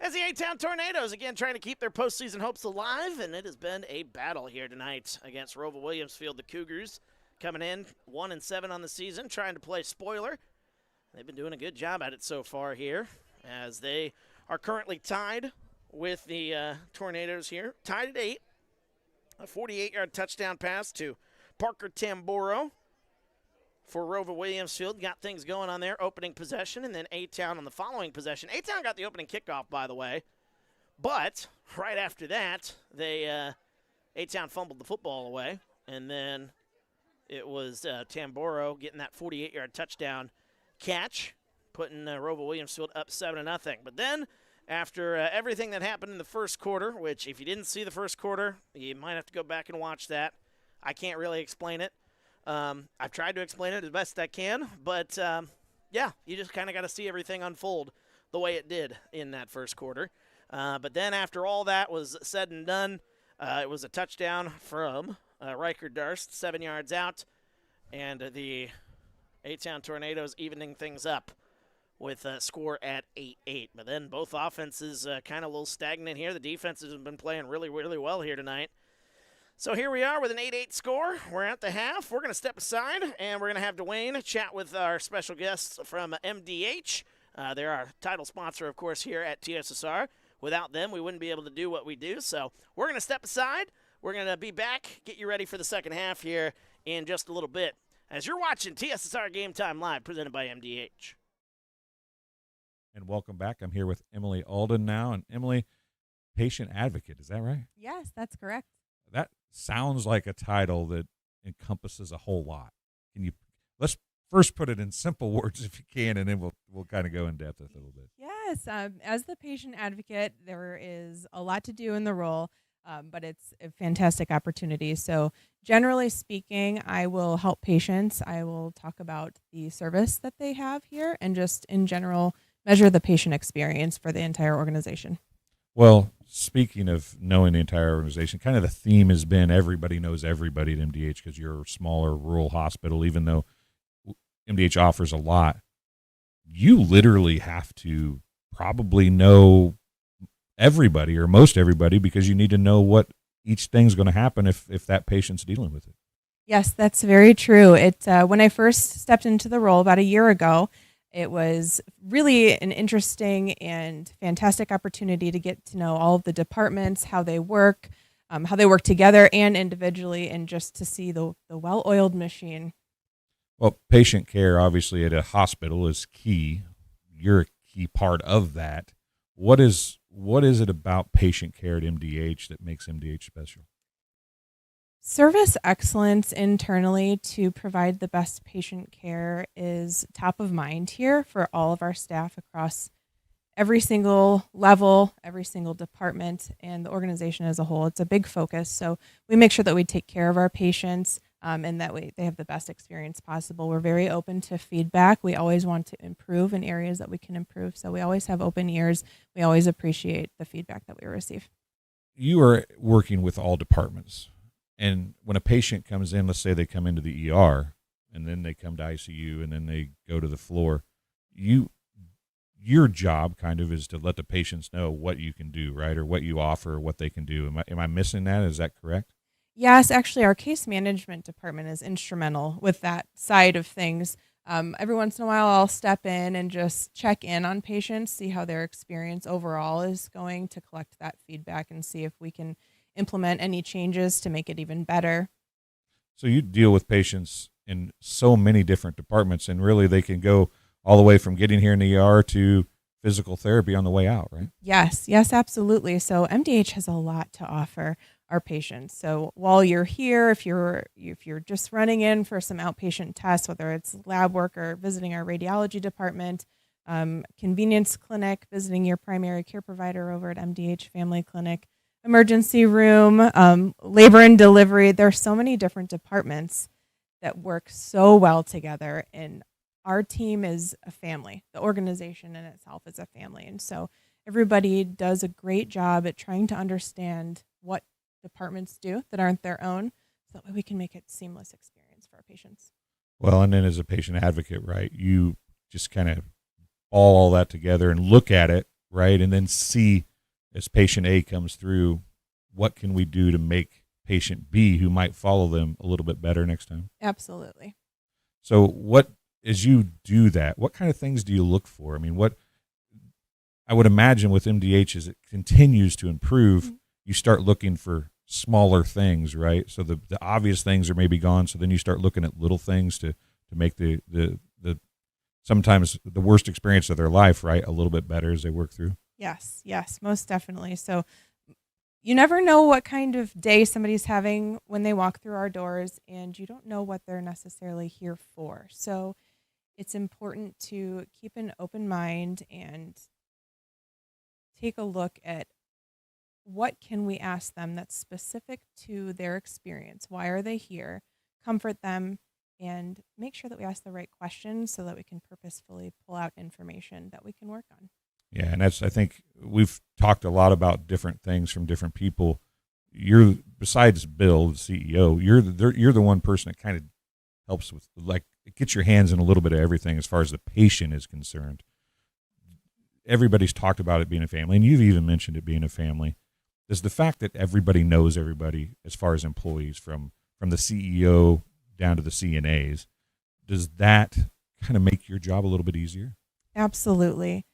As the A-Town Tornadoes, again, trying to keep their postseason hopes alive, and it has been a battle here tonight against ROWVA Williamsfield. The Cougars coming in 1-7 on the season, trying to play spoiler. They've been doing a good job at it so far here, as they are currently tied with the Tornadoes here. Tied at 8. A 48-yard touchdown pass to Parker Tamburo for ROWVA Williamsfield. Got things going on there, opening possession, and then A-Town on the following possession. A-Town got the opening kickoff, by the way, but right after that, A-Town fumbled the football away, and then it was Tamburo getting that 48-yard touchdown catch, putting ROWVA Williamsfield up 7-0. But then, after everything that happened in the first quarter, which if you didn't see the first quarter, you might have to go back and watch that. I can't really explain it. I've tried to explain it as best I can, but yeah, you just kind of got to see everything unfold the way it did in that first quarter. But then after all that was said and done, it was a touchdown from Riker Durst, 7 yards out, and the A-Town Tornadoes evening things up with a score at 8-8. But then both offenses kind of a little stagnant here. The defenses have been playing really, really well here tonight. So here we are with an 8-8 score. We're at the half. We're going to step aside, and we're going to have Dwayne chat with our special guests from MDH. They're our title sponsor, of course, here at TSSR. Without them, we wouldn't be able to do what we do. So we're going to step aside. We're going to be back, get you ready for the second half here in just a little bit, as you're watching TSSR Game Time Live, presented by MDH. And welcome back. I'm here with Emily Alden now. And Emily, patient advocate, is that right? Yes, that's correct. That sounds like a title that encompasses a whole lot. Let's first put it in simple words if you can, and then we'll kind of go in depth a little bit. Yes, as the patient advocate, there is a lot to do in the role, but it's a fantastic opportunity. So generally speaking, I will help patients. I will talk about the service that they have here and just in general measure the patient experience for the entire organization. Well, speaking of knowing the entire organization, kind of the theme has been everybody knows everybody at MDH because you're a smaller rural hospital, even though MDH offers a lot. You literally have to probably know everybody or most everybody because you need to know what each thing's going to happen if that patient's dealing with it. Yes, that's very true. When I first stepped into the role about a year ago, it was really an interesting and fantastic opportunity to get to know all of the departments, how they work together and individually, and just to see the well-oiled machine. Well, patient care, obviously, at a hospital is key. You're a key part of that. What is it about patient care at MDH that makes MDH special? Service excellence internally to provide the best patient care is top of mind here for all of our staff across every single level, every single department, and the organization as a whole. It's a big focus. So we make sure that we take care of our patients and that they have the best experience possible. We're very open to feedback. We always want to improve in areas that we can improve. So we always have open ears. We always appreciate the feedback that we receive. You are working with all departments. And when a patient comes in, let's say they come into the ER, and then they come to ICU, and then they go to the floor, your job kind of is to let the patients know what you can do, right, or what you offer, or what they can do. Am I missing that? Is that correct? Yes, actually, our case management department is instrumental with that side of things. Every once in a while, I'll step in and just check in on patients, see how their experience overall is going, to collect that feedback and see if we can implement any changes to make it even better. So you deal with patients in so many different departments, and really they can go all the way from getting here in the ER to physical therapy on the way out, right? Yes, absolutely. So MDH has a lot to offer our patients. So while you're here, if you're just running in for some outpatient tests, whether it's lab work or visiting our radiology department, convenience clinic, visiting your primary care provider over at MDH Family Clinic, emergency room, labor and delivery. There are so many different departments that work so well together, and our team is a family. The organization in itself is a family, and so everybody does a great job at trying to understand what departments do that aren't their own, so that way we can make it a seamless experience for our patients. Well, and then as a patient advocate, right, you just kind of all that together and look at it, right, and then see, as patient A comes through, what can we do to make patient B, who might follow them, a little bit better next time? Absolutely. So as you do that, what kind of things do you look for? I mean, what I would imagine with MDH, as it continues to improve, mm-hmm. you start looking for smaller things, right? So the obvious things are maybe gone, so then you start looking at little things to make the sometimes the worst experience of their life, right, a little bit better as they work through. Yes, most definitely. So you never know what kind of day somebody's having when they walk through our doors, and you don't know what they're necessarily here for. So it's important to keep an open mind and take a look at what can we ask them that's specific to their experience. Why are they here? Comfort them and make sure that we ask the right questions so that we can purposefully pull out information that we can work on. Yeah, and I think we've talked a lot about different things from different people. You're, besides Bill, the CEO, you're the one person that kind of helps with, like, it gets your hands in a little bit of everything as far as the patient is concerned. Everybody's talked about it being a family, and you've even mentioned it being a family. Does the fact that everybody knows everybody as far as employees, from the CEO down to the CNAs, does that kind of make your job a little bit easier? Absolutely.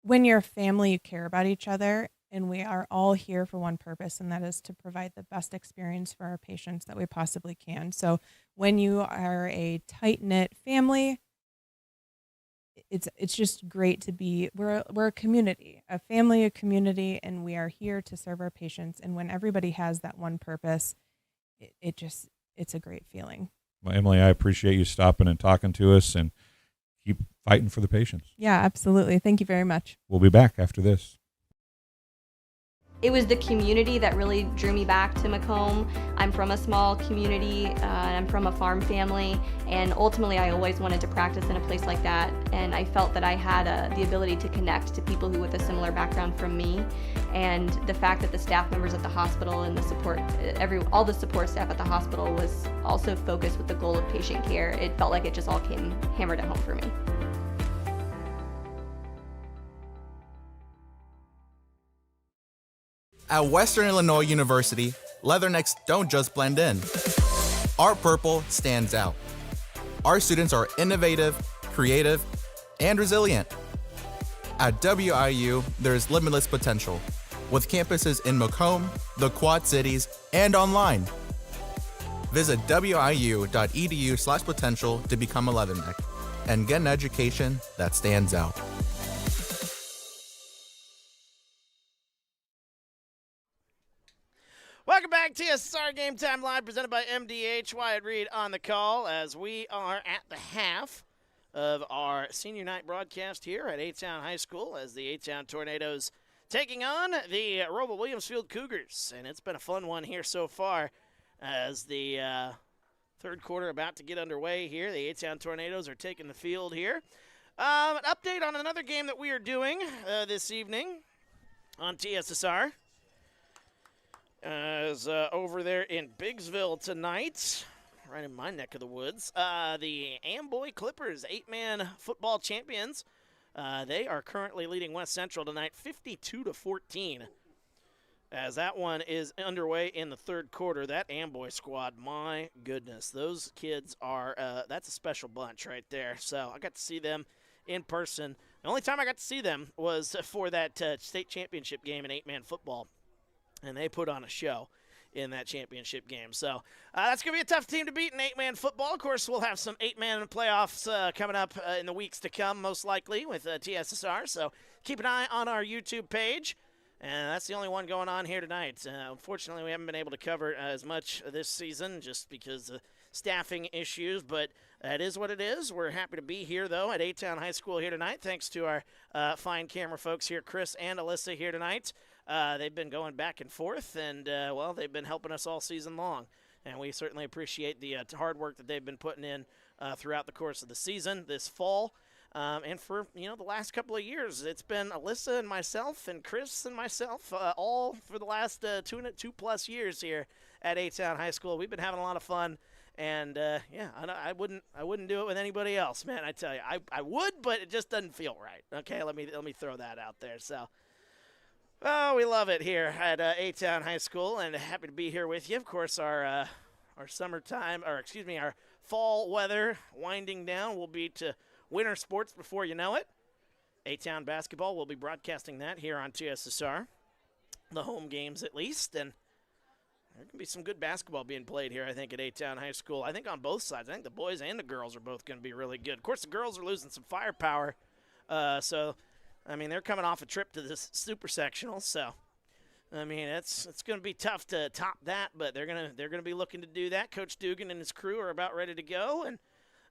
When you're a family, you care about each other, and we are all here for one purpose, and that is to provide the best experience for our patients that we possibly can. So when you are a tight-knit family, it's just great to be, we're a community, a family, a community, and we are here to serve our patients. And when everybody has that one purpose, it's a great feeling. Well, Emily, I appreciate you stopping and talking to us, and keep fighting for the patients. Yeah, absolutely. Thank you very much. We'll be back after this. It was the community that really drew me back to Macomb. I'm from a small community, and I'm from a farm family, and ultimately I always wanted to practice in a place like that, and I felt that I had the ability to connect to people who with a similar background from me, and the fact that the staff members at the hospital and the support, all the support staff at the hospital was also focused with the goal of patient care. It felt like it just all came hammered at home for me. At Western Illinois University, leathernecks don't just blend in. Our purple stands out. Our students are innovative, creative, and resilient. At WIU, there's limitless potential, with campuses in Macomb, the Quad Cities, and online. Visit wiu.edu/potential to become a leatherneck and get an education that stands out. Welcome back to TSSR Game Time Live, presented by MDH. Wyatt Reed on the call as we are at the half of our senior night broadcast here at A-Town High School as the A-Town Tornadoes taking on the ROWVA Williamsfield Cougars. And it's been a fun one here so far as the third quarter about to get underway here. The A-Town Tornadoes are taking the field here. An update on another game that we are doing this evening on TSSR. Is over there in Biggsville tonight, right in my neck of the woods. The Amboy Clippers, 8-man football champions. They are currently leading West Central tonight 52-14. As that one is underway in the third quarter, that Amboy squad, my goodness, those kids are, that's a special bunch right there. So I got to see them in person. The only time I got to see them was for that state championship game in 8-man football. And they put on a show in that championship game. So that's going to be a tough team to beat in 8-man football. Of course, we'll have some 8-man playoffs coming up in the weeks to come, most likely, with TSSR. So keep an eye on our YouTube page. And that's the only one going on here tonight. Unfortunately, we haven't been able to cover as much this season just because of staffing issues. But that is what it is. We're happy to be here, though, at A-Town High School here tonight. Thanks to our fine camera folks here, Chris and Alyssa, here tonight. They've been going back and forth, and, well, they've been helping us all season long. And we certainly appreciate the hard work that they've been putting in throughout the course of the season this fall. And for, the last couple of years, it's been Alyssa and myself and Chris and myself all for the last 2+ years here at A-Town High School. We've been having a lot of fun. And, I wouldn't do it with anybody else, man. I tell you, I would, but it just doesn't feel right. Okay, let me throw that out there. So, oh, we love it here at A-Town High School, and happy to be here with you. Of course, our summertime, our fall weather winding down will be to winter sports before you know it. A-Town basketball, we'll be broadcasting that here on TSSR, the home games at least, and there can be some good basketball being played here, I think, at A-Town High School. I think on both sides. I think the boys and the girls are both going to be really good. Of course, the girls are losing some firepower, so they're coming off a trip to this super sectional, so it's going to be tough to top that, but they're going to be looking to do that. Coach Dugan and his crew are about ready to go, and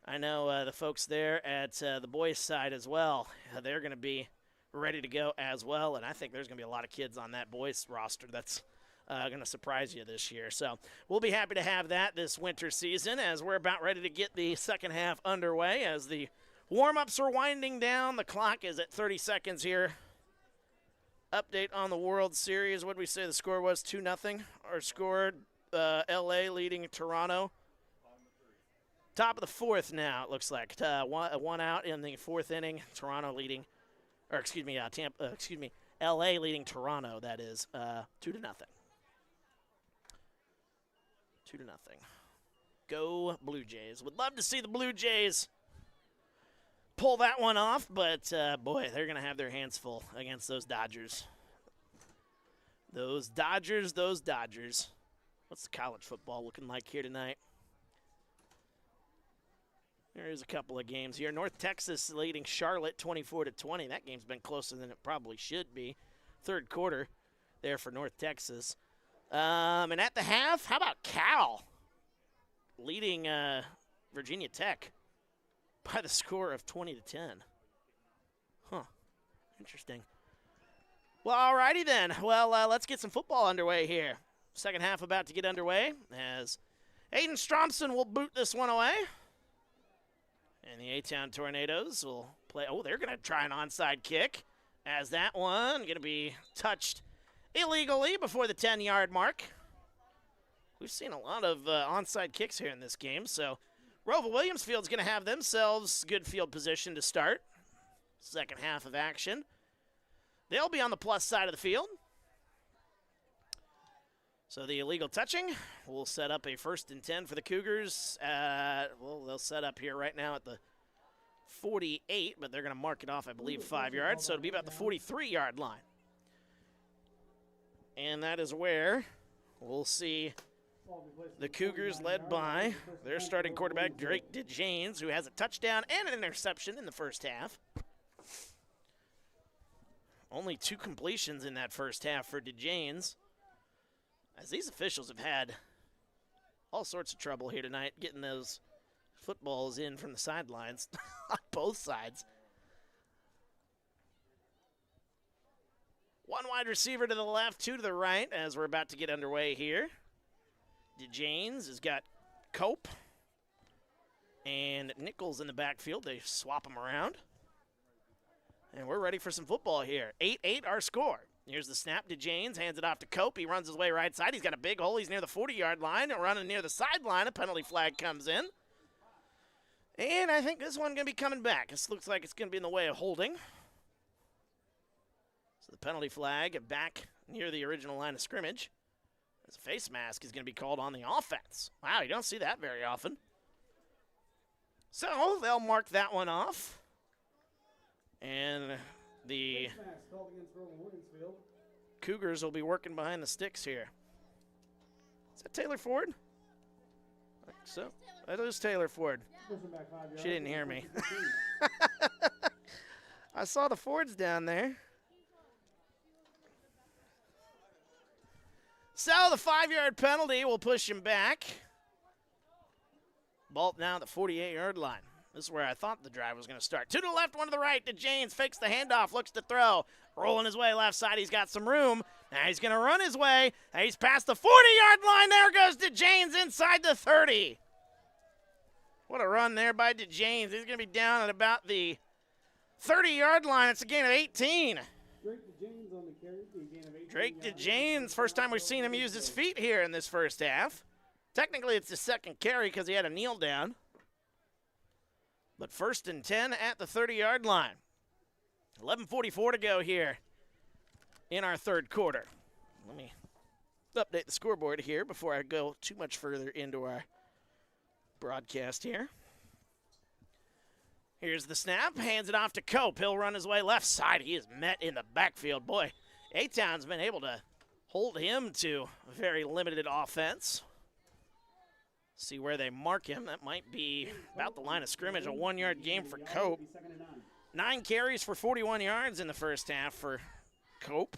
I know the folks there at the boys' side as well. They're going to be ready to go as well, and I think there's going to be a lot of kids on that boys' roster that's going to surprise you this year. So we'll be happy to have that this winter season as we're about ready to get the second half underway as the warm-ups are winding down. The clock is at 30 seconds here. Update on the World Series. What did we say the score was? 2-0. Our score, L.A. leading Toronto. Top of the fourth now, it looks like. One out in the fourth inning. Toronto leading, L.A. leading Toronto, that is, 2-0. 2-0. Go Blue Jays. Would love to see the Blue Jays pull that one off, but boy, they're going to have their hands full against those Dodgers. Those Dodgers. What's the college football looking like here tonight? There's a couple of games here. North Texas leading Charlotte 24-20. That game's been closer than it probably should be. Third quarter there for North Texas. And at the half, how about Cal leading Virginia Tech by the score of 20-10? Huh. Interesting. Well, all righty then. Well, let's get some football underway here. Second half about to get underway as Aiden Stromson will boot this one away. And the A-Town Tornadoes will play. Oh, they're going to try an onside kick as that one going to be touched illegally before the 10-yard mark. We've seen a lot of onside kicks here in this game, so ROWVA Williamsfield's going to have themselves good field position to start. Second half of action. They'll be on the plus side of the field. So the illegal touching will set up a 1st and 10 for the Cougars. Well, they'll set up here right now at the 48, but they're going to mark it off, I believe, 5 yards. So it'll be about the 43-yard line. And that is where we'll see the Cougars led by their starting quarterback, Drake DeJanes, who has a touchdown and an interception in the first half. Only 2 completions in that first half for DeJanes, as these officials have had all sorts of trouble here tonight getting those footballs in from the sidelines on both sides. One wide receiver to the left, 2 to the right as we're about to get underway here. DeJanes has got Cope and Nichols in the backfield. They swap them around. And we're ready for some football here. 8-8 our score. Here's the snap. DeJanes hands it off to Cope. He runs his way right side. He's got a big hole. He's near the 40-yard line. Running near the sideline. A penalty flag comes in. And I think this one going to be coming back. This looks like it's going to be in the way of holding. So the penalty flag back near the original line of scrimmage. As a face mask is going to be called on the offense. Wow, you don't see that very often. So they'll mark that one off. And the Cougars will be working behind the sticks here. Is that Taylor Ford? I think so. That is Taylor Ford. She didn't hear me. I saw the Fords down there. So the 5-yard penalty will push him back. Ball now at the 48-yard line. This is where I thought the drive was going to start. 2 to the left, 1 to the right. DeJanes fakes the handoff, looks to throw. Rolling his way left side. He's got some room. Now he's going to run his way. Now he's past the 40-yard line. There goes DeJanes inside the 30. What a run there by DeJanes. He's going to be down at about the 30-yard line. It's a gain of 18. Drake DeJanes, first time we've seen him use his feet here in this first half. Technically, it's the second carry because he had a kneel down. But 1st and 10 at the 30-yard line. 11:44 to go here in our third quarter. Let me update the scoreboard here before I go too much further into our broadcast here. Here's the snap. Hands it off to Cope. He'll run his way left side. He is met in the backfield. Boy, A-Town's been able to hold him to a very limited offense. See where they mark him. That might be about the line of scrimmage. A 1-yard gain for Cope. 9 carries for 41 yards in the first half for Cope.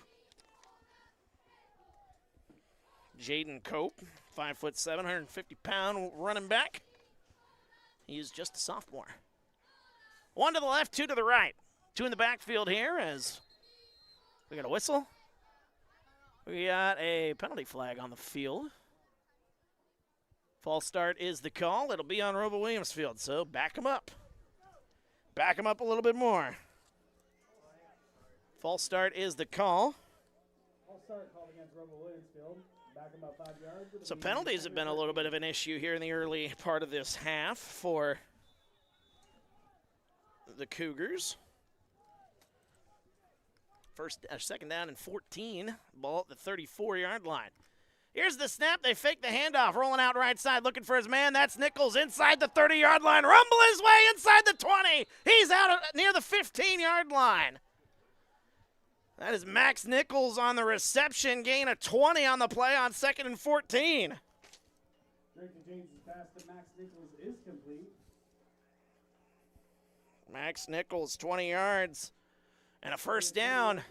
Jaden Cope, 5'7", 150-pound running back. He is just a sophomore. 1 to the left, 2 to the right. 2 in the backfield here as we got a whistle. We got a penalty flag on the field. False start is the call. It'll be on ROWVA Williamsfield, so back him up. Back him up a little bit more. False start is the call. False start called against ROWVA Williamsfield. Back him up 5 yards. So penalties have been a little bit of an issue here in the early part of this half for the Cougars. Second down and 14. Ball at the 34-yard line. Here's the snap. They fake the handoff. Rolling out right side, looking for his man. That's Nichols inside the 30-yard line. Rumble his way inside the 20. He's out near the 15-yard line. That is Max Nichols on the reception. Gain of 20 on the play on 2nd and 14. Drake James' pass to Max Nichols is complete. Max Nichols, 20 yards and a first down.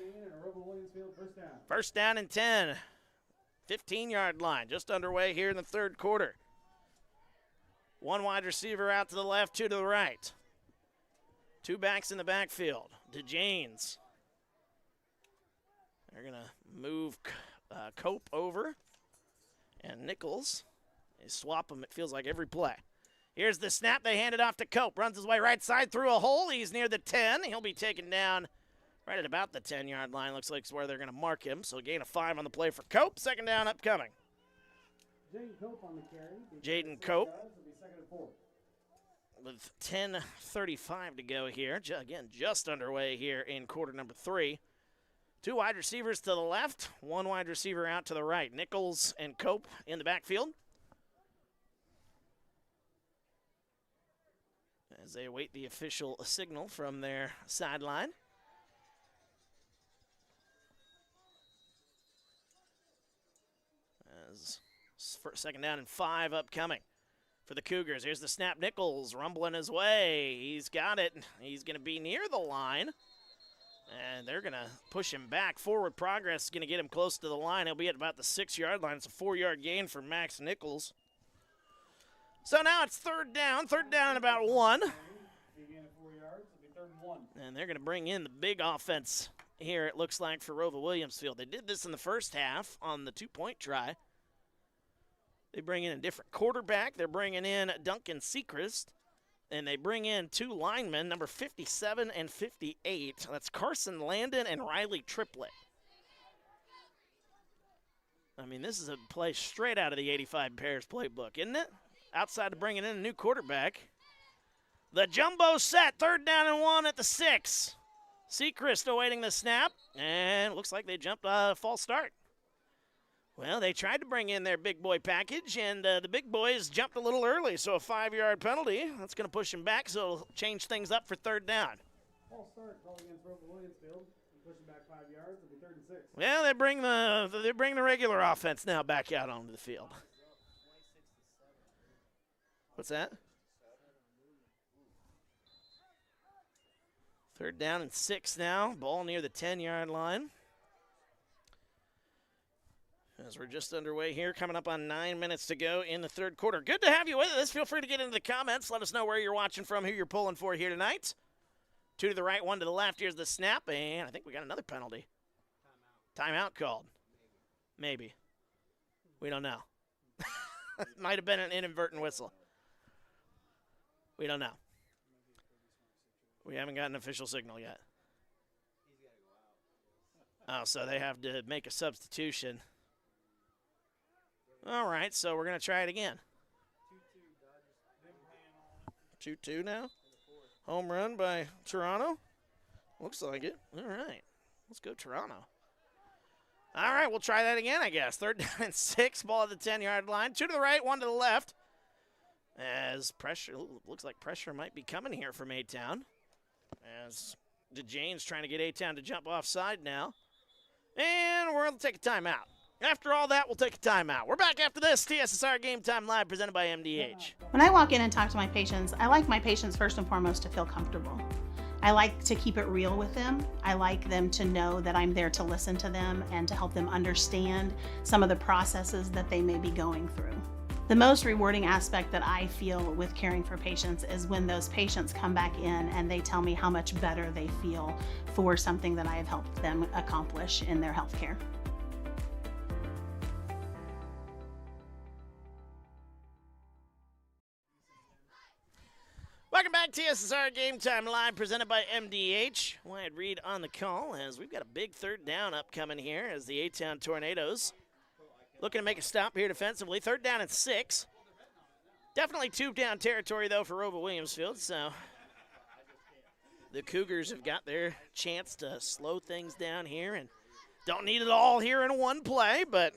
First down and 10. 15-yard line, just underway here in the third quarter. One wide receiver out to the left, two to the right. Two backs in the backfield. DeJanes. They're going to move Cope over. And Nichols, they swap him, it feels like, every play. Here's the snap. They hand it off to Cope. Runs his way right side through a hole. He's near the 10. He'll be taken down right at about the 10-yard line. Looks like it's where they're going to mark him. So gain of 5 on the play for Cope. Second down upcoming. Jaden Cope on the carry. Jaden Cope with 10:35 to go here. Again, just underway here in quarter number 3. Two wide receivers to the left, one wide receiver out to the right. Nichols and Cope in the backfield as they await the official signal from their sideline. As second down and 5 upcoming for the Cougars. Here's the snap. Nichols rumbling his way. He's got it. He's going to be near the line. And they're going to push him back. Forward progress is going to get him close to the line. He'll be at about the 6-yard line. It's a 4-yard gain for Max Nichols. So now it's third down. Third down about 1. And they're going to bring in the big offense here, it looks like, for ROWVA Williamsfield. They did this in the first half on the 2-point try. They bring in a different quarterback. They're bringing in Duncan Sechrist. And they bring in 2 linemen, number 57 and 58. That's Carson Landon and Riley Triplett. I mean, this is a play straight out of the 85 Bears playbook, isn't it? Outside of bringing in a new quarterback. The jumbo set, third down and 1 at the 6. Sechrist awaiting the snap, and it looks like they jumped a false start. Well, they tried to bring in their big boy package, and the big boys jumped a little early, so a 5-yard penalty. That's going to push them back, so it'll change things up for third down. False start called against ROWVA Williamsfield. Pushing back 5 yards. It'll be 3rd and 6. Well, they bring the regular offense now back out onto the field. What's that? Third down and 6 now. Ball near the 10-yard line. As we're just underway here, coming up on 9 minutes to go in the third quarter. Good to have you with us. Feel free to get into the comments. Let us know where you're watching from, who you're pulling for here tonight. 2 to the right, 1 to the left. Here's the snap, and I think we got another penalty. Timeout called. Maybe. We don't know. Might have been an inadvertent whistle. We don't know. We haven't got an official signal yet. Oh, so they have to make a substitution. All right, so we're going to try it again. 2-2 now. Home run by Toronto. Looks like it. All right. Let's go Toronto. All right, we'll try that again, I guess. Third down and 6, ball at the 10-yard line. 2 to the right, 1 to the left. As pressure, looks like pressure might be coming here from A-Town. As DeJanes trying to get A-Town to jump offside now. And we're going to take a timeout. After all that, we'll take a timeout. We're back after this. TSSR Game Time Live presented by MDH. When I walk in and talk to my patients, I like my patients first and foremost to feel comfortable. I like to keep it real with them. I like them to know that I'm there to listen to them and to help them understand some of the processes that they may be going through. The most rewarding aspect that I feel with caring for patients is when those patients come back in and they tell me how much better they feel for something that I have helped them accomplish in their healthcare. Welcome back, TSSR Game Time Live, presented by MDH. Wyatt Reed on the call, as we've got a big third down upcoming here as the A-Town Tornadoes looking to make a stop here defensively. Third down and 6. Definitely 2-down territory, though, for ROWVA Williamsfield, so the Cougars have got their chance to slow things down here and don't need it all here in one play, but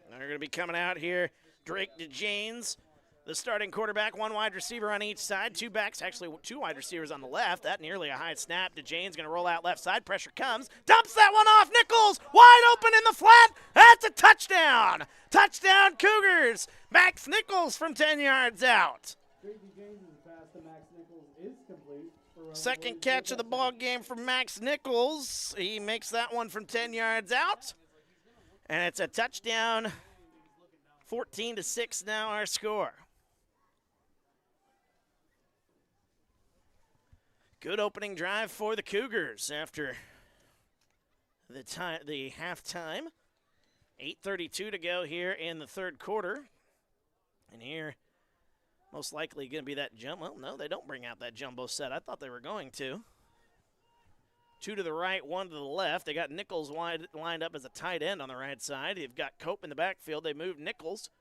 They're going to be coming out here. Drake DeJanes, the starting quarterback, one wide receiver on each side, two backs, actually two wide receivers on the left. That nearly a high snap. DeJanes going to roll out left side. Pressure comes. Dumps that one off. Nichols wide open in the flat. That's a touchdown. Touchdown Cougars. Max Nichols from 10 yards out. Second catch of the ball game for Max Nichols. He makes that one from 10 yards out. And it's a touchdown. 14-6 now our score. Good opening drive for the Cougars after the halftime. 8:32 to go here in the third quarter. And here, most likely going to be that jump. Well, no, they don't bring out that jumbo set. I thought they were going to. Two to the right, one to the left. They got Nichols lined up as a tight end on the right side. They've got Cope in the backfield. They moved Nichols.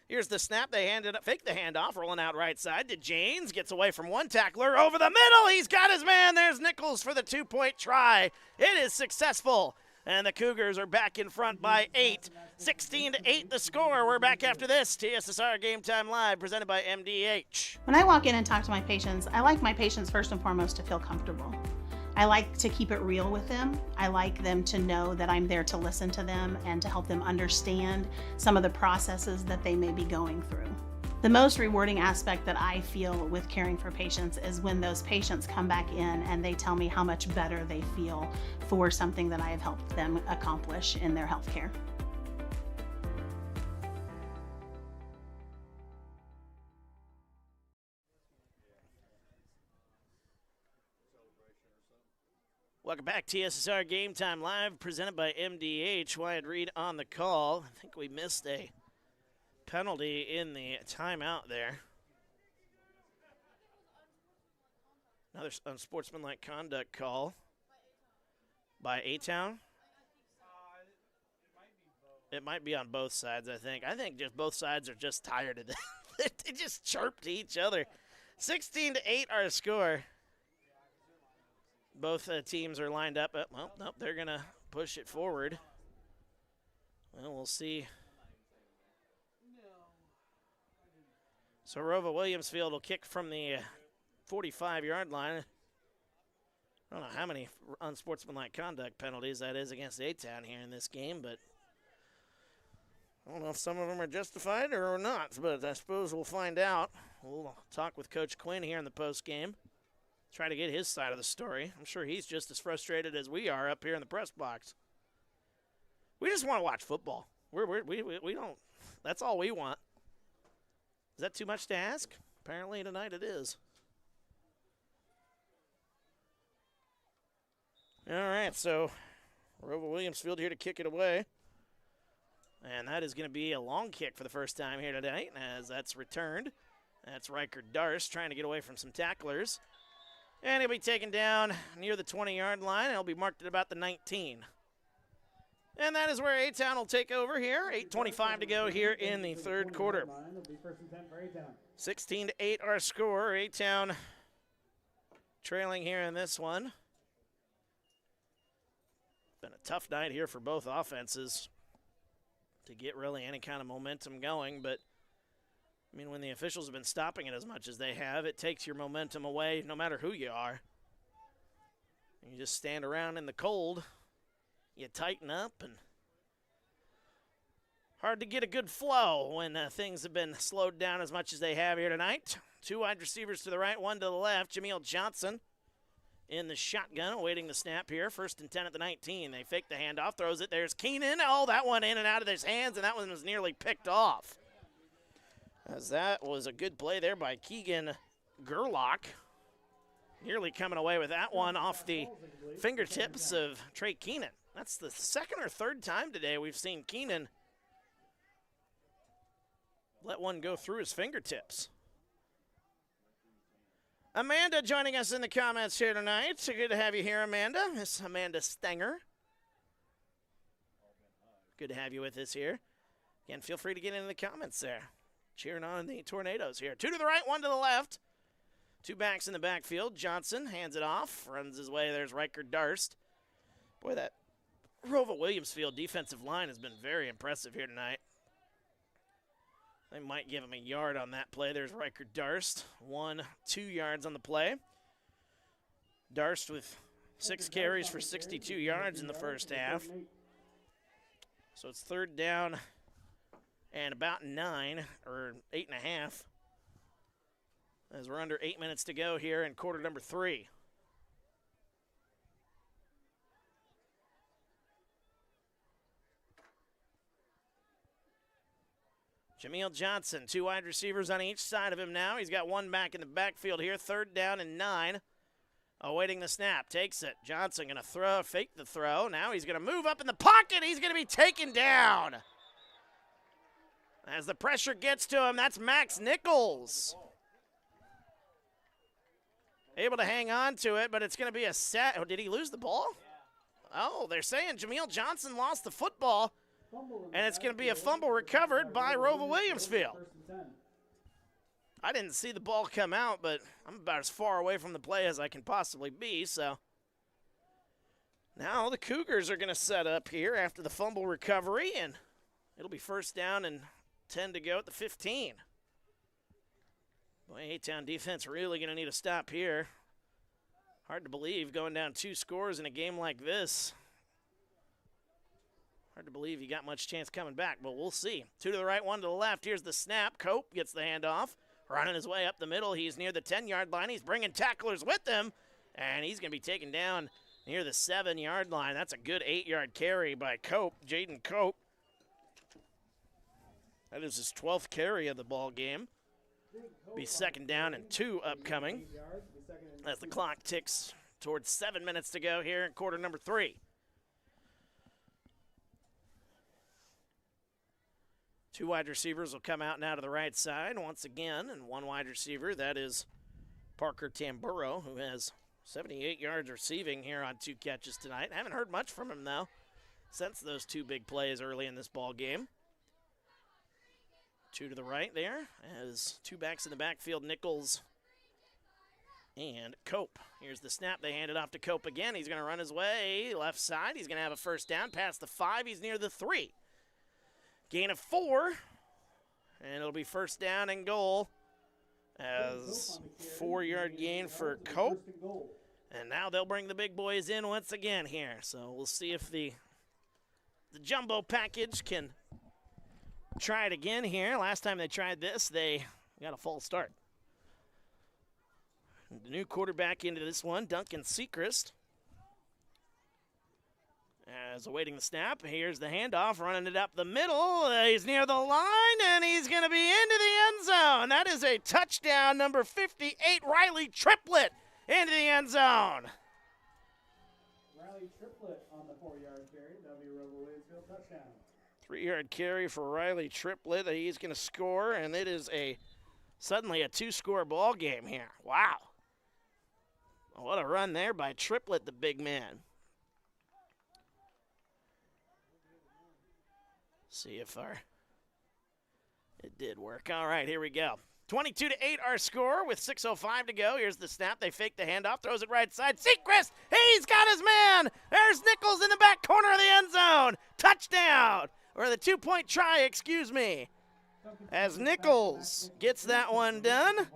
Here's the snap. They fake the handoff, rolling out right side. DeJanes gets away from one tackler. Over the middle, he's got his man. There's Nichols for the two-point try. It is successful. And the Cougars are back in front by 8. 16-8 the score. We're back after this. TSSR Game Time Live, presented by MDH. When I walk in and talk to my patients, I like my patients first and foremost to feel comfortable. I like to keep it real with them. I like them to know that I'm there to listen to them and to help them understand some of the processes that they may be going through. The most rewarding aspect that I feel with caring for patients is when those patients come back in and they tell me how much better they feel for something that I have helped them accomplish in their healthcare. Welcome back, TSSR Game Time Live, presented by MDH. Wyatt Reed on the call. I think we missed a penalty in the timeout there. Another unsportsmanlike conduct call by A-Town. It might be on both sides, I think. I think just both sides are just tired of it. They just chirp to each other. 16-8 our score. Both teams are lined up. Well, nope, they're going to push it forward. Well, we'll see. So ROWVA Williamsfield will kick from the 45-yard line. I don't know how many unsportsmanlike conduct penalties that is against A-Town here in this game, but I don't know if some of them are justified or not, but I suppose we'll find out. We'll talk with Coach Quinn here in the postgame. Try to get his side of the story. I'm sure he's just as frustrated as we are up here in the press box. We just want to watch football. We don't. That's all we want. Is that too much to ask? Apparently tonight it is. All right, so ROWVA Williamsfield here to kick it away. And that is going to be a long kick for the first time here tonight as that's returned. That's Riker Darst trying to get away from some tacklers. And he'll be taken down near the 20-yard line. He'll be marked at about the 19. And that is where A-Town will take over here. 8:25 to go here in the third quarter. 16-8 our score. A-Town trailing here in this one. Been a tough night here for both offenses to get really any kind of momentum going, but I mean, when the officials have been stopping it as much as they have, it takes your momentum away no matter who you are. You just stand around in the cold, you tighten up, and hard to get a good flow when things have been slowed down as much as they have here tonight. Two wide receivers to the right, one to the left. Jameel Johnson in the shotgun, awaiting the snap here. 1st and 10 at the 19. They fake the handoff, throws it. There's Keenan. Oh, that one in and out of his hands, and that one was nearly picked off. As that was a good play there by Keegan Gerlach. Nearly coming away with that one off the fingertips of Trey Keenan. That's the second or third time today we've seen Keenan let one go through his fingertips. Amanda joining us in the comments here tonight. So good to have you here, Amanda. Miss Amanda Stenger. Good to have you with us here. Again, feel free to get into the comments there. Cheering on the Tornadoes here. Two to the right, one to the left. Two backs in the backfield. Johnson hands it off, runs his way. There's Riker Darst. Boy, that ROWVA Williamsfield defensive line has been very impressive here tonight. They might give him a yard on that play. There's Riker Darst. 1, 2 yards on the play. Darst with 6 carries for 62 yards in the first half. So it's 3rd down and about 9, or 8.5, as we're under 8 minutes to go here in quarter number 3. Jameel Johnson, 2 wide receivers on each side of him now. He's got 1 back in the backfield here. 3rd down and 9. Awaiting the snap. Takes it. Johnson going to throw, fake the throw. Now he's going to move up in the pocket. He's going to be taken down. As the pressure gets to him, that's Max Nichols. Able to hang on to it, but it's going to be a set. Oh, did he lose the ball? Oh, they're saying Jameel Johnson lost the football. And it's going to be a fumble recovered by ROWVA Williamsfield. I didn't see the ball come out, but I'm about as far away from the play as I can possibly be. So now the Cougars are going to set up here after the fumble recovery, and it'll be 1st down and 10 to go at the 15. Boy, A-Town defense really going to need a stop here. Hard to believe going down 2 scores in a game like this. Hard to believe he got much chance coming back, but we'll see. 2 to the right, 1 to the left. Here's the snap. Cope gets the handoff. Running his way up the middle. He's near the 10-yard line. He's bringing tacklers with him, and he's going to be taken down near the 7-yard line. That's a good 8-yard carry by Cope, Jaden Cope. That is his 12th carry of the ball game. Be 2nd down and 2 upcoming as the clock ticks towards 7 minutes to go here in quarter number 3. 2 wide receivers will come out now to the right side once again, and 1 wide receiver, that is Parker Tamburo, who has 78 yards receiving here on 2 catches tonight. I haven't heard much from him, though, since those 2 big plays early in this ball game. 2 to the right there, as 2 backs in the backfield, Nichols and Cope. Here's the snap. They hand it off to Cope again. He's going to run his way left side. He's going to have a 1st down past the 5. He's near the 3. Gain of 4, and it'll be 1st down and goal as 4-yard gain for Cope. And now they'll bring the big boys in once again here. So we'll see if the jumbo package can try it again here. Last time they tried this, they got a false start. The new quarterback into this one, Duncan Sechrist. As awaiting the snap, here's the handoff, running it up the middle. He's near the line, and he's going to be into the end zone. That is a touchdown, number 58, Riley Triplett, into the end zone. Riley Triplett on the 4-yard carry. That'll be a ROWVA Williamsfield touchdown. 3-yard carry for Riley Triplett. He's going to score, and it is suddenly a 2-score ball game here. Wow. What a run there by Triplett, the big man. See if it did work. All right, here we go. 22-8 our score with 6:05 to go. Here's the snap. They fake the handoff, throws it right side. Sechrist, he's got his man. There's Nichols in the back corner of the end zone. Touchdown, or the 2-point try, excuse me. As Nichols gets that one done.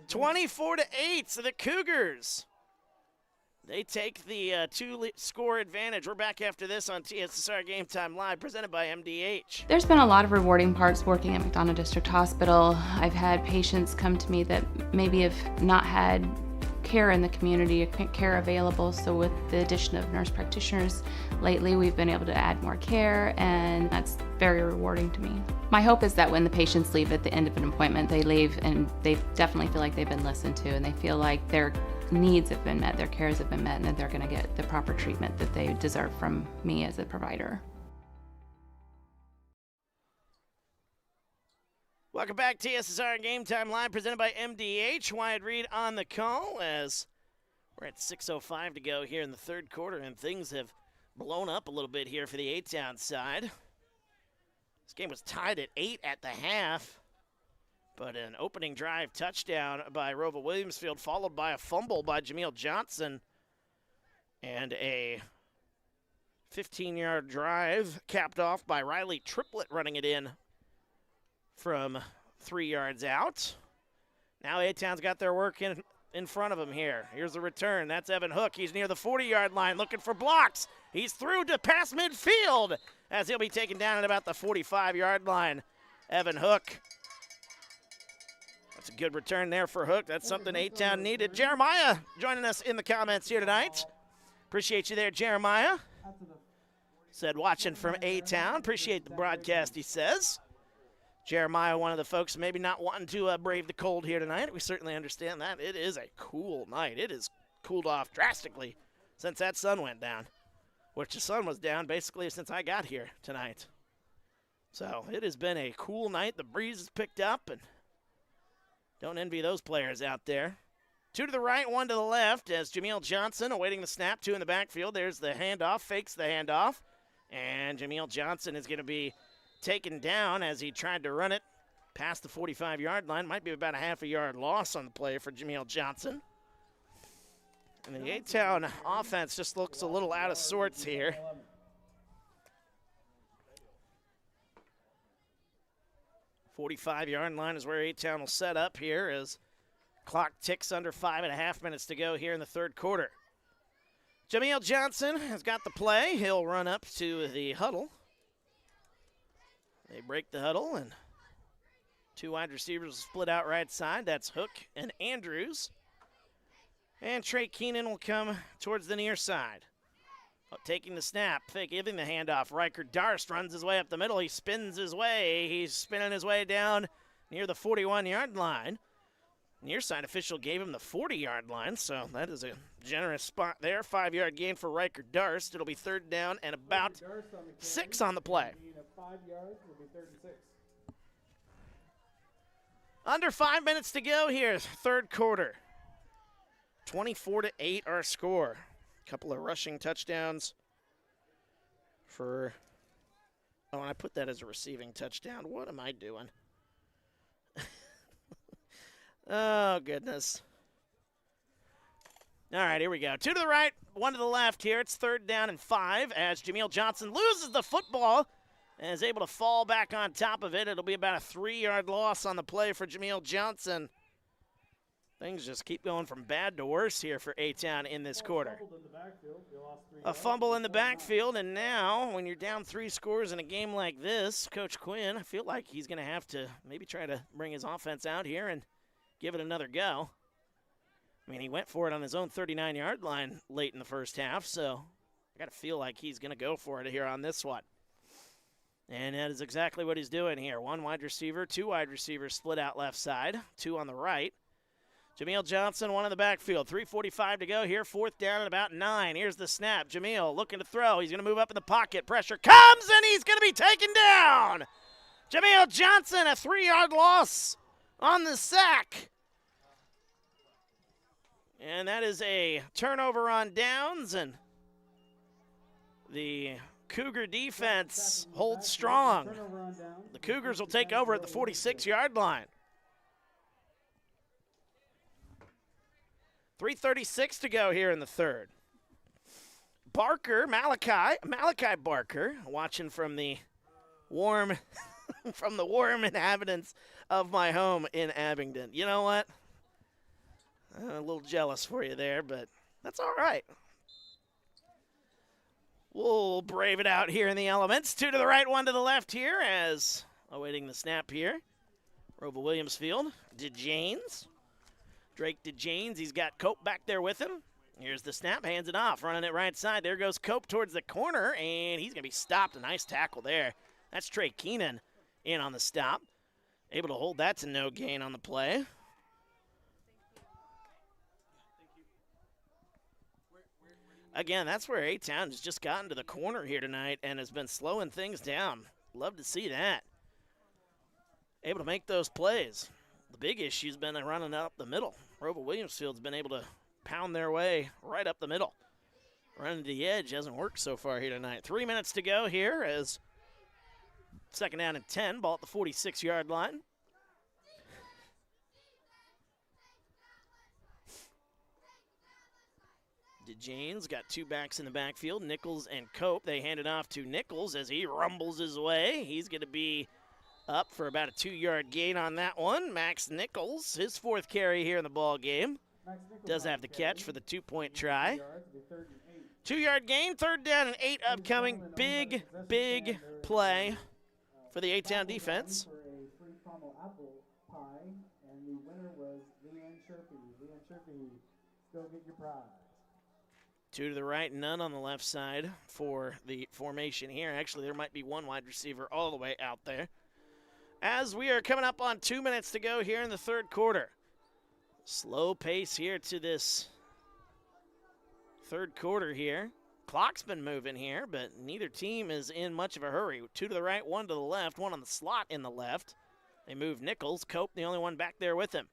24-8, so the Cougars, they take the 2-score advantage. We're back after this on TSSR Game Time Live, presented by MDH. There's been a lot of rewarding parts working at McDonough District Hospital. I've had patients come to me that maybe have not had care in the community, care available. So with the addition of nurse practitioners lately, we've been able to add more care, and that's very rewarding to me. My hope is that when the patients leave at the end of an appointment, they leave and they definitely feel like they've been listened to, and they feel like their needs have been met, their cares have been met, and that they're going to get the proper treatment that they deserve from me as a provider. Welcome back, TSSR Game Time Live, presented by MDH. Wyatt Reed on the call as we're at 6:05 to go here in the 3rd quarter, and things have blown up a little bit here for the A-Town side. This game was tied at 8 at the half, but an opening drive touchdown by ROWVA Williamsfield, followed by a fumble by Jameel Johnson, and a 15-yard drive capped off by Riley Triplett running it in from 3 yards out. Now A-Town's got their work in front of him here. Here's the return. That's Evan Hook. He's near the 40-yard line looking for blocks. He's through to past midfield as he'll be taken down at about the 45-yard line. Evan Hook. That's a good return there for Hook. That's something A-Town needed. Jeremiah joining us in the comments here tonight. Appreciate you there, Jeremiah. Said watching from A-Town. Appreciate the broadcast, he says. Jeremiah, one of the folks maybe not wanting to brave the cold here tonight. We certainly understand that. It is a cool night. It has cooled off drastically since that sun went down, which the sun was down basically since I got here tonight. So it has been a cool night. The breeze has picked up, and don't envy those players out there. 2 to the right, 1 to the left as Jameel Johnson awaiting the snap. 2 in the backfield. There's the handoff, fakes the handoff, and Jameel Johnson is going to be taken down as he tried to run it past the 45-yard line. Might be about a half a yard loss on the play for Jameel Johnson. And the A-Town offense just looks a little out of sorts here. The 45-yard line is where A-Town will set up here as clock ticks under 5.5 minutes to go here in the third quarter. Jameel Johnson has got the play. He'll run up to the huddle. They break the huddle, and 2 wide receivers split out right side. That's Hook and Andrews. And Trey Keenan will come towards the near side. Taking the snap, giving the handoff. Riker Darst runs his way up the middle. He spins his way. He's spinning his way down near the 41-yard line. Near side official gave him the 40-yard line, so that is a generous spot there. 5-yard gain for Riker Darst. It'll be third down and about 6 on the play. 5 yards will be 36. Under 5 minutes to go here, third quarter. 24-8 our score. A couple of rushing touchdowns for, oh, and I put that as a receiving touchdown. What am I doing? Oh, goodness. All right, here we go. 2 to the right, 1 to the left here. It's third down and 5 as Jameel Johnson loses the football and is able to fall back on top of it. It'll be about a 3-yard loss on the play for Jameel Johnson. Things just keep going from bad to worse here for A-Town in this quarter. A fumble in the backfield, and now when you're down 3 scores in a game like this, Coach Quinn, I feel like he's going to have to maybe try to bring his offense out here and give it another go. I mean, he went for it on his own 39-yard line late in the first half, so I got to feel like he's going to go for it here on this one. And that is exactly what he's doing here. 1 wide receiver, 2 wide receivers split out left side, 2 on the right. Jameel Johnson, 1 in the backfield. 3:45 to go here, 4th down and about 9. Here's the snap. Jameel looking to throw. He's going to move up in the pocket. Pressure comes, and he's going to be taken down. Jameel Johnson, a 3-yard loss on the sack. And that is a turnover on downs, and the Cougar defense holds strong. The Cougars will take over at the 46-yard line. 3:36 to go here in the third. Malachi Barker, watching from the warm inhabitants of my home in Abingdon. You know what? I'm a little jealous for you there, but that's all right. We'll brave it out here in the elements. 2 to the right, 1 to the left here as awaiting the snap here. ROWVA Williamsfield, DeJanes. Drake DeJanes, he's got Cope back there with him. Here's the snap, hands it off, running it right side. There goes Cope towards the corner, and he's going to be stopped. A nice tackle there. That's Trey Keenan in on the stop. Able to hold that to no gain on the play. Again, that's where A-Town has just gotten to the corner here tonight and has been slowing things down. Love to see that. Able to make those plays. The big issue's been running up the middle. ROWVA Williamsfield's been able to pound their way right up the middle. Running to the edge hasn't worked so far here tonight. 3 minutes to go here as second down and 10. Ball at the 46-yard line. DeJanes got 2 backs in the backfield, Nichols and Cope. They hand it off to Nichols as he rumbles his way. He's going to be Up for about a 2-yard gain on that one. Max Nichols, his 4th carry here in the ball game. Does have the catch for the 2-point try. 2-yard gain, 3rd down and 8 upcoming. Big, big play for the A-Town defense. And the winner was Leanne Sherpy. Leanne Sherpy, go get your prize. 2 to the right, none on the left side for the formation here. Actually, there might be one wide receiver all the way out there. As we are coming up on 2 minutes to go here in the 3rd quarter. Slow pace here to this 3rd quarter here. Clock's been moving here, but neither team is in much of a hurry. 2 to the right, 1 to the left, 1 on the slot in the left. They move Nichols. Cope, the only one back there with him.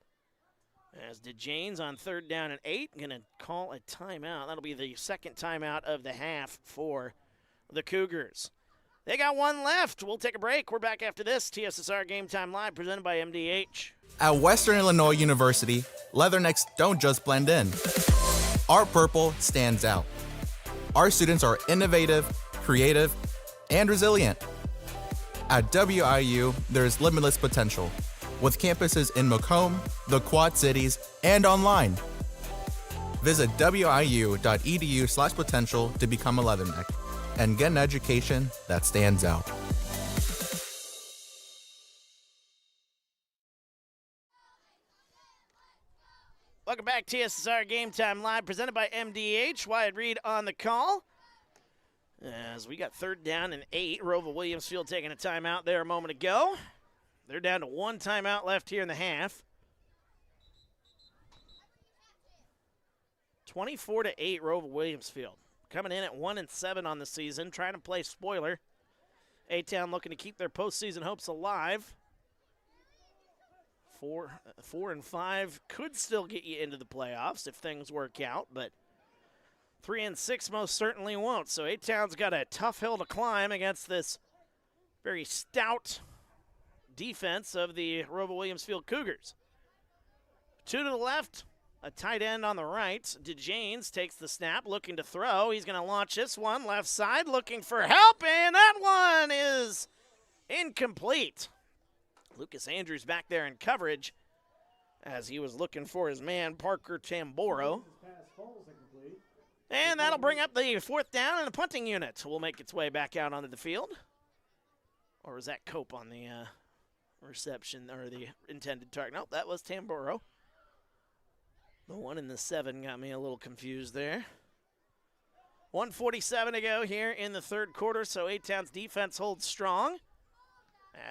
As DeJanes on 3rd down and 8, going to call a timeout. That'll be the 2nd timeout of the half for the Cougars. They got one left. We'll take a break. We're back after this. TSSR Game Time Live, presented by MDH. At Western Illinois University, Leathernecks don't just blend in. Our purple stands out. Our students are innovative, creative, and resilient. At WIU, there's limitless potential, with campuses in Macomb, the Quad Cities, and online. Visit wiu.edu/potential to become a Leatherneck and get an education that stands out. Welcome back, TSSR Game Time Live, presented by MDH. Wyatt Reed on the call. As we got 3rd down and 8, ROWVA Williamsfield taking a timeout there a moment ago. They're down to 1 timeout left here in the half. 24-8, ROWVA Williamsfield. Coming in at 1-7 on the season, trying to play spoiler. A-Town looking to keep their postseason hopes alive. 4-5 could still get you into the playoffs if things work out, but 3-6 most certainly won't. So A-Town's got a tough hill to climb against this very stout defense of the ROWVA Williamsfield Cougars. 2 to the left, a tight end on the right. DeJanes takes the snap, looking to throw. He's going to launch this one left side, looking for help, and that one is incomplete. Lucas Andrews back there in coverage as he was looking for his man, Parker Tamboro. And that'll bring up the 4th down, and the punting unit will make its way back out onto the field. Or was that Cope on the reception, or the intended target? Nope, that was Tamboro. The 1 and the 7 got me a little confused there. 1:47 to go here in the 3rd quarter, so A-Town's defense holds strong.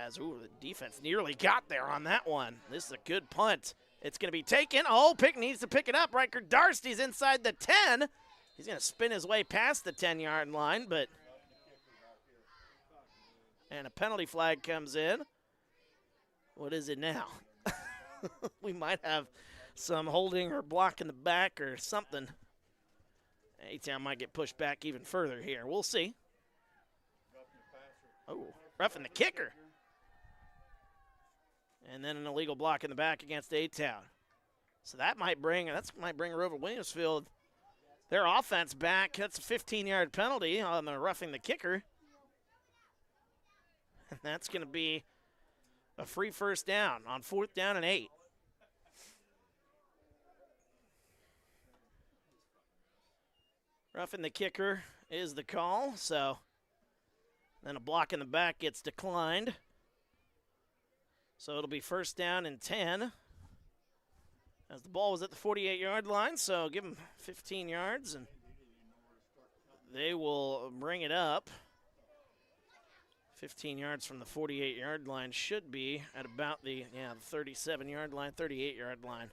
As, the defense nearly got there on that one. This is a good punt. It's going to be taken. Oh, Pick needs to pick it up. Riker Darsty's inside the 10. He's going to spin his way past the 10-yard line, but... And a penalty flag comes in. What is it now? We might have some holding or block in the back or something. A-Town might get pushed back even further here. We'll see. Oh, roughing the kicker. And then an illegal block in the back against A-Town. So that might bring ROWVA Williamsfield their offense back. That's a 15-yard penalty on the roughing the kicker. And that's going to be a free 1st down on 4th down and 8. Roughing the kicker is the call, so then a block in the back gets declined. So it'll be 1st down and 10 as the ball was at the 48-yard line, so give them 15 yards, and they will bring it up. 15 yards from the 48-yard line should be at about the 37-yard line, 38-yard line.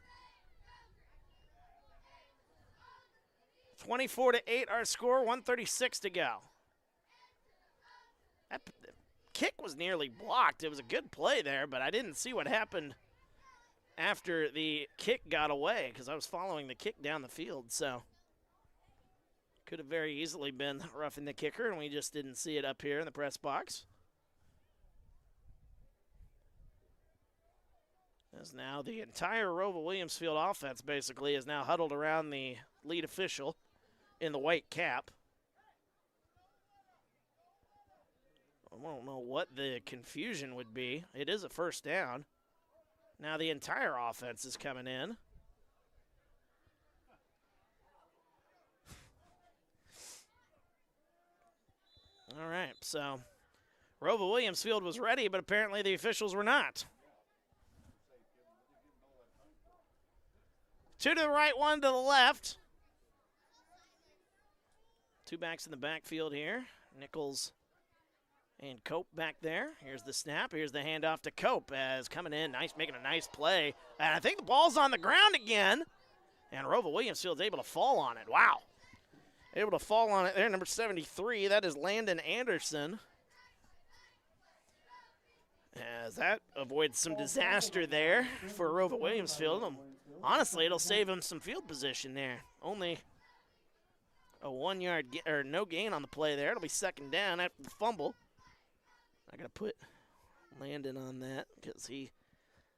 24-8 our score, 1:36 to go. That kick was nearly blocked. It was a good play there, but I didn't see what happened after the kick got away because I was following the kick down the field. So could have very easily been roughing the kicker, and we just didn't see it up here in the press box. As now the entire ROWVA Williamsfield offense basically is now huddled around the lead official in the white cap. I don't know what the confusion would be. It is a first down. Now the entire offense is coming in. All right, so ROWVA Williamsfield was ready, but apparently the officials were not. 2 to the right, 1 to the left. 2 backs in the backfield here. Nichols and Cope back there. Here's the snap. Here's the handoff to Cope as coming in, making a nice play. And I think the ball's on the ground again. And ROWVA Williamsfield's able to fall on it. Wow. Able to fall on it there, number 73. That is Landon Anderson. As that avoids some disaster there for ROWVA Williamsfield. Honestly, it'll save him some field position there. Only a 1 yard or no gain on the play there. It'll be second down after the fumble. I got to put Landon on that because he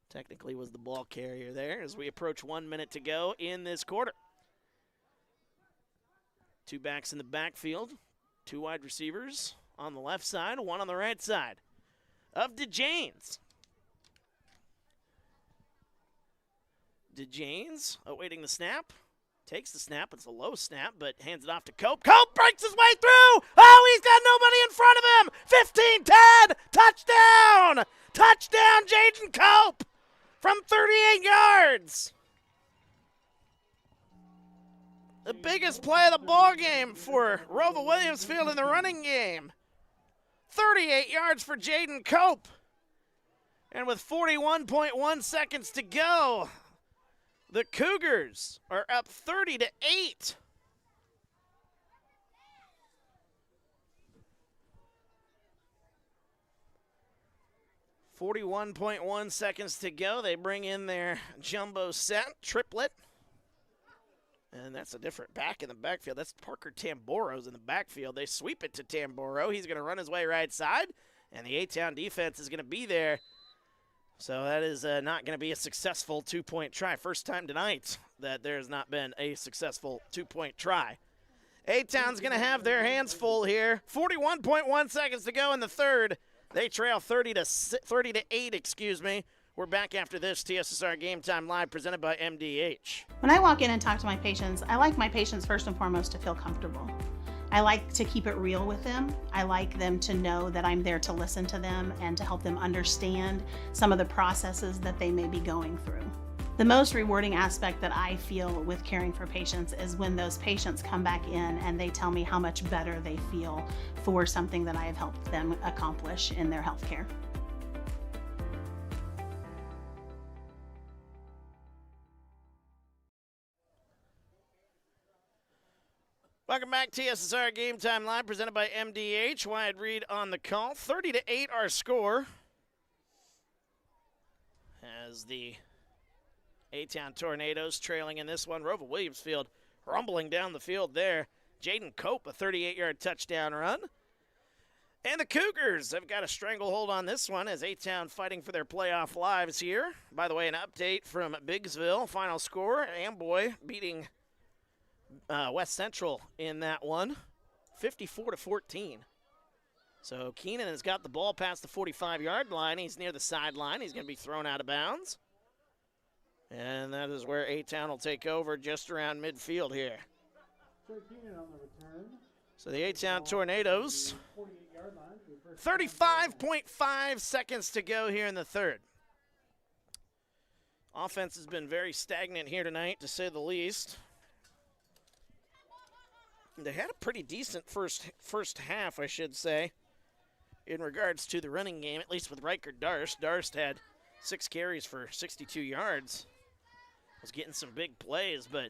technically was the ball carrier there as we approach 1 minute to go in this quarter. 2 backs in the backfield, 2 wide receivers on the left side, 1 on the right side of DeJanes. DeJanes awaiting the snap. Takes the snap. It's a low snap, but hands it off to Cope. Cope breaks his way through. Oh, he's got nobody in front of him. 15-10. Touchdown. Touchdown, Jaden Cope from 38 yards. The biggest play of the ball game for ROWVA Williamsfield in the running game. 38 yards for Jaden Cope. And with 41.1 seconds to go, the Cougars are up 30-8. .1 seconds to go. They bring in their jumbo set, triplet. And that's a different back in the backfield. That's Parker Tamboro's in the backfield. They sweep it to Tamboro. He's going to run his way right side, and the A-Town defense is going to be there. So that is not going to be a successful two-point try. First time tonight that there's not been a successful two-point try. A-Town's going to have their hands full here. 41.1 seconds to go in the third. They trail 30-8, excuse me. We're back after this TSSR Game Time Live presented by MDH. When I walk in and talk to my patients, I like my patients first and foremost to feel comfortable. I like to keep it real with them. I like them to know that I'm there to listen to them and to help them understand some of the processes that they may be going through. The most rewarding aspect that I feel with caring for patients is when those patients come back in and they tell me how much better they feel for something that I have helped them accomplish in their healthcare. Welcome back, TSSR Game Time Live, presented by MDH. Wyatt Reed on the call. 30-8 our score. As the A-Town Tornadoes trailing in this one. ROWVA Williamsfield rumbling down the field there. Jaden Cope, a 38-yard touchdown run. And the Cougars have got a stranglehold on this one as A-Town fighting for their playoff lives here. By the way, an update from Biggsville. Final score, Amboy beating West Central in that one, 54-14. So Keenan has got the ball past the 45-yard line. He's near the sideline. He's going to be thrown out of bounds. And that is where A-Town will take over just around midfield here. So the A-Town Tornadoes, 35.5 seconds to go here in the third. Offense has been very stagnant here tonight, to say the least. They had a pretty decent first half, I should say, in regards to the running game, at least with Riker Darst. Darst had 6 carries for 62 yards. Was getting some big plays, but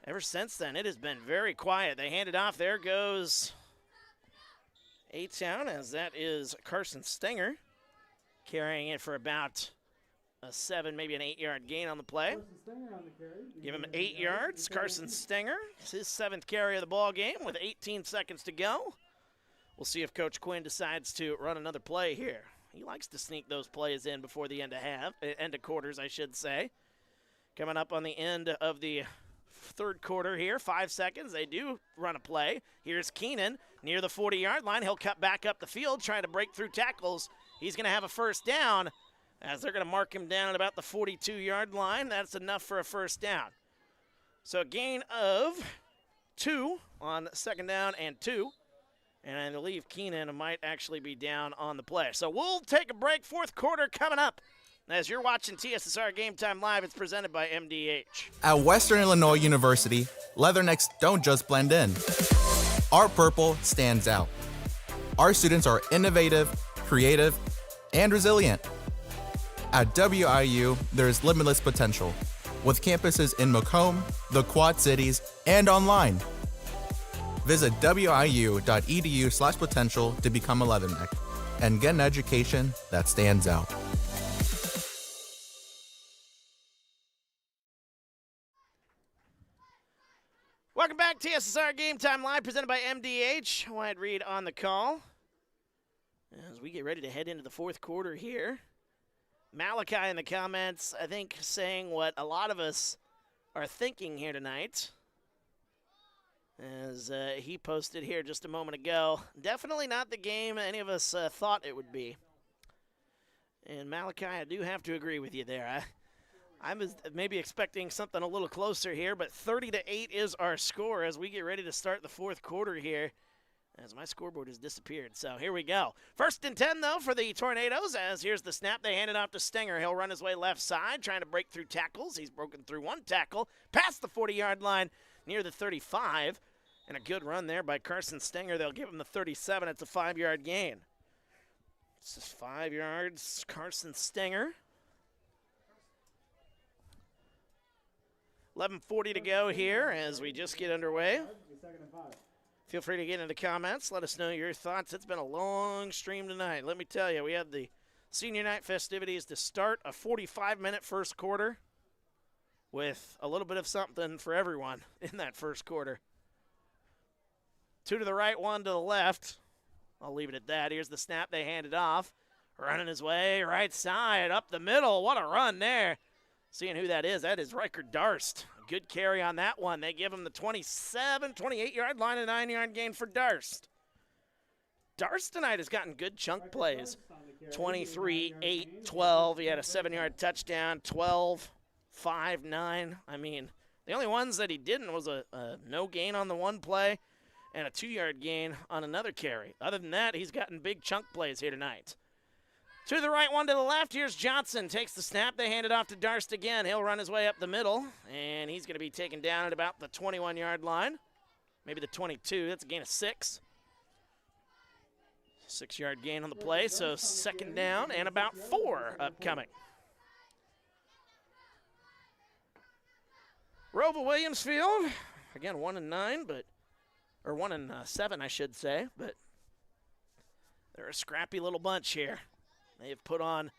ever since then, it has been very quiet. They hand it off. There goes A-Town, as that is Carson Stenger carrying it for about a 7, maybe an 8-yard gain on the play. Give him 8 yards. Carson Stenger, it's his 7th carry of the ball game with 18 seconds to go. We'll see if Coach Quinn decides to run another play here. He likes to sneak those plays in before the end of quarters, I should say. Coming up on the end of the third quarter here, 5 seconds. They do run a play. Here's Keenan near the 40-yard line. He'll cut back up the field, trying to break through tackles. He's going to have a first down as they're going to mark him down at about the 42-yard line. That's enough for a first down. So a gain of 2 on second down and 2. And I believe Keenan might actually be down on the play. So we'll take a break. Fourth quarter coming up. As you're watching TSSR Game Time Live, it's presented by MDH. At Western Illinois University, Leathernecks don't just blend in. Our purple stands out. Our students are innovative, creative, and resilient. At WIU, there's limitless potential, with campuses in Macomb, the Quad Cities, and online. Visit wiu.edu/potential to become a Leatherneck and get an education that stands out. Welcome back, TSSR Game Time Live, presented by MDH. Wyatt Reed on the call. As we get ready to head into the fourth quarter here. Malachi in the comments, I think, saying what a lot of us are thinking here tonight. As he posted here just a moment ago. Definitely not the game any of us thought it would be. And Malachi, I do have to agree with you there. I'm maybe expecting something a little closer here, but 30-8 is our score as we get ready to start the fourth quarter here, as my scoreboard has disappeared. So here we go. 1st and 10, though, for the Tornadoes, as here's the snap. They hand it off to Stenger. He'll run his way left side, trying to break through tackles. He's broken through one tackle, past the 40-yard line, near the 35, and a good run there by Carson Stenger. They'll give him the 37. It's a 5-yard gain. It's just 5 yards, Carson Stenger. 11:40 to go here as we just get underway. Feel free to get into the comments. Let us know your thoughts. It's been a long stream tonight. Let me tell you, we had the senior night festivities to start a 45-minute first quarter with a little bit of something for everyone in that first quarter. 2 to the right, 1 to the left. I'll leave it at that. Here's the snap. They hand it off. Running his way right side, up the middle. What a run there. Seeing who that is Riker Darst. A good carry on that one. They give him the 28-yard line, a 9-yard gain for Darst. Darst tonight has gotten good chunk plays. 23, 8, 12. He had a 7-yard touchdown, 12, 5, 9. I mean, the only ones that he didn't was a no gain on the one play and a 2-yard gain on another carry. Other than that, he's gotten big chunk plays here tonight. 2 to the right, 1 to the left. Here's Johnson. Takes the snap. They hand it off to Darst again. He'll run his way up the middle, and he's going to be taken down at about the 21-yard line. Maybe the 22. That's a gain of 6. 6-yard gain on the play, so second down and about 4 upcoming. ROWVA Williamsfield, again 1-9, or 1-7, I should say, but they're a scrappy little bunch here. They have put on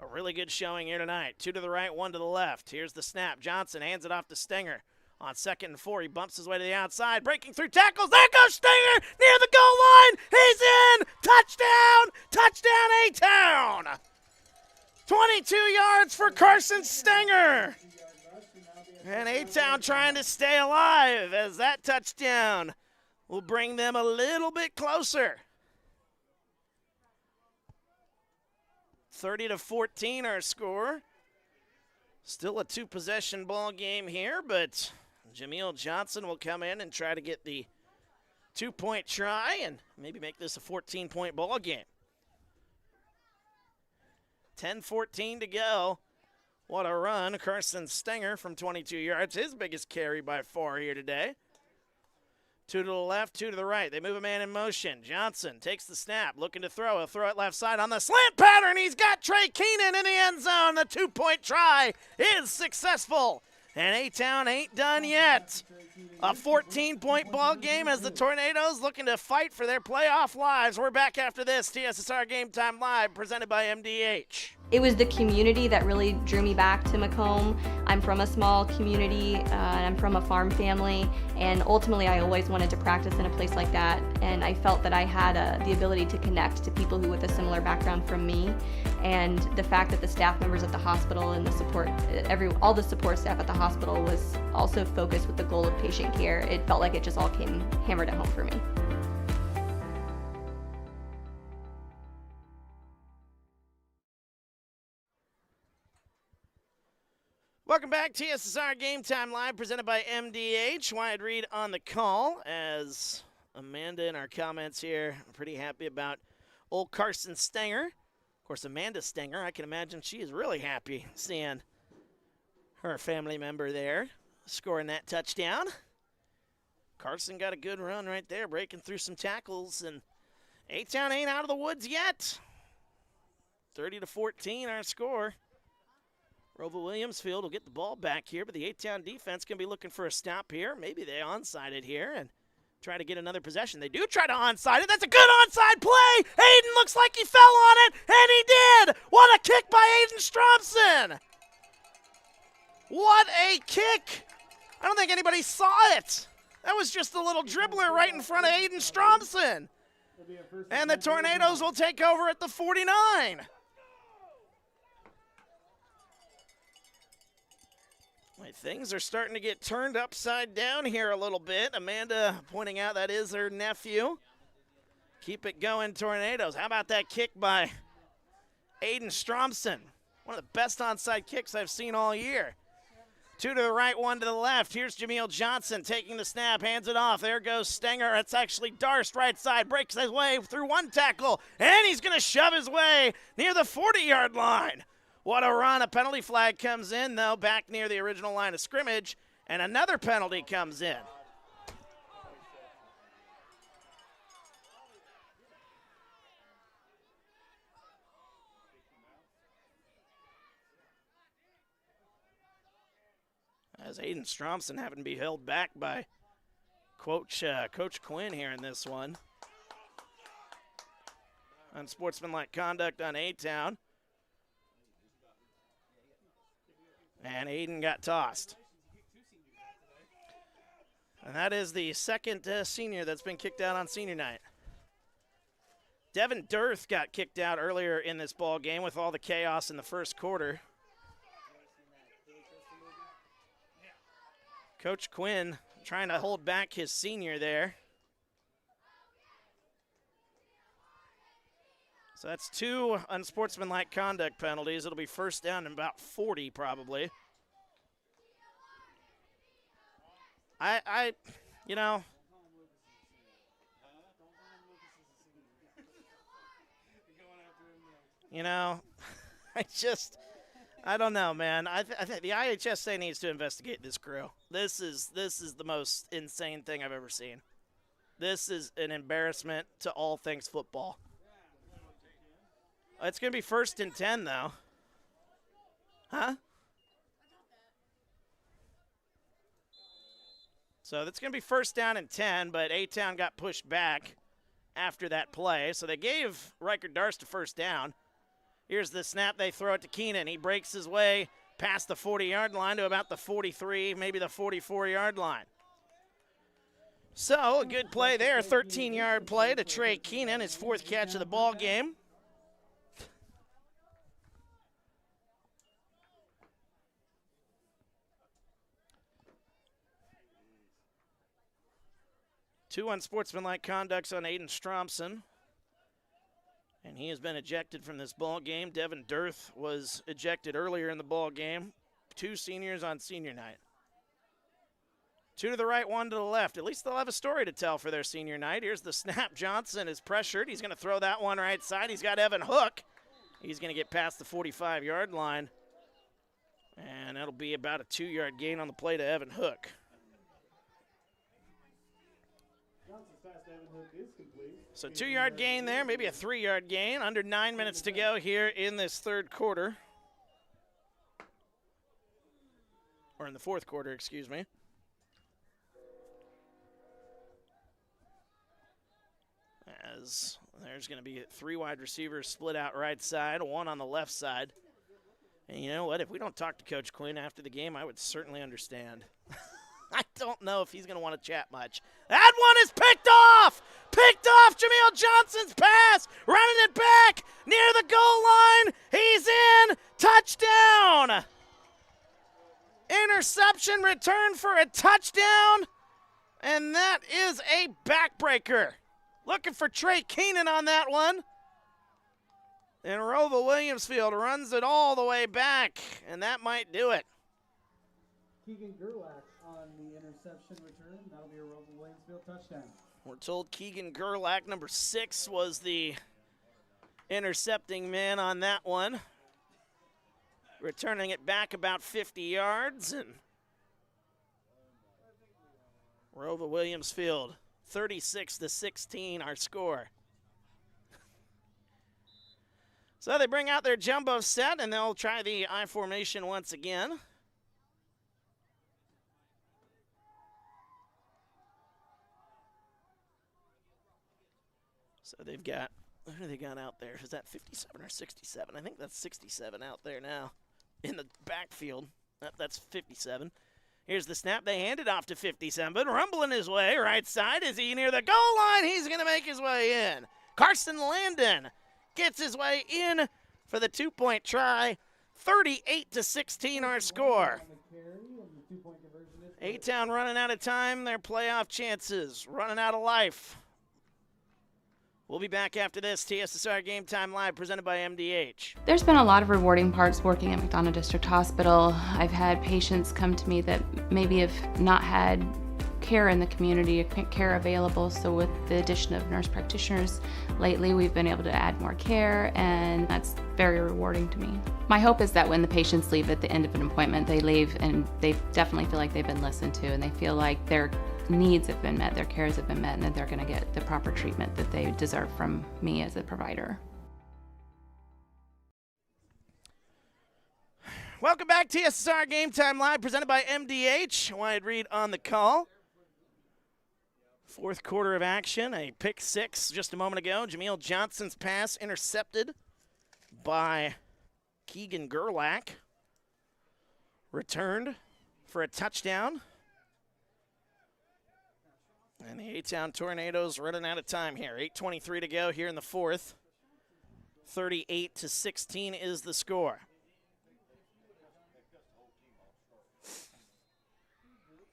a really good showing here tonight. 2 to the right, 1 to the left. Here's the snap. Johnson hands it off to Stenger. On 2nd and 4, he bumps his way to the outside, breaking through tackles. There goes Stenger near the goal line. He's in. Touchdown. Touchdown, A-Town. 22 yards for Carson Stenger. And A-Town trying to stay alive as that touchdown will bring them a little bit closer. 30-14 our score. Still a 2-possession ball game here, but Jameel Johnson will come in and try to get the 2-point try and maybe make this a 14-point ball game. 10-14 to go. What a run. Carson Stenger from 22 yards, his biggest carry by far here today. 2 to the left, 2 to the right. They move a man in motion. Johnson takes the snap, looking to throw. He'll throw it left side on the slant pattern. He's got Trey Keenan in the end zone. The 2-point try is successful. And A-Town ain't done yet. A 14-point ball game as the Tornadoes looking to fight for their playoff lives. We're back after this. TSSR Game Time Live presented by MDH. It was the community that really drew me back to Macomb. I'm from a small community, and I'm from a farm family, and ultimately I always wanted to practice in a place like that, and I felt that I had the ability to connect to people who with a similar background from me, and the fact that the staff members at the hospital and the support, all the support staff at the hospital was also focused with the goal of patient care. It felt like it just all came hammered at home for me. Welcome back, TSSR Game Time Live, presented by MDH. Wyatt Reed on the call, as Amanda in our comments here, pretty happy about old Carson Stenger. Of course, Amanda Stenger, I can imagine she is really happy seeing her family member there scoring that touchdown. Carson got a good run right there, breaking through some tackles, and A-Town ain't out of the woods yet. 30-14 our score. ROWVA Williamsfield will get the ball back here, but the A-Town defense can be looking for a stop here. Maybe they onside it here and try to get another possession. They do try to onside it. That's a good onside play. Hayden looks like he fell on it, and he did. What a kick by Aiden Stromson. What a kick. I don't think anybody saw it. That was just a little dribbler right in front of Aiden Stromson. And the Tornadoes will take over at the 49. Things are starting to get turned upside down here a little bit. Amanda pointing out that is her nephew. Keep it going, Tornadoes. How about that kick by Aiden Stromson? One of the best onside kicks I've seen all year. 2 to the right, 1 to the left. Here's Jameel Johnson taking the snap, hands it off. There goes Stenger. It's actually Darst right side, breaks his way through one tackle, and he's going to shove his way near the 40-yard line. What a run. A penalty flag comes in, though, back near the original line of scrimmage, and another penalty comes in. As Aiden Stromson having to be held back by Coach Quinn here in this one. Unsportsmanlike conduct on A-Town. And Aiden got tossed. And that is the second senior that's been kicked out on senior night. Devin Dirth got kicked out earlier in this ball game with all the chaos in the first quarter. Coach Quinn trying to hold back his senior there. So that's 2 unsportsmanlike conduct penalties. It'll be first down and about 40 probably. I don't know, man. I think the IHSA needs to investigate this crew. This is the most insane thing I've ever seen. This is an embarrassment to all things football. It's going to be 1st and 10, though. Huh? So that's going to be 1st down and 10, but A-Town got pushed back after that play. So they gave Riker Darst a first down. Here's the snap. They throw it to Keenan. He breaks his way past the 40-yard line to about the 43, maybe the 44-yard line. So a good play there, 13-yard play to Trey Keenan, his 4th catch of the ball game. Two unsportsmanlike conducts on Aiden Stromson. And he has been ejected from this ball game. Devin Dirth was ejected earlier in the ball game. 2 seniors on senior night. 2 to the right, 1 to the left. At least they'll have a story to tell for their senior night. Here's the snap. Johnson is pressured. He's going to throw that one right side. He's got Evan Hook. He's going to get past the 45-yard line. And that'll be about a 2-yard gain on the play to Evan Hook. So 2-yard gain there, maybe a 3-yard gain. Under 9 minutes to go here in this third quarter. Or in the fourth quarter, excuse me. As There's going to be 3 wide receivers split out right side, 1 on the left side. And you know what? If we don't talk to Coach Quinn after the game, I would certainly understand. I don't know if he's going to want to chat much. That one is picked off! Picked off Jameel Johnson's pass! Running it back near the goal line. He's in! Touchdown! Interception, return for a touchdown. And that is a backbreaker. Looking for Trey Keenan on that one. And ROWVA Williamsfield runs it all the way back, and that might do it. Keegan Gerlach on the interception return. That'll be a ROWVA Williamsfield touchdown. We're told Keegan Gerlach, number 6, was the intercepting man on that one. Returning it back about 50 yards, and ROWVA Williamsfield, 36-16, our score. So they bring out their jumbo set, and they'll try the I formation once again. So they've got, who do they got out there? Is that 57 or 67? I think that's 67 out there now in the backfield. That's 57. Here's the snap. They hand it off to 57, but rumbling his way right side. Is he near the goal line? He's going to make his way in. Carson Landon gets his way in for the 2-point try. 38-16 our score. A-Town running out of time. Their playoff chances running out of life. We'll be back after this. TSSR Game Time Live presented by MDH. There's been a lot of rewarding parts working at McDonough District Hospital. I've had patients come to me that maybe have not had care in the community, care available. So with the addition of nurse practitioners lately, we've been able to add more care, and that's very rewarding to me. My hope is that when the patients leave at the end of an appointment, they leave and they definitely feel like they've been listened to, and they feel like their needs have been met, their cares have been met, and that they're going to get the proper treatment that they deserve from me as a provider. Welcome back, TSSR Game Time Live, presented by MDH. Wyatt Reed on the call. 4th quarter of action, a pick 6 just a moment ago. Jameel Johnson's pass intercepted by Keegan Gerlach. Returned for a touchdown. And the A-Town Tornadoes running out of time here. 8:23 to go here in the 4th. 38-16 is the score.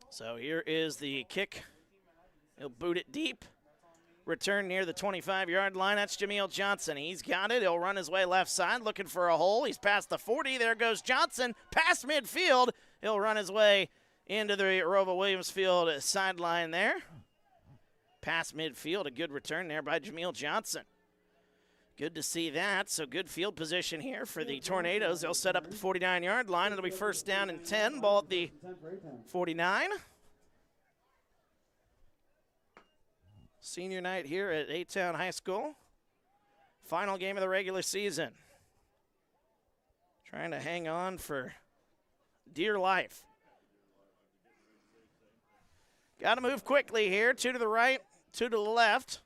So here is the kick. He'll boot it deep. Return near the 25-yard line. That's Jameel Johnson. He's got it. He'll run his way left side looking for a hole. He's past the 40. There goes Johnson. Past midfield. He'll run his way into the ROWVA Williamsfield sideline there. Past midfield. A good return there by Jameel Johnson. Good to see that. So good field position here for the Tornadoes. They'll set up at the 49-yard line. It'll be 1st down and 10. Ball at the 49. Senior night here at A-Town High School. Final game of the regular season. Trying to hang on for dear life. Got to move quickly here. 2 to the right, 2 to the left.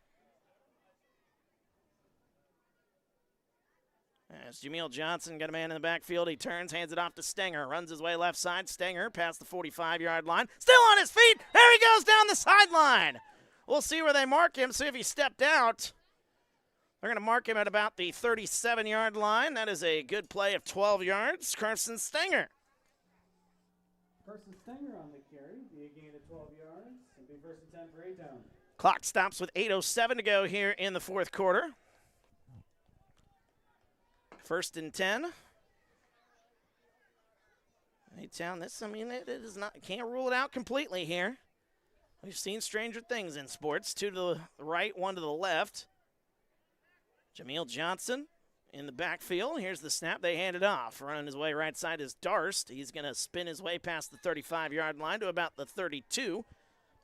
As Jameel Johnson got a man in the backfield, he turns, hands it off to Stenger. Runs his way left side. Stenger past the 45-yard line. Still on his feet. There he goes down the sideline. We'll see where they mark him, see if he stepped out. They're going to mark him at about the 37-yard line. That is a good play of 12 yards. Carson Stenger. Carson Stenger on the carry. Be a gain of 12 yards. It'll be 1st and 10 for A-Town. Clock stops with 8:07 to go here in the 4th quarter. 1st and 10. A-Town, it is not, can't rule it out completely here. We've seen stranger things in sports. 2 to the right, 1 to the left. Jameel Johnson in the backfield. Here's the snap. They hand it off. Running his way right side is Darst. He's going to spin his way past the 35-yard line to about the 32.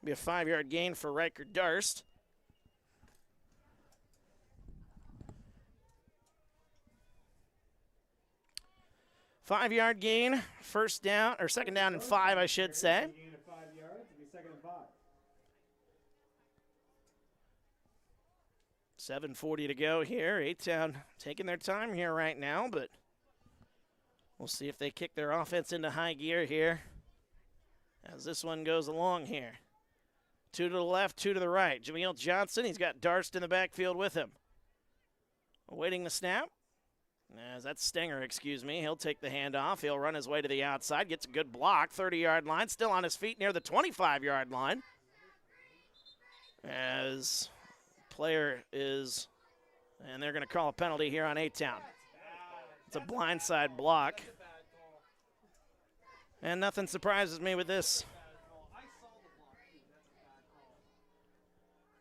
Be a 5-yard gain for Riker Darst. Five-yard gain, 1st down, or 2nd down and 5, I should say. Gain of 5 yards. It'll be 2nd and 5. 7:40 to go here. A-Town taking their time here right now, but we'll see if they kick their offense into high gear here as this one goes along here. 2 to the left, 2 to the right. Jameel Johnson, he's got Darst in the backfield with him. Awaiting the snap. That's Stenger, excuse me. He'll take the handoff. He'll run his way to the outside. Gets a good block. 30-yard line. Still on his feet near the 25-yard line. As player is, and they're going to call a penalty here on A-Town. It's a blindside block. And nothing surprises me with this.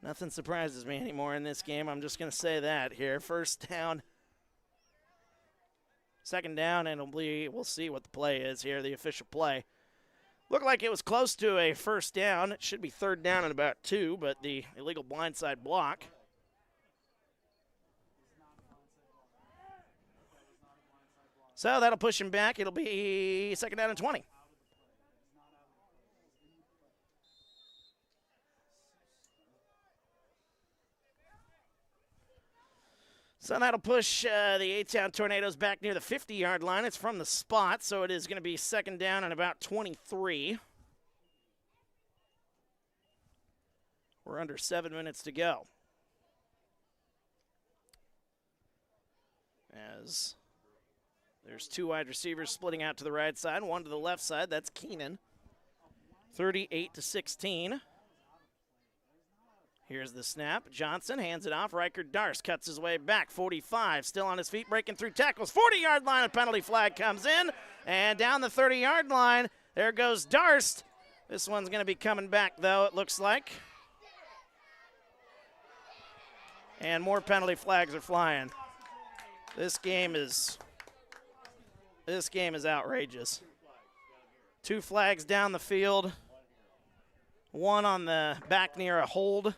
Nothing surprises me anymore in this game. I'm just going to say that here. First down. Second down, and we'll see what the play is here, the official play. Looked like it was close to a first down. It should be third down and about 2, but the illegal blindside block. So that'll push him back. It'll be second down and 20. So that'll push the A-Town Tornadoes back near the 50-yard line. It's from the spot, so it is going to be second down and about 23. We're under 7 minutes to go. As there's 2 wide receivers splitting out to the right side, 1 to the left side. That's Keenan. 38-16. Here's the snap. Johnson hands it off. Riker Darst cuts his way back. 45, still on his feet, breaking through tackles. 40-yard line, a penalty flag comes in. And down the 30-yard line, there goes Darst. This one's going to be coming back, though, it looks like. And more penalty flags are flying. This game is outrageous. 2 flags down the field. 1 on the back near a hold.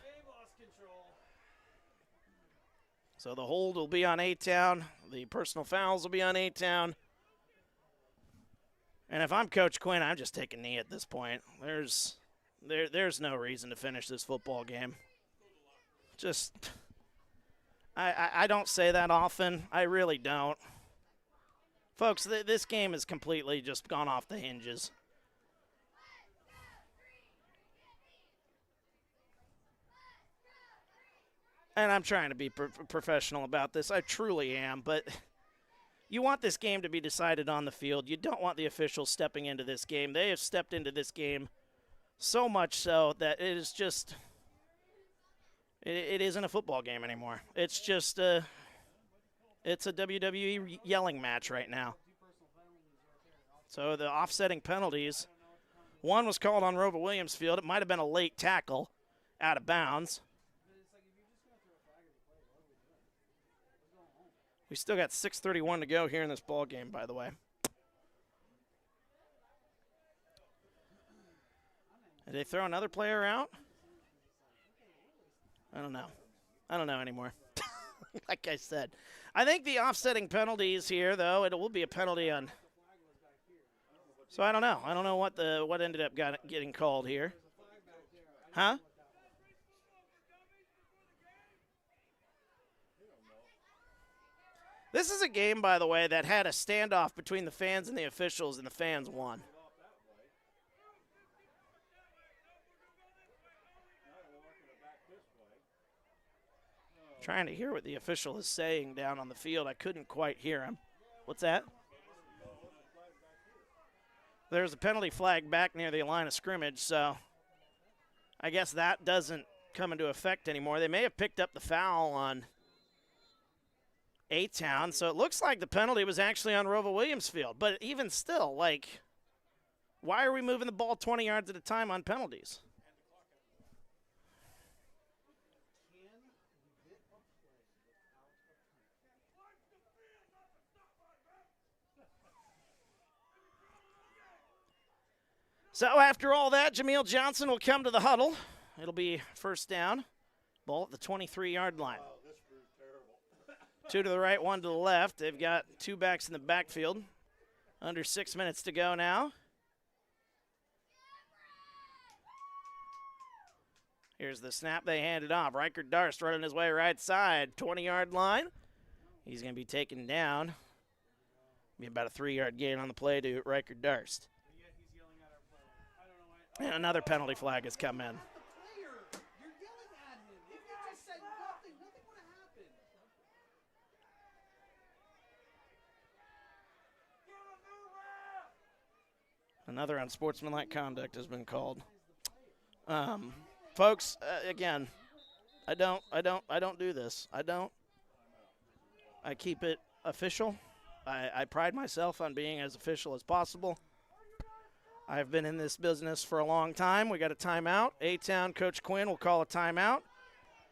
So the hold will be on A-Town. The personal fouls will be on A-Town. And if I'm Coach Quinn, I'm just taking a knee at this point. There's no reason to finish this football game. I don't say that often. I really don't. Folks, this game has completely just gone off the hinges. And I'm trying to be professional about this. I truly am. But you want this game to be decided on the field. You don't want the officials stepping into this game. They have stepped into this game so much so that it is just – it isn't a football game anymore. It's just it's a WWE yelling match right now. So the offsetting penalties, one was called on ROWVA Williamsfield. It might have been a late tackle out of bounds. We still got 6:31 to go here in this ball game, by the way. Did they throw another player out? I don't know. I don't know anymore. Like I said. I think the offsetting penalties here, though, it will be a penalty on. So I don't know. I don't know what ended up getting called here. Huh? This is a game, by the way, that had a standoff between the fans and the officials, and the fans won. Trying to hear what the official is saying down on the field. I couldn't quite hear him. What's that? There's a penalty flag back near the line of scrimmage, so I guess that doesn't come into effect anymore. They may have picked up the foul on A-Town, so it looks like the penalty was actually on ROWVA Williamsfield. But even still, like, why are we moving the ball 20 yards at a time on penalties? So after all that, Jameel Johnson will come to the huddle. It'll be first down. Ball at the 23-yard line. 2 to the right, 1 to the left. They've got 2 backs in the backfield. Under 6 minutes to go now. Here's the snap. They hand it off. Riker Darst running his way right side. 20-yard line. He's going to be taken down. Be about a 3-yard gain on the play to Riker Darst. And another penalty flag has come in. Another unsportsmanlike conduct has been called. Folks, again, I don't do this. I keep it official. I pride myself on being as official as possible. I've been in this business for a long time. We got a timeout. A-Town Coach Quinn will call a timeout.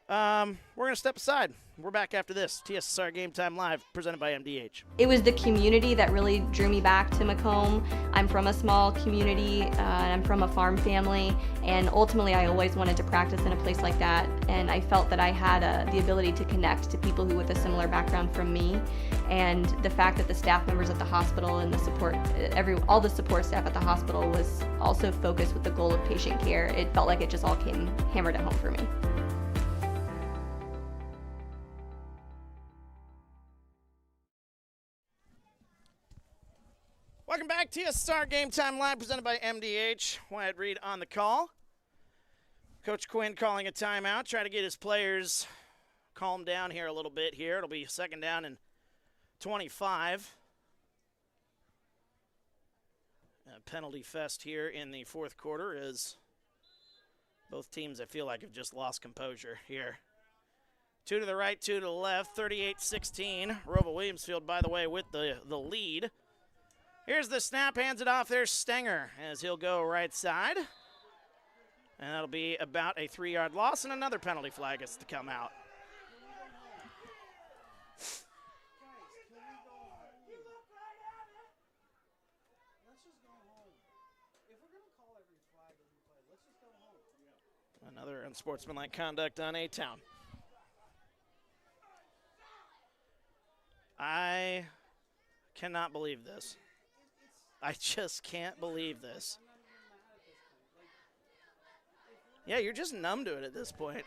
We're going to step aside. We're back after this. TSSR Game Time Live, presented by MDH. It was the community that really drew me back to Macomb. I'm from a small community, and I'm from a farm family, and ultimately I always wanted to practice in a place like that, and I felt that I had the ability to connect to people who with a similar background from me, and the fact that the staff members at the hospital and the support, all the support staff at the hospital was also focused with the goal of patient care. It felt like it just all came hammered at home for me. Welcome back, TSSR Game Time Live, presented by MDH. Wyatt Reed on the call. Coach Quinn calling a timeout, trying to get his players calmed down here a little bit here. It'll be 2nd down and 25. A penalty fest here in the 4th quarter as both teams, I feel like, have just lost composure here. 2 to the right, 2 to the left, 38-16. ROWVA Williamsfield, by the way, with the lead. Here's the snap, hands it off. There's Stenger as he'll go right side. And that'll be about a 3-yard loss, and another penalty flag is to come out. Another unsportsmanlike conduct on A-Town. I cannot believe this. I just can't believe this. Yeah, you're just numb to it at this point.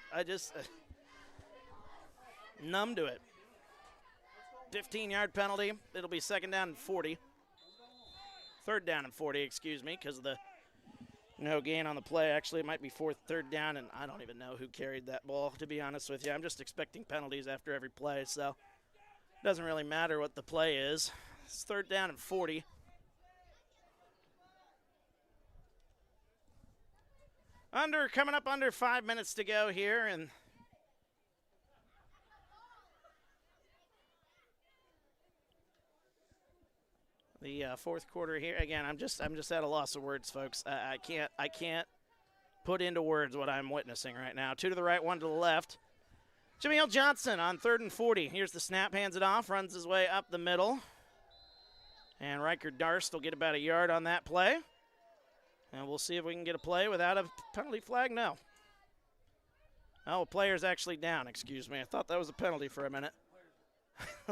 Numb to it. 15-yard penalty. It'll be 2nd down and 40. 3rd down and 40, excuse me, because of the no gain on the play. Actually, it might be 3rd down, and I don't even know who carried that ball, to be honest with you. I'm just expecting penalties after every play, so it doesn't really matter what the play is. It's 3rd down and 40. Coming up under 5 minutes to go here, and the 4th quarter here. Again, I'm just at a loss of words, folks. I can't put into words what I'm witnessing right now. 2 to the right, 1 to the left. Jameel Johnson on 3rd and 40. Here's the snap, hands it off, runs his way up the middle, and Riker Darst will get about a yard on that play. And we'll see if we can get a play without a penalty flag. No. Oh, a player's actually down. Excuse me. I thought that was a penalty for a minute.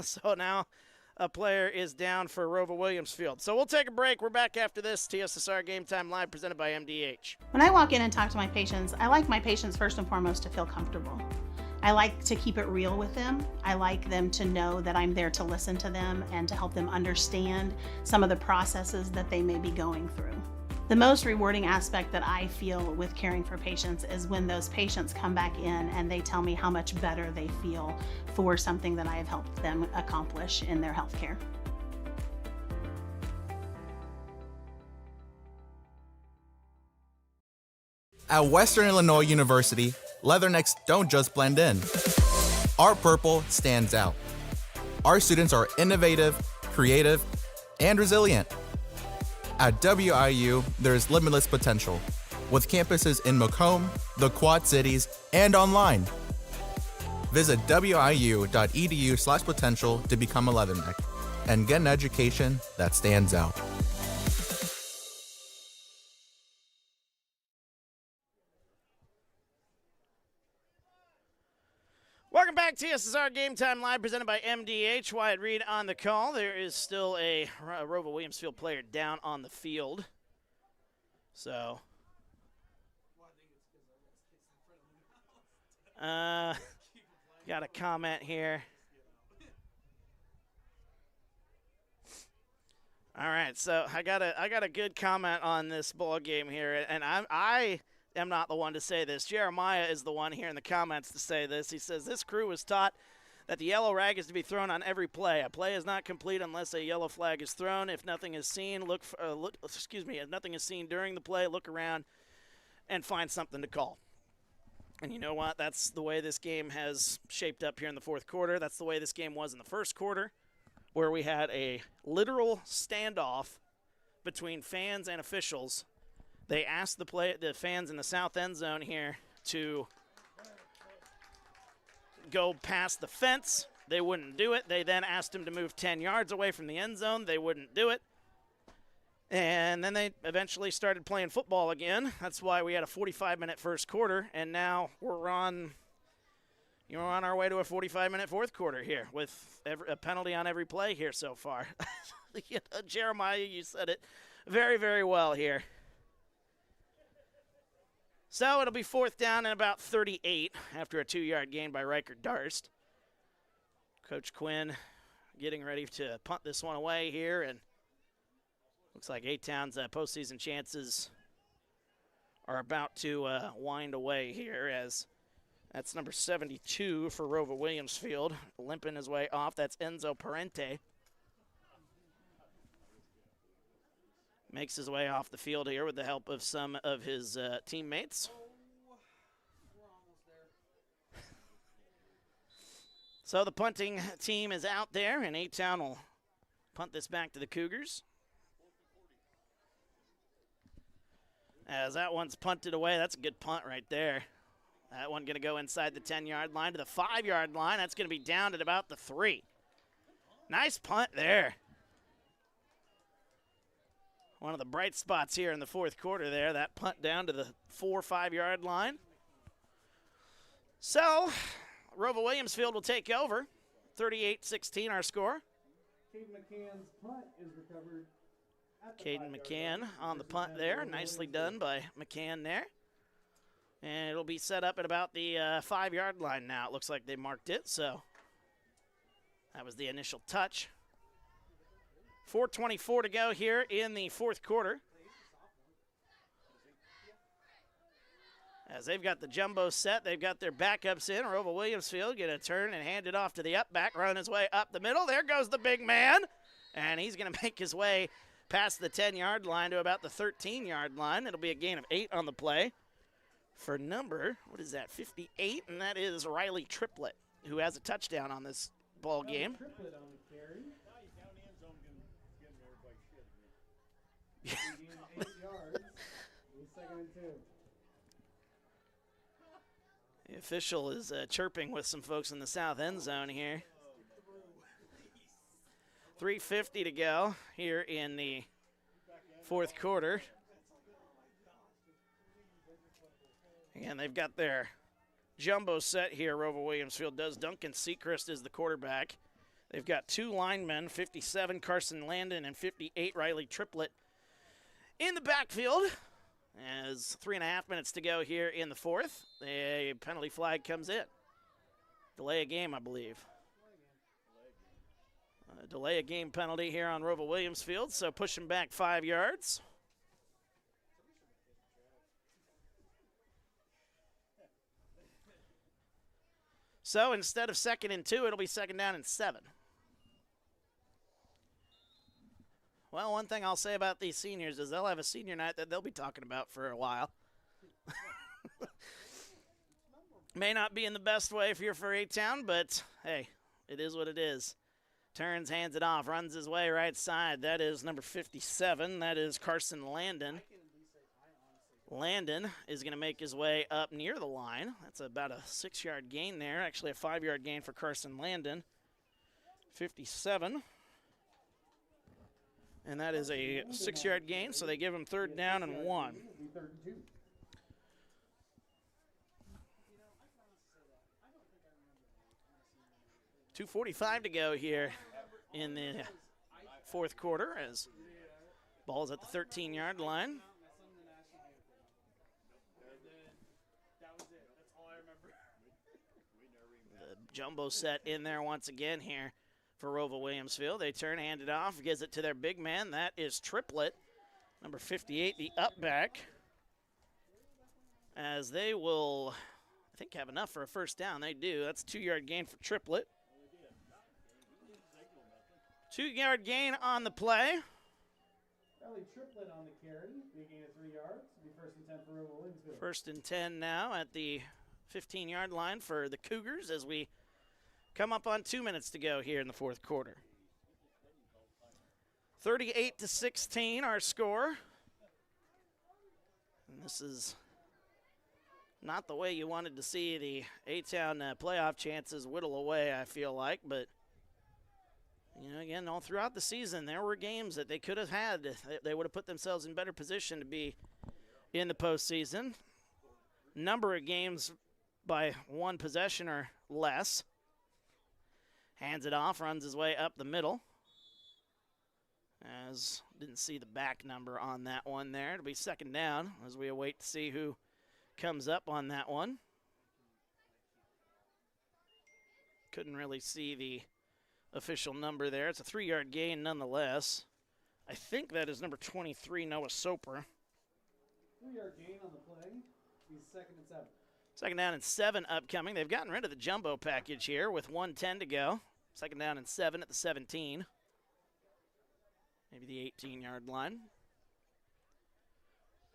So now a player is down for ROWVA Williamsfield. So we'll take a break. We're back after this. TSSR Game Time Live, presented by MDH. When I walk in and talk to my patients, I like my patients first and foremost to feel comfortable. I like to keep it real with them. I like them to know that I'm there to listen to them and to help them understand some of the processes that they may be going through. The most rewarding aspect that I feel with caring for patients is when those patients come back in and they tell me how much better they feel for something that I have helped them accomplish in their health care. At Western Illinois University, leathernecks don't just blend in. Our purple stands out. Our students are innovative, creative, and resilient. At WIU, there's limitless potential, with campuses in Macomb, the Quad Cities, and online. Visit wiu.edu/potential to become a leatherneck and get an education that stands out. Welcome back, TSSR Game Time Live, presented by MDH. Wyatt Reed on the call. There is still a ROWVA Williamsfield player down on the field. So Got a comment here. All right, so I got a good comment on this ball game here, and I am not the one to say this. Jeremiah is the one here in the comments to say this. He says this crew was taught that the yellow rag is to be thrown on every play. A play is not complete unless a yellow flag is thrown. If nothing is seen, if nothing is seen during the play, look around and find something to call. And you know what? That's the way this game has shaped up here in the fourth quarter. That's the way this game was in the first quarter, where we had a literal standoff between fans and officials. They asked the fans in the south end zone here to go past the fence. They wouldn't do it. They then asked them to move 10 yards away from the end zone. They wouldn't do it. And then they eventually started playing football again. That's why we had a 45-minute first quarter, and now we're on our way to a 45-minute fourth quarter here with a penalty on every play here so far. Jeremiah, you said it very, very well here. So it'll be fourth down and about 38 after a 2-yard gain by Riker Darst. Coach Quinn getting ready to punt this one away here, and looks like A-Town's postseason chances are about to wind away here, as that's number 72 for ROWVA Williamsfield, limping his way off. That's Enzo Parente. Makes his way off the field here with the help of some of his teammates. So the punting team is out there, and A-Town will punt this back to the Cougars. As that one's punted away, that's a good punt right there. That one going to go inside the 10-yard line to the 5-yard line. That's going to be down at about the 3. Nice punt there. One of the bright spots here in the fourth quarter there, that punt down to the 4 or 5-yard line. So, ROWVA Williamsfield will take over. 38-16 our score. Caden McCann's punt is recovered. Caden McCann on the punt there. Nicely done by McCann there. And it'll be set up at about the 5-yard line now. It looks like they marked it, so that was the initial touch. 4:24 to go here in the fourth quarter. As they've got the jumbo set, they've got their backups in. ROWVA Williamsfield going to turn and hand it off to the up back, run his way up the middle. There goes the big man, and he's going to make his way past the 10-yard line to about the 13-yard line. It'll be a gain of 8 on the play for number, 58, and that is Riley Triplett, who has a touchdown on this ball game. Triplett on the carry. 8 yards. 2nd and 2. The official is chirping with some folks in the south end zone here. 3:50 to go here in the fourth quarter. Again, they've got their jumbo set here, ROWVA Williamsfield does. Duncan Seacrest is the quarterback. They've got 2 linemen, 57 Carson Landon and 58 Riley Triplett in the backfield. As 3.5 minutes to go here in the fourth, a penalty flag comes in. Delay a game, I believe. Delay a game penalty here on ROWVA Williamsfield, so pushing back 5 yards. So instead of 2nd and 2, it'll be 2nd down and 7. Well, one thing I'll say about these seniors is they'll have a senior night that they'll be talking about for a while. May not be in the best way if you're for A-Town, but hey, it is what it is. Turns, hands it off, runs his way right side. That is number 57. That is Carson Landon. Landon is going to make his way up near the line. That's about a 6-yard gain there. Actually, a 5-yard gain for Carson Landon. 57. And that is a 6-yard gain, so they give him 3rd down and 1. 2:45 to go here in the fourth quarter as ball's at the 13-yard line. Jumbo set in there once again here for ROWVA Williamsfield. They turn, hand it off, gives it to their big man. That is Triplett, number 58, the up back. As they will, I think, have enough for a first down. They do. That's a 2-yard gain for Triplett. 2-yard gain on the play. Riley Triplett on the carry. Big gain of 3 yards. It'll be first and 10 for ROWVA Williamsfield. First and 10 now at the 15-yard line for the Cougars as we come up on 2 minutes to go here in the fourth quarter. 38-16 our score. And this is not the way you wanted to see the A-Town playoff chances whittle away, I feel like. But, you know, again, all throughout the season, there were games that they could have had. They would have put themselves in better position to be in the postseason. Number of games by 1 possession or less. Hands it off, runs his way up the middle. As didn't see the back number on that one there. It'll be second down as we await to see who comes up on that one. Couldn't really see the official number there. It's a 3-yard gain nonetheless. I think that is number 23, Noah Soper. 3-yard gain on the play. He's second and 7. Second down and 7 upcoming. They've gotten rid of the jumbo package here with 1:10 to go. Second down and 7 at the 17. Maybe the 18-yard line.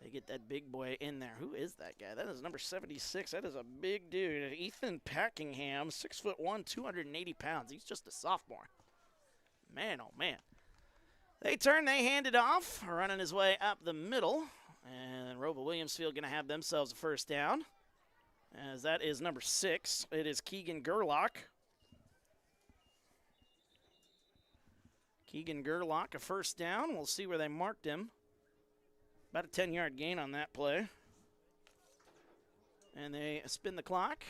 They get that big boy in there. Who is that guy? That is number 76. That is a big dude. Ethan Packingham, 6'1", 280 pounds. He's just a sophomore. Man, oh, man. They turn, they hand it off, running his way up the middle. And ROWVA Williamsfield going to have themselves a first down. As that is number 6. It is Keegan Gerlach. Keegan Gerlach, a first down. We'll see where they marked him. About a 10-yard gain on that play. And they spin the clock.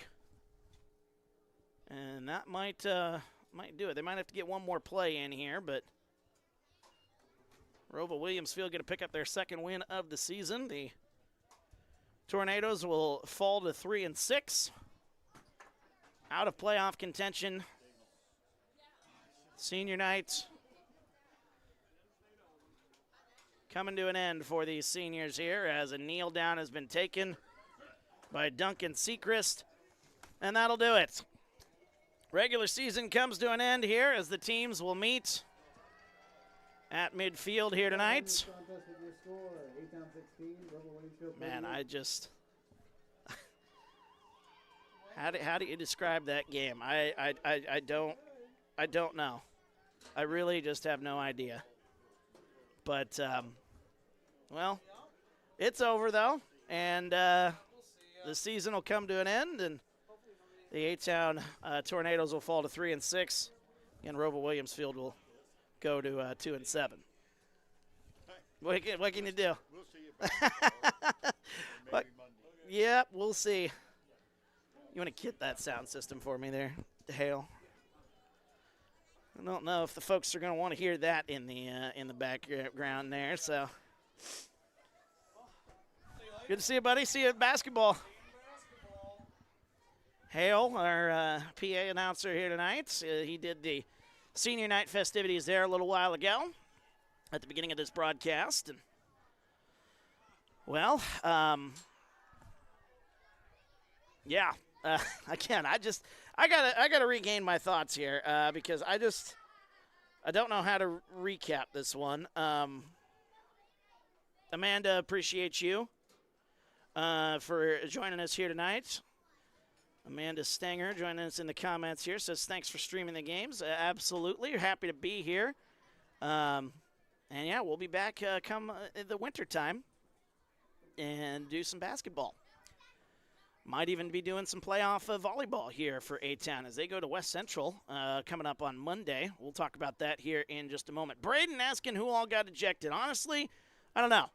And that might do it. They might have to get one more play in here, but ROWVA Williamsfield going to pick up their second win of the season. The Tornadoes will fall to 3-6. Out of playoff contention. Senior night coming to an end for these seniors here as a kneel down has been taken by Duncan Sechrist, and that'll do it. Regular season comes to an end here as the teams will meet at midfield here tonight. Man, I just how do you describe that game? I don't know. I really just have no idea. But well, it's over though, and the season will come to an end, and the A-Town Tornadoes will fall to 3-6, and ROWVA Williamsfield will go to 2-7. What can you do? We'll see you Yep, we'll see. You want to get that sound system for me there, Hale? I don't know if the folks are going to want to hear that in the background there. So good to see you, buddy. See you at basketball. Hale, our PA announcer here tonight, he did the senior night festivities there a little while ago at the beginning of this broadcast. And well, yeah. Again, I gotta regain my thoughts here because I don't know how to recap this one. Amanda, appreciate you for joining us here tonight. Amanda Stenger joining us in the comments here says thanks for streaming the games. Absolutely, happy to be here. And yeah, we'll be back come the winter time and do some basketball. Might even be doing some playoff volleyball here for A-Town as they go to West Central coming up on Monday. We'll talk about that here in just a moment. Braden asking who all got ejected. Honestly, I don't know.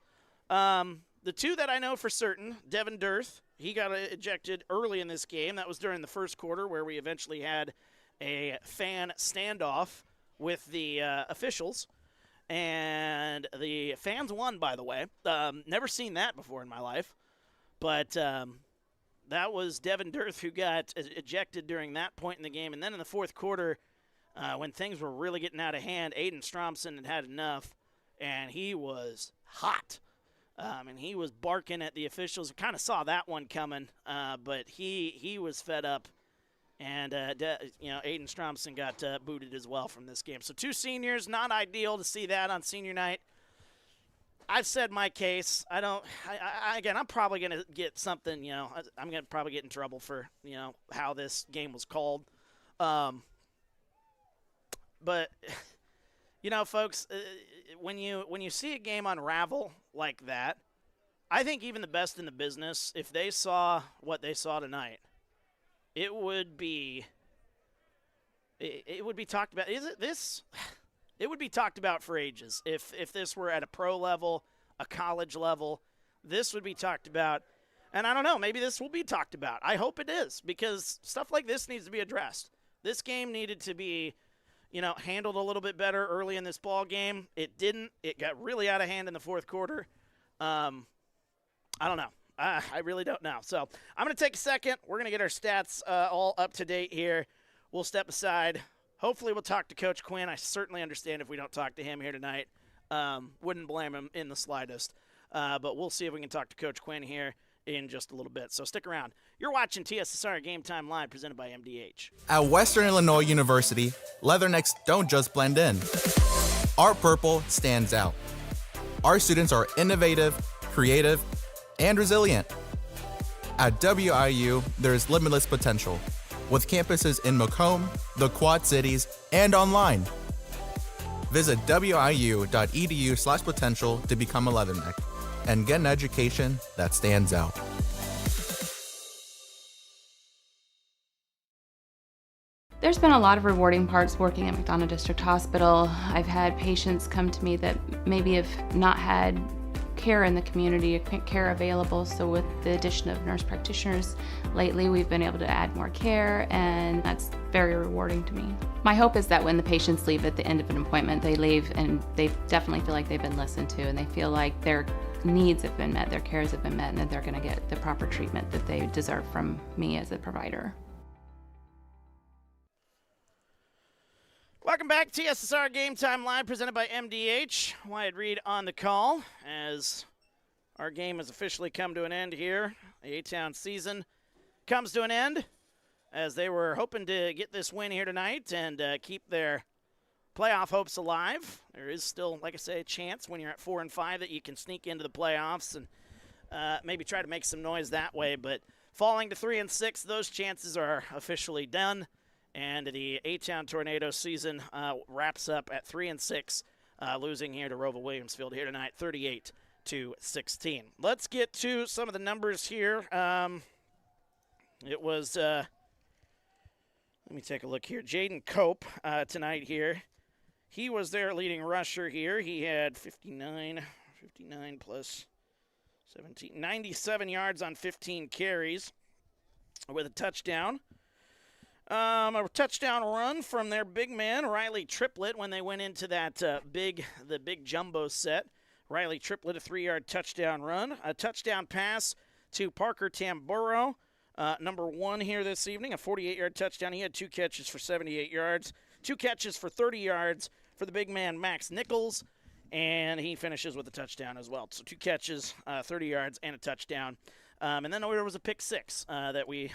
The two that I know for certain, Devin Dirth, he got ejected early in this game. That was during the first quarter where we eventually had a fan standoff with the officials. And the fans won, by the way. Never seen that before in my life. But that was Devin Dirth who got ejected during that point in the game. And then in the fourth quarter, when things were really getting out of hand, Aiden Stromson had had enough, and he was hot. And he was barking at the officials. Kind of saw that one coming, but he was fed up. And, Aiden Stromson got booted as well from this game. So 2 seniors, not ideal to see that on senior night. I've said my case. Again, I'm probably going to get something, I'm going to probably get in trouble for, how this game was called. But, folks, when you see a game unravel like that, I think even the best in the business, if they saw what they saw tonight, it would be talked about. It would be talked about for ages. If this were at a pro level, a college level, this would be talked about. And I don't know, maybe this will be talked about. I hope it is, because stuff like this needs to be addressed. This game needed to be, handled a little bit better early in this ball game. It didn't. It got really out of hand in the fourth quarter. I don't know. I really don't know. So I'm going to take a second. We're going to get our stats all up to date here. We'll step aside. Hopefully we'll talk to Coach Quinn. I certainly understand if we don't talk to him here tonight. Wouldn't blame him in the slightest. But we'll see if we can talk to Coach Quinn here in just a little bit. So stick around. You're watching TSSR Game Time Live, presented by MDH. At Western Illinois University, Leathernecks don't just blend in. Our purple stands out. Our students are innovative, creative, and resilient. At WIU, there's limitless potential, with campuses in Macomb, the Quad Cities, and online. Visit wiu.edu/potential to become a Leatherneck and get an education that stands out. There's been a lot of rewarding parts working at McDonough District Hospital. I've had patients come to me that maybe have not had care in the community, care available. So with the addition of nurse practitioners lately, we've been able to add more care, and that's very rewarding to me. My hope is that when the patients leave at the end of an appointment, they leave and they definitely feel like they've been listened to, and they feel like their needs have been met, their cares have been met, and that they're going to get the proper treatment that they deserve from me as a provider. Welcome back, TSSR Game Time Live, presented by MDH. Wyatt Reed on the call as our game has officially come to an end here. The A-Town season comes to an end as they were hoping to get this win here tonight and keep their playoff hopes alive. There is still, like I say, a chance when you're at 4-5 that you can sneak into the playoffs and maybe try to make some noise that way. But falling to 3-6, those chances are officially done. And the A-Town Tornado season wraps up at 3-6, losing here to ROWVA Williamsfield here tonight, 38-16. Let's get to some of the numbers here. It was, let me take a look here. Jaden Cope tonight here. He was their leading rusher here. He had 59 plus 17, 97 yards on 15 carries with a touchdown. A touchdown run from their big man, Riley Triplett, when they went into that the big jumbo set. Riley Triplett, a 3-yard touchdown run. A touchdown pass to Parker Tamburo, number 1 here this evening, a 48-yard touchdown. He had 2 catches for 78 yards, 2 catches for 30 yards for the big man, Max Nichols, and he finishes with a touchdown as well. So 2 catches, 30 yards, and a touchdown. And then there was a pick 6 that we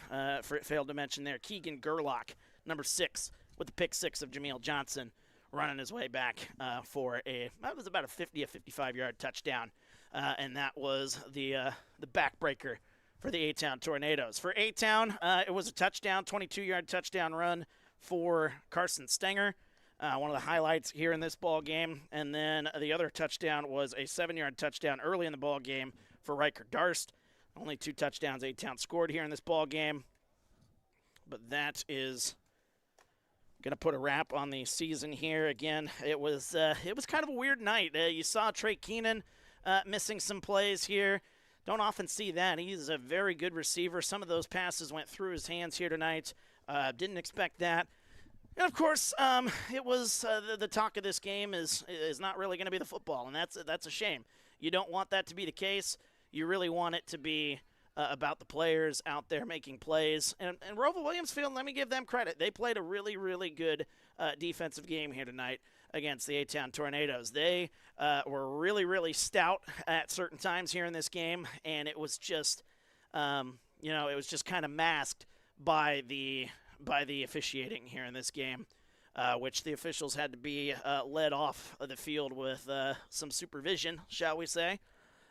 failed to mention there. Keegan Gerlach, number 6, with the pick 6 of Jameel Johnson, running his way back for that was about a 55-yard touchdown. And that was the backbreaker for the A-Town Tornadoes. For A-Town, it was a touchdown, 22-yard touchdown run for Carson Stenger, one of the highlights here in this ball game. And then the other touchdown was a 7-yard touchdown early in the ball game for Riker Darst. Only 2 touchdowns A-Town scored here in this ball game. But that is going to put a wrap on the season here. Again, it was kind of a weird night. You saw Trey Keenan missing some plays here. Don't often see that. He's a very good receiver. Some of those passes went through his hands here tonight. Didn't expect that. And, of course, it was the talk of this game is not really going to be the football, and that's a shame. You don't want that to be the case. You really want it to be about the players out there making plays. And ROWVA Williamsfield, let me give them credit. They played a really, really good defensive game here tonight against the A-Town Tornadoes. They were really, really stout at certain times here in this game, and it was just, it was just kind of masked by the officiating here in this game, which the officials had to be led off of the field with some supervision, shall we say,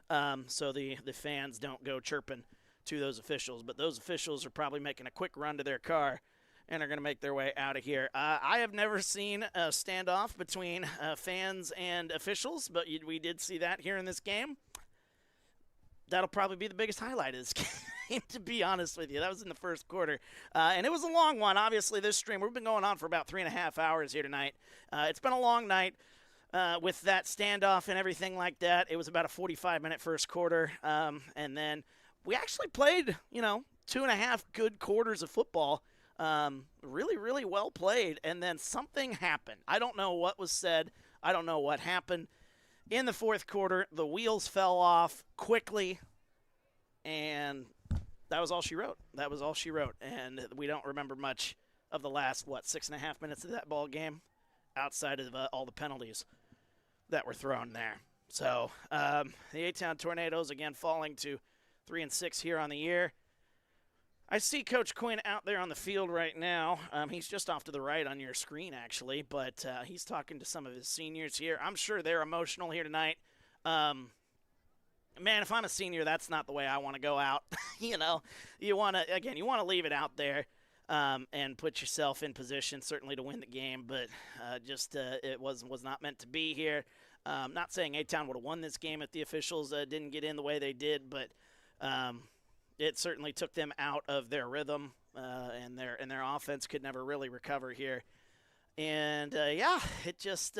so the fans don't go chirping to those officials. But those officials are probably making a quick run to their car and are going to make their way out of here. I have never seen a standoff between fans and officials, but we did see that here in this game. That'll probably be the biggest highlight of this game, to be honest with you. That was in the first quarter. And it was a long one. Obviously, this stream, we've been going on for about 3.5 hours here tonight. It's been a long night with that standoff and everything like that. It was about a 45-minute first quarter. And then we actually played, 2.5 good quarters of football. Really, really well played. And then something happened. I don't know what was said. I don't know what happened. In the fourth quarter, the wheels fell off quickly, and that was all she wrote. That was all she wrote. And we don't remember much of the last, 6.5 minutes of that ball game outside of all the penalties that were thrown there. So the A-Town Tornadoes, again, falling to 3-6 here on the year. I see Coach Quinn out there on the field right now. He's just off to the right on your screen, actually, but he's talking to some of his seniors here. I'm sure they're emotional here tonight. Man, if I'm a senior, that's not the way I want to go out. You want to leave it out there and put yourself in position, certainly to win the game, but it was not meant to be here. Not saying A-Town would have won this game if the officials didn't get in the way they did, but it certainly took them out of their rhythm, and their offense could never really recover here. And it just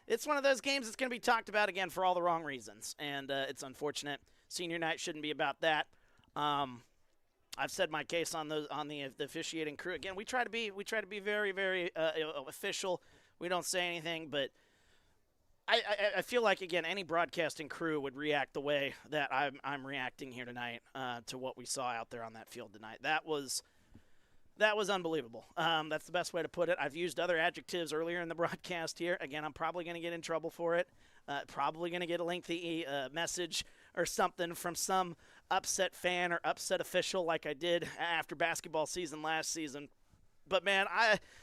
it's one of those games that's going to be talked about again for all the wrong reasons, and it's unfortunate. Senior night shouldn't be about that. I've said my case on the officiating crew. Again, we try to be very, very official. We don't say anything, but I feel like, again, any broadcasting crew would react the way that I'm reacting here tonight to what we saw out there on that field tonight. That was unbelievable. That's the best way to put it. I've used other adjectives earlier in the broadcast here. Again, I'm probably going to get in trouble for it. Probably going to get a lengthy message or something from some upset fan or upset official like I did after basketball season last season. But, man,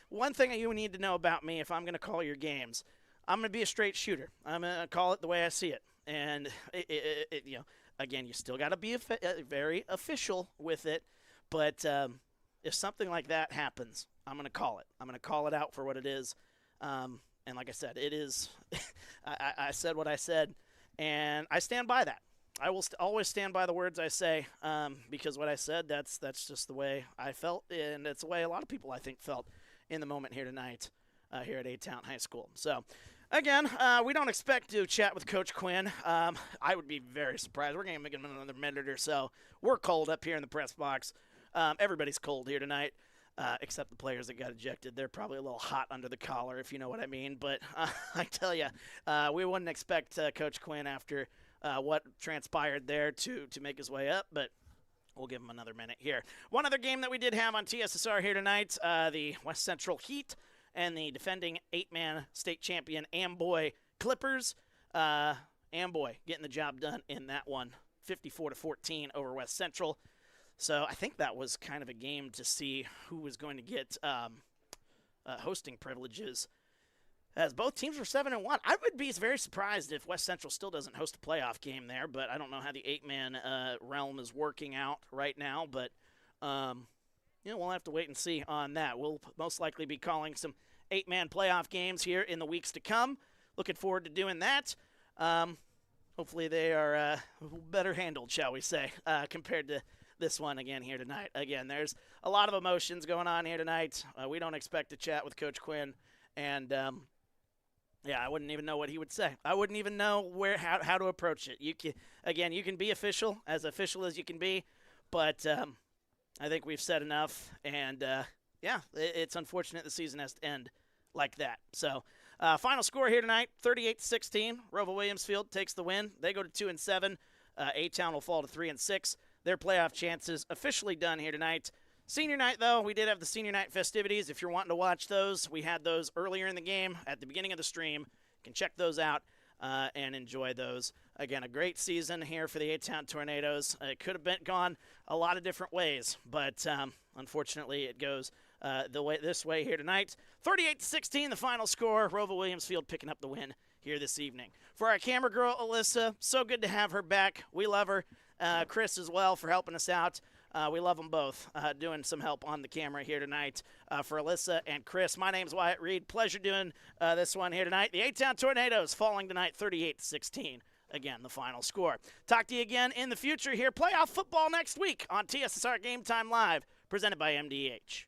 one thing you need to know about me if I'm going to call your games, I'm going to be a straight shooter. I'm going to call it the way I see it. And, again, you still got to be very official with it. But if something like that happens, I'm going to call it. I'm going to call it out for what it is. And like I said, it is I said what I said, and I stand by that. I will always stand by the words I say because what I said, that's just the way I felt, and it's the way a lot of people, I think, felt in the moment here tonight here at A-Town High School. So, again, we don't expect to chat with Coach Quinn. I would be very surprised. We're going to make him another minute or so. We're cold up here in the press box. Everybody's cold here tonight, except the players that got ejected. They're probably a little hot under the collar, if you know what I mean. But I tell you, we wouldn't expect Coach Quinn after what transpired there to make his way up, but we'll give him another minute here. One other game that we did have on TSSR here tonight, the West Central Heat and the defending 8-man state champion Amboy Clippers. Amboy getting the job done in that one, 54-14 over West Central. So I think that was kind of a game to see who was going to get hosting privileges, as both teams were 7-1. I would be very surprised if West Central still doesn't host a playoff game there, but I don't know how the 8-man realm is working out right now. But we'll have to wait and see on that. We'll most likely be calling some 8-man playoff games here in the weeks to come. Looking forward to doing that. Hopefully they are better handled, shall we say, compared to this one again here tonight. Again, there's a lot of emotions going on here tonight. We don't expect to chat with Coach Quinn, and I wouldn't even know what he would say. I wouldn't even know how to approach it. You can be official as you can be, but I think we've said enough, and it's unfortunate the season has to end like that. So, final score here tonight: 38-16. ROWVA Williamsfield takes the win. They go to 2-7. A-Town will fall to 3-6. their playoff chances officially done here tonight. Senior night, though, we did have the senior night festivities. If you're wanting to watch those, we had those earlier in the game at the beginning of the stream. You can check those out and enjoy those. Again, a great season here for the A-Town Tornadoes. It could have gone a lot of different ways, but unfortunately it goes this way here tonight. 38-16, the final score. ROWVA Williamsfield picking up the win here this evening. For our camera girl, Alyssa, so good to have her back. We love her. Chris as well for helping us out. We love them both, doing some help on the camera here tonight for Alyssa and Chris. My name's Wyatt Reed. Pleasure doing this one here tonight. The A-Town Tornadoes falling tonight 38-16. Again, the final score. Talk to you again in the future here. Playoff football next week on TSSR Game Time Live, presented by MDH.